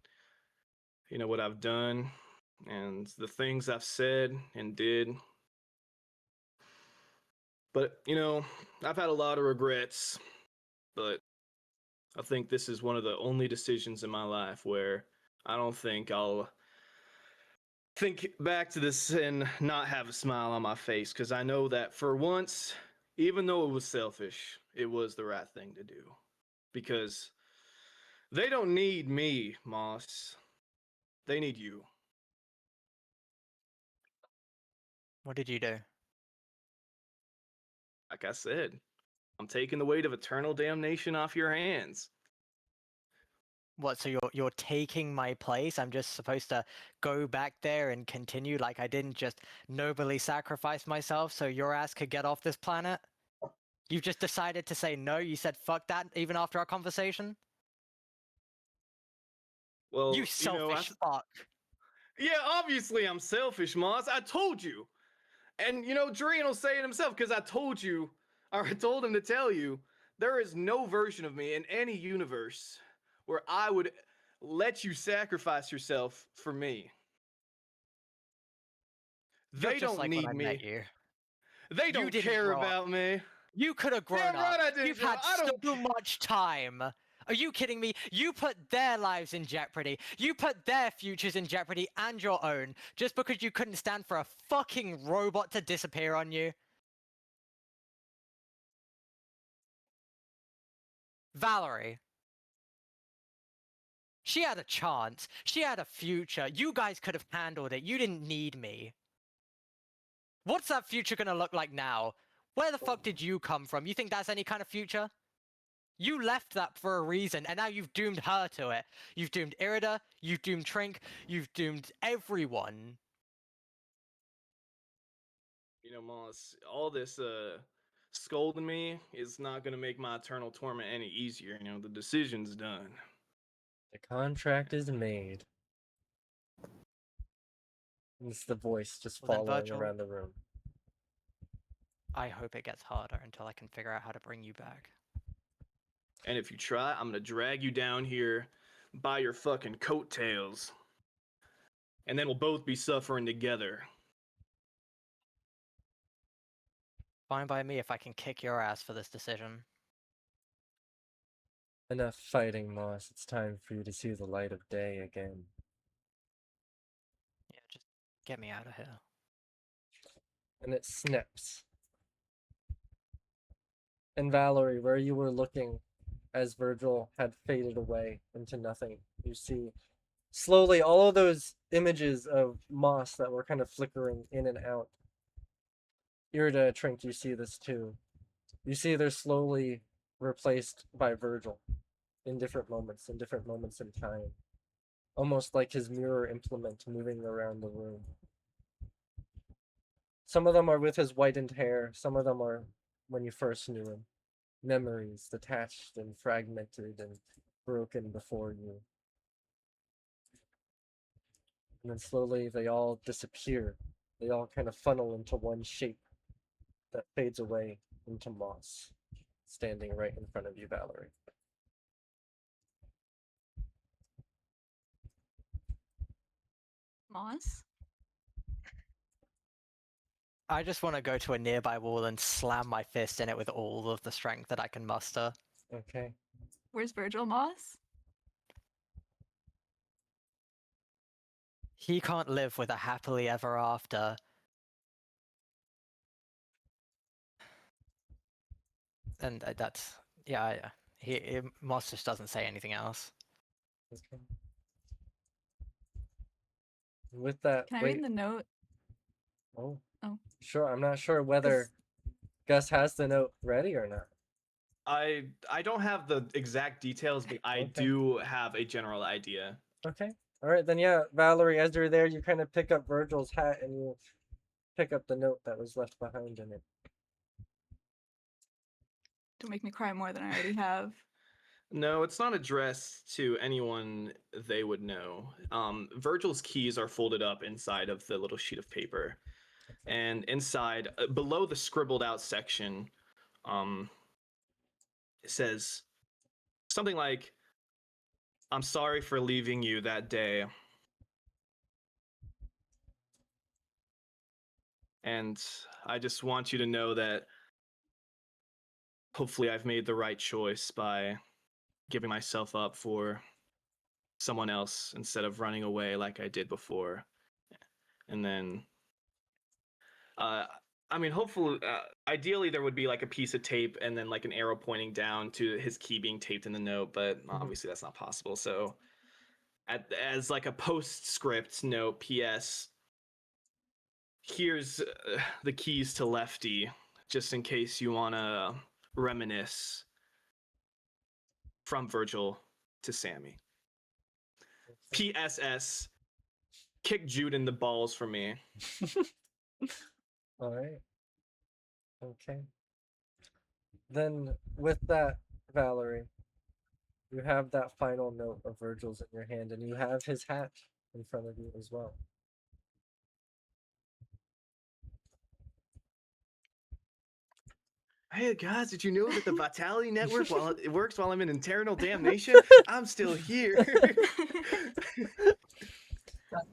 you know what I've done and the things I've said and did. But you know, I've had a lot of regrets, but I think this is one of the only decisions in my life where I don't think I'll think back to this and not have a smile on my face, because I know that for once, even though it was selfish, it was the right thing to do. Because they don't need me, Moss. They need you. What did you do? Like I said, I'm taking the weight of eternal damnation off your hands. What, so you're taking my place? I'm just supposed to go back there and continue like I didn't just nobly sacrifice myself so your ass could get off this planet? You've just decided to say no? You said fuck that even after our conversation? Well, You selfish fuck. yeah, obviously I'm selfish, Moss. I told you. And you know, Dorian will say it himself, because I told you, or I told him to tell you, there is no version of me in any universe where I would let you sacrifice yourself for me. You're They just don't like when need I me. met you. They don't didn't care grow up. about me. You could have grown Damn right up. I didn't You've grow had up. I don't so much time. Are you kidding me? You put their lives in jeopardy. You put their futures in jeopardy and your own just because you couldn't stand for a fucking robot to disappear on you. Valerie. She had a chance. She had a future. You guys could have handled it. You didn't need me. What's that future gonna look like now? Where the fuck did you come from? You think that's any kind of future? You left that for a reason, and now you've doomed her to it. You've doomed Irida, you've doomed Trink, you've doomed everyone. You know, Moss, all this scolding me is not gonna make my eternal torment any easier. You know, the decision's done. The contract is made. It's the voice just Well then, following Virgil, around the room. I hope it gets harder until I can figure out how to bring you back. And if you try, I'm gonna drag you down here by your fucking coattails. And then we'll both be suffering together. Fine by me if I can kick your ass for this decision. Enough fighting, Moss. It's time for you to see the light of day again. Yeah, just get me out of here. And it snaps. And Valerie, where you were looking as Virgil had faded away into nothing, you see slowly all of those images of Moss that were kind of flickering in and out. Irida, Trink, you see this too. You see they're slowly replaced by Virgil in different moments in time. almost like his mirror implement moving around the room. Some of them are with his whitened hair, some of them are when you first knew him. Memories detached and fragmented and broken before you. And then slowly they all disappear. They all kind of funnel into one shape that fades away into Moss, standing right in front of you, Valerie. Moss? I just want to go to a nearby wall and slam my fist in it with all of the strength that I can muster. Okay. Where's Virgil Moss? He can't live with a happily ever after. And that's, yeah, Moss just doesn't say anything else. Okay. With that, Can I wait. read the note? Oh. Oh. Sure, I'm not sure whether Gus has the note ready or not. I don't have the exact details, but I Okay. do have a general idea. Okay. All right, then yeah, Valerie, as you're there, you kind of pick up Virgil's hat and you pick up the note that was left behind in it. Don't make me cry more than I already have. No, it's not addressed to anyone they would know. Virgil's keys are folded up inside of the little sheet of paper. And inside, below the scribbled out section, it says something like, "I'm sorry for leaving you that day. And I just want you to know that hopefully I've made the right choice by giving myself up for someone else instead of running away like I did before." And then, I mean, hopefully, ideally, there would be like a piece of tape and then like an arrow pointing down to his key being taped in the note, but obviously that's not possible. So, as like a postscript note, P.S. Here's the keys to Lefty, just in case you want to reminisce. From Virgil to Sammy. P.S.S. Kick Jude in the balls for me. All right. Okay. Then with that, Valerie, you have that final note of Virgil's in your hand, and you have his hat in front of you as well. Hey guys, did you know that the Vitality Network, while it works while I'm in internal damnation, I'm still here.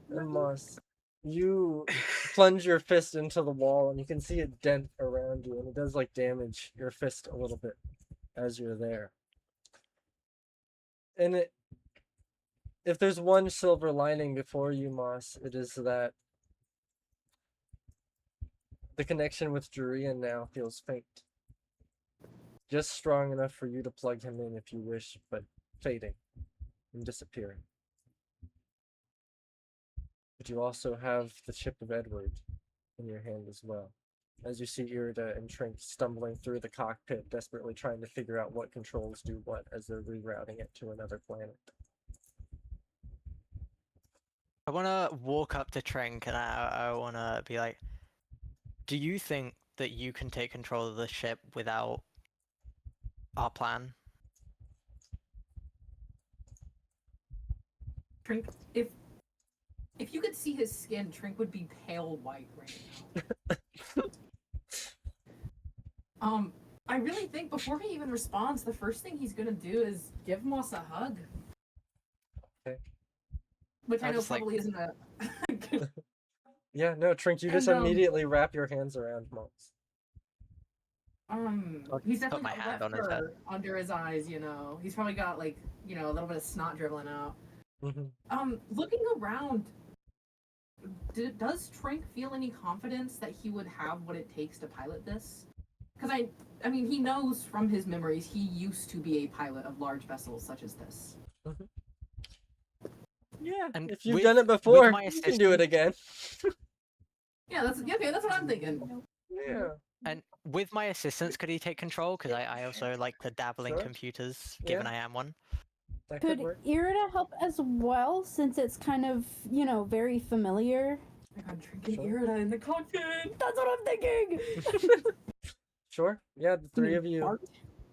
And Moss, you plunge your fist into the wall, and you can see it dent around you, and it does like damage your fist a little bit as you're there. And if there's one silver lining before you, Moss, it is that the connection with Jurian now feels faint. Just strong enough for you to plug him in if you wish, but fading and disappearing. But you also have the chip of Edward in your hand as well. As you see Irida and Trink stumbling through the cockpit, desperately trying to figure out what controls do what as they're rerouting it to another planet. I want to walk up to Trink and I want to be like, do you think that you can take control of the ship without our plan? Trink, if you could see his skin, Trink would be pale white right now. I really think before he even responds, the first thing he's gonna do is give Moss a hug. Okay. Which I know just, like- probably isn't a Yeah, no, Trink, you just And, immediately wrap your hands around Moss. He's put definitely my got hand wet on his head. fur under his eyes, you know. He's probably got like, you know, a little bit of snot dribbling out. Looking around, does Trink feel any confidence that he would have what it takes to pilot this? Because I mean, he knows from his memories he used to be a pilot of large vessels such as this. Yeah, And if you've with- done it with before, my you can do it again. Yeah, that's okay. That's what I'm thinking. Yeah. And with my assistance, could he take control? Because I also like to dabble in Sure. computers, given Yeah. I am one. That Could work. Irida help as well, since it's kind of, very familiar? Oh my god, drinking Sure. Irida in the cockpit! That's what I'm thinking! Sure. Yeah, the three mean, of you fart?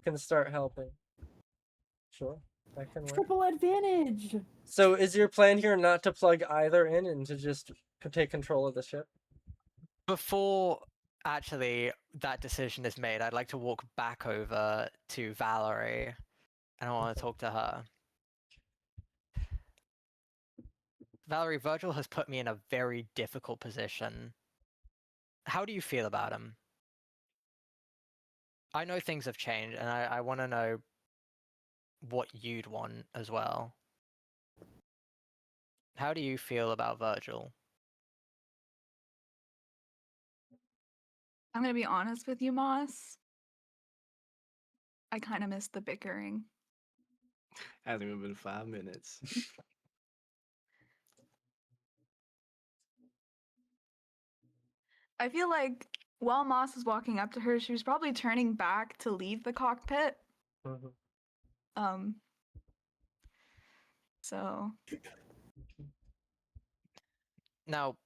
can start helping. Sure, that can work. Triple advantage! So is your plan here not to plug either in and to just take control of the ship? Before actually that decision is made, I'd like to walk back over to Valerie, and I want to talk to her. Valerie, Virgil has put me in a very difficult position. How do you feel about him? I know things have changed, and I want to know what you'd want as well. How do you feel about Virgil? I'm gonna be honest with you, Moss. I kind of miss the bickering. Hasn't even been 5 minutes. I feel like while Moss was walking up to her, she was probably turning back to leave the cockpit. Mhm. So Now,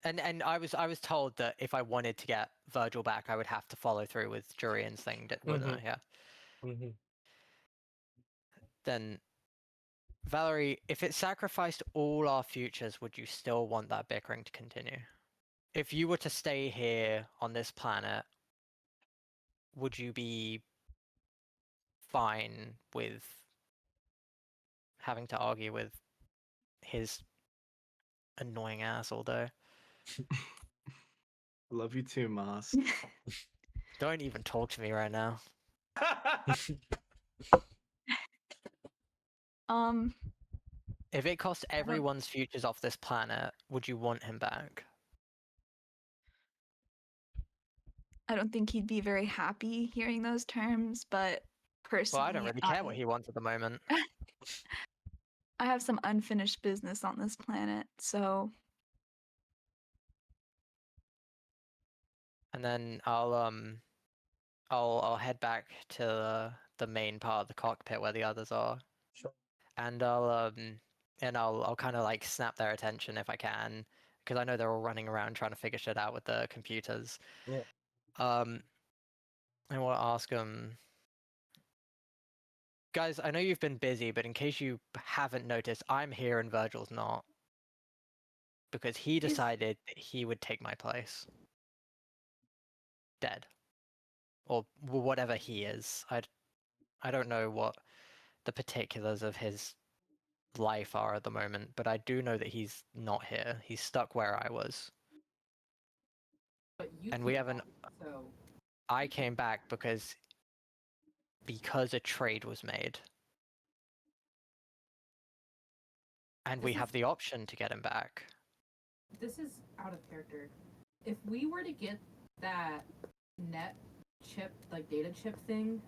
and I was told that if I wanted to get Virgil back, I would have to follow through with Jurian's thing, wouldn't I? Yeah. Mhm. Then, Valerie, if it sacrificed all our futures, would you still want that bickering to continue? If you were to stay here on this planet, would you be fine with having to argue with his annoying ass all day? Love you too, Moss. Don't even talk to me right now. If it cost everyone's futures off this planet, would you want him back? I don't think he'd be very happy hearing those terms, but personally, Well, I don't really care what he wants at the moment. I have some unfinished business on this planet, so And then I'll head back to the main part of the cockpit where the others are. Sure. And I'll kind of like snap their attention if I can, because I know they're all running around trying to figure shit out with the computers. Yeah. I want to ask them, guys, I know you've been busy, but in case you haven't noticed, I'm here and Virgil's not. Because he decided that he would take my place. Dead. Or whatever he is. I don't know what the particulars of his life are at the moment, but I do know that he's not here. He's stuck where I was. But you And we came haven't. back, so I came back because a trade was made. And we This have is- the option to get him back. this is out of character. If we were to get that net chip, like data chip thing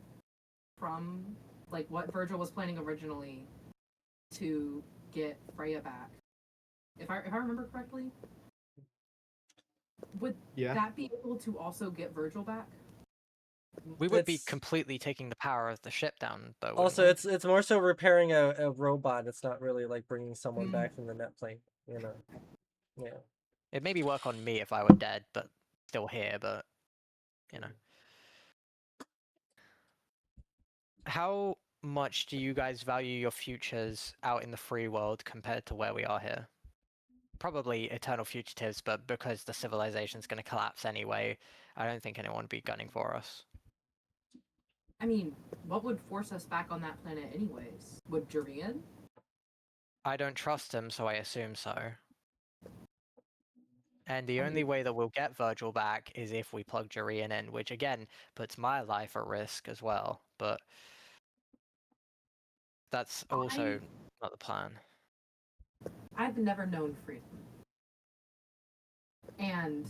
from like what Virgil was planning originally to get Freya back, if I remember correctly, would Yeah. that be able to also get Virgil back? We would be It's- completely taking the power of the ship down, though. wouldn't Also, we? it's more so repairing a robot. It's not really like bringing someone Mm. back from the net plane. Yeah. It'd maybe work on me if I were dead, but still here, but How much do you guys value your futures out in the free world compared to where we are here? Probably eternal fugitives, but because the civilization's going to collapse anyway, I don't think anyone would be gunning for us. I mean, what would force us back on that planet anyways? Would Jurian? I don't trust him, so I assume so. And the I only mean- way that we'll get Virgil back is if we plug Jurian in, which again puts my life at risk as well. But that's also not the plan. I've never known freedom. And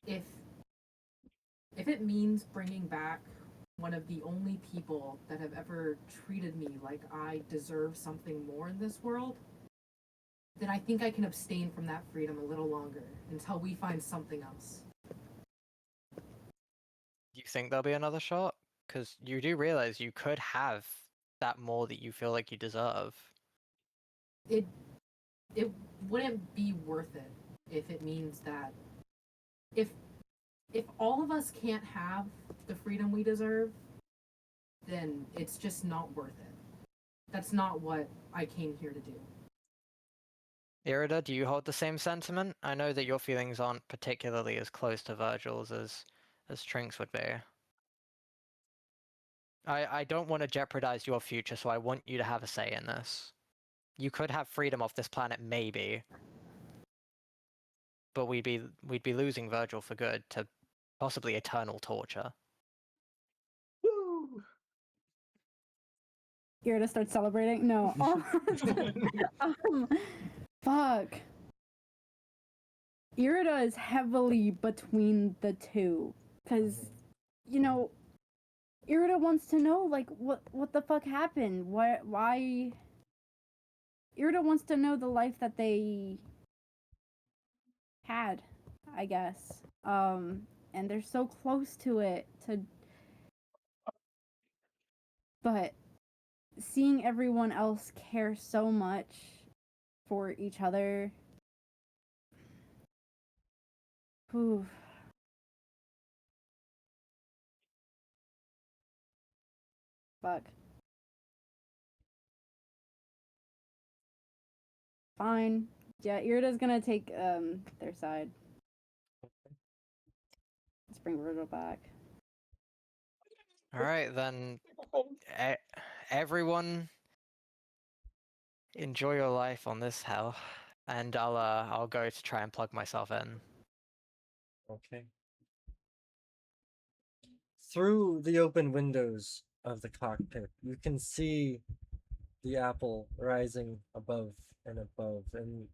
if it means bringing back one of the only people that have ever treated me like I deserve something more in this world, then I think I can abstain from that freedom a little longer until we find something else. Do you think there'll be another shot? Because you do realize you could have that more that you feel like you deserve. It wouldn't be worth it if it means that if all of us can't have the freedom we deserve, then it's just not worth it. That's not what I came here to do. Irida, do you hold the same sentiment? I know that your feelings aren't particularly as close to Virgil's as Trink's would be. I don't want to jeopardize your future, so I want you to have a say in this. You could have freedom off this planet, maybe, but we'd be losing Virgil for good to possibly eternal torture. Woo! Irida starts celebrating. No. Fuck. Irida is heavily between the two, because, you know, Irida wants to know, like, what the fuck happened? Why? Irida wants to know the life that they had, I guess. And they're so close to it, but seeing everyone else care so much for each other. Whew. Fuck. Fine. Yeah, Irida's gonna take their side. Let's bring Virgil back. All right, then. Everyone, enjoy your life on this hell, and I'll go to try and plug myself in. Okay. Through the open windows of the cockpit, you can see the apple rising above and above. And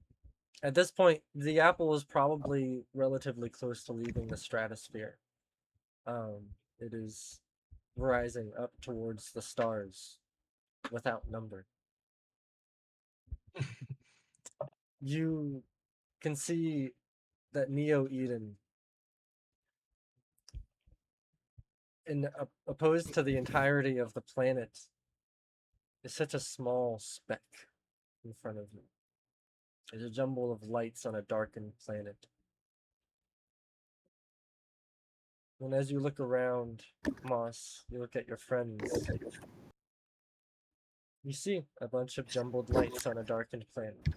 at this point, the apple is probably relatively close to leaving the stratosphere. It is rising up towards the stars without number. You can see that Neo Eden, opposed to the entirety of the planet, is such a small speck in front of you. It's a jumble of lights on a darkened planet. And as you look around, Moss, you look at your friends, you see a bunch of jumbled lights on a darkened planet.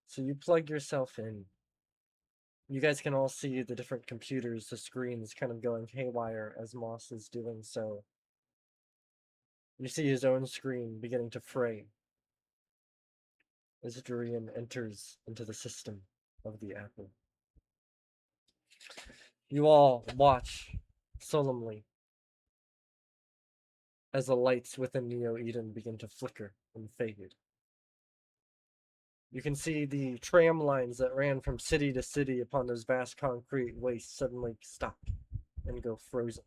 So you plug yourself in. You guys can all see the different computers, the screens kind of going haywire as Moss is doing so. You see his own screen beginning to fray as Durian enters into the system of the apple. You all watch solemnly as the lights within Neo Eden begin to flicker and fade. You can see the tram lines that ran from city to city upon those vast concrete wastes suddenly stop and go frozen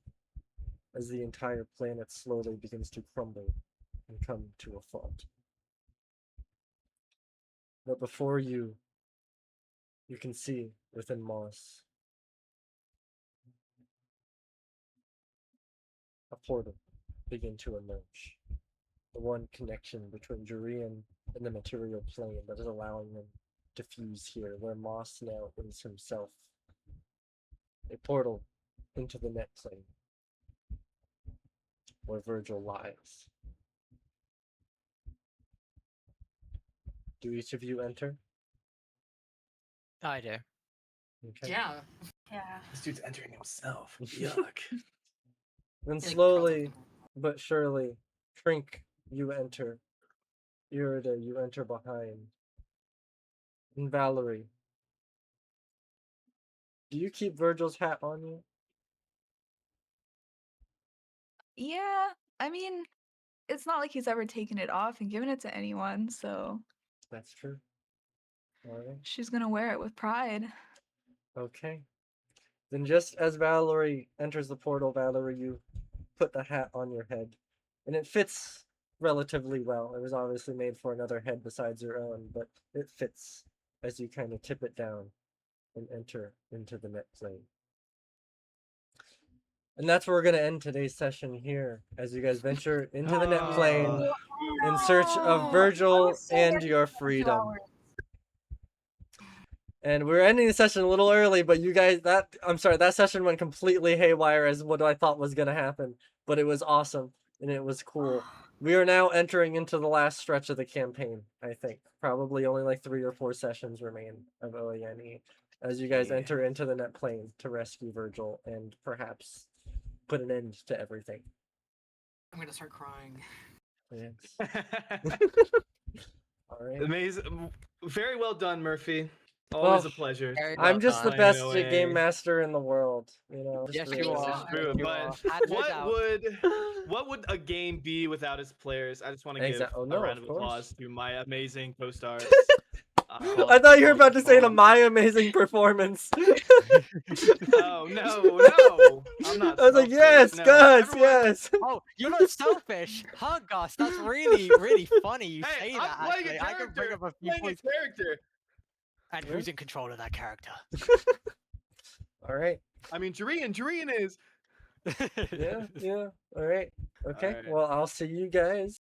as the entire planet slowly begins to crumble and come to a fault. But before you can see within Moss a portal begin to emerge. The one connection between Jurian and the material plane that is allowing them to fuse here, where Moss now is himself. A portal into the net plane, where Virgil lies. Do each of you enter? I do. Okay. Yeah. Yeah. This dude's entering himself. Yuck. Then Like, slowly but surely, Trink, you enter. Irida, you enter behind. And Valerie, do you keep Virgil's hat on you? Yeah, I mean, it's not like he's ever taken it off and given it to anyone, so That's true. Alright. she's gonna wear it with pride. Okay. Then just as Valerie enters the portal, Valerie, you put the hat on your head. And it fits relatively well. It was obviously made for another head besides your own, but it fits as you kind of tip it down and enter into the net plane. And that's where we're gonna end today's session here, as you guys venture into the net plane in search of Virgil and your freedom. And we're ending the session a little early, but you guys, that session went completely haywire as what I thought was gonna happen. But it was awesome and it was cool. We are now entering into the last stretch of the campaign, I think. Probably only like 3 or 4 sessions remain of OANE as you guys enter into the net plane to rescue Virgil and perhaps put an end to everything. I'm gonna start crying. Yes. All right. Amazing. Very well done, Murphy. Always Well, a pleasure. Very I'm well just the done. best OA. game master in the world, you know. Yes, just you really- are. True, You but are. Had no doubt. what would a game be without its players? I just want to give Exact- oh, a no, round of of course. applause to my amazing co-stars. I thought you were about to say to my amazing performance. Oh no, I'm not. I was like, selfish. yes, No, Gus, everyone- yes. Oh, you're not selfish, huh, Gus? That's really, really funny. You Hey, say I'm that. playing Actually, a I can bring character. up a few Playing a points. character. And who's in control of that character? All right. I mean, Jarian is. Yeah. All right. Okay. All right. Well, I'll see you guys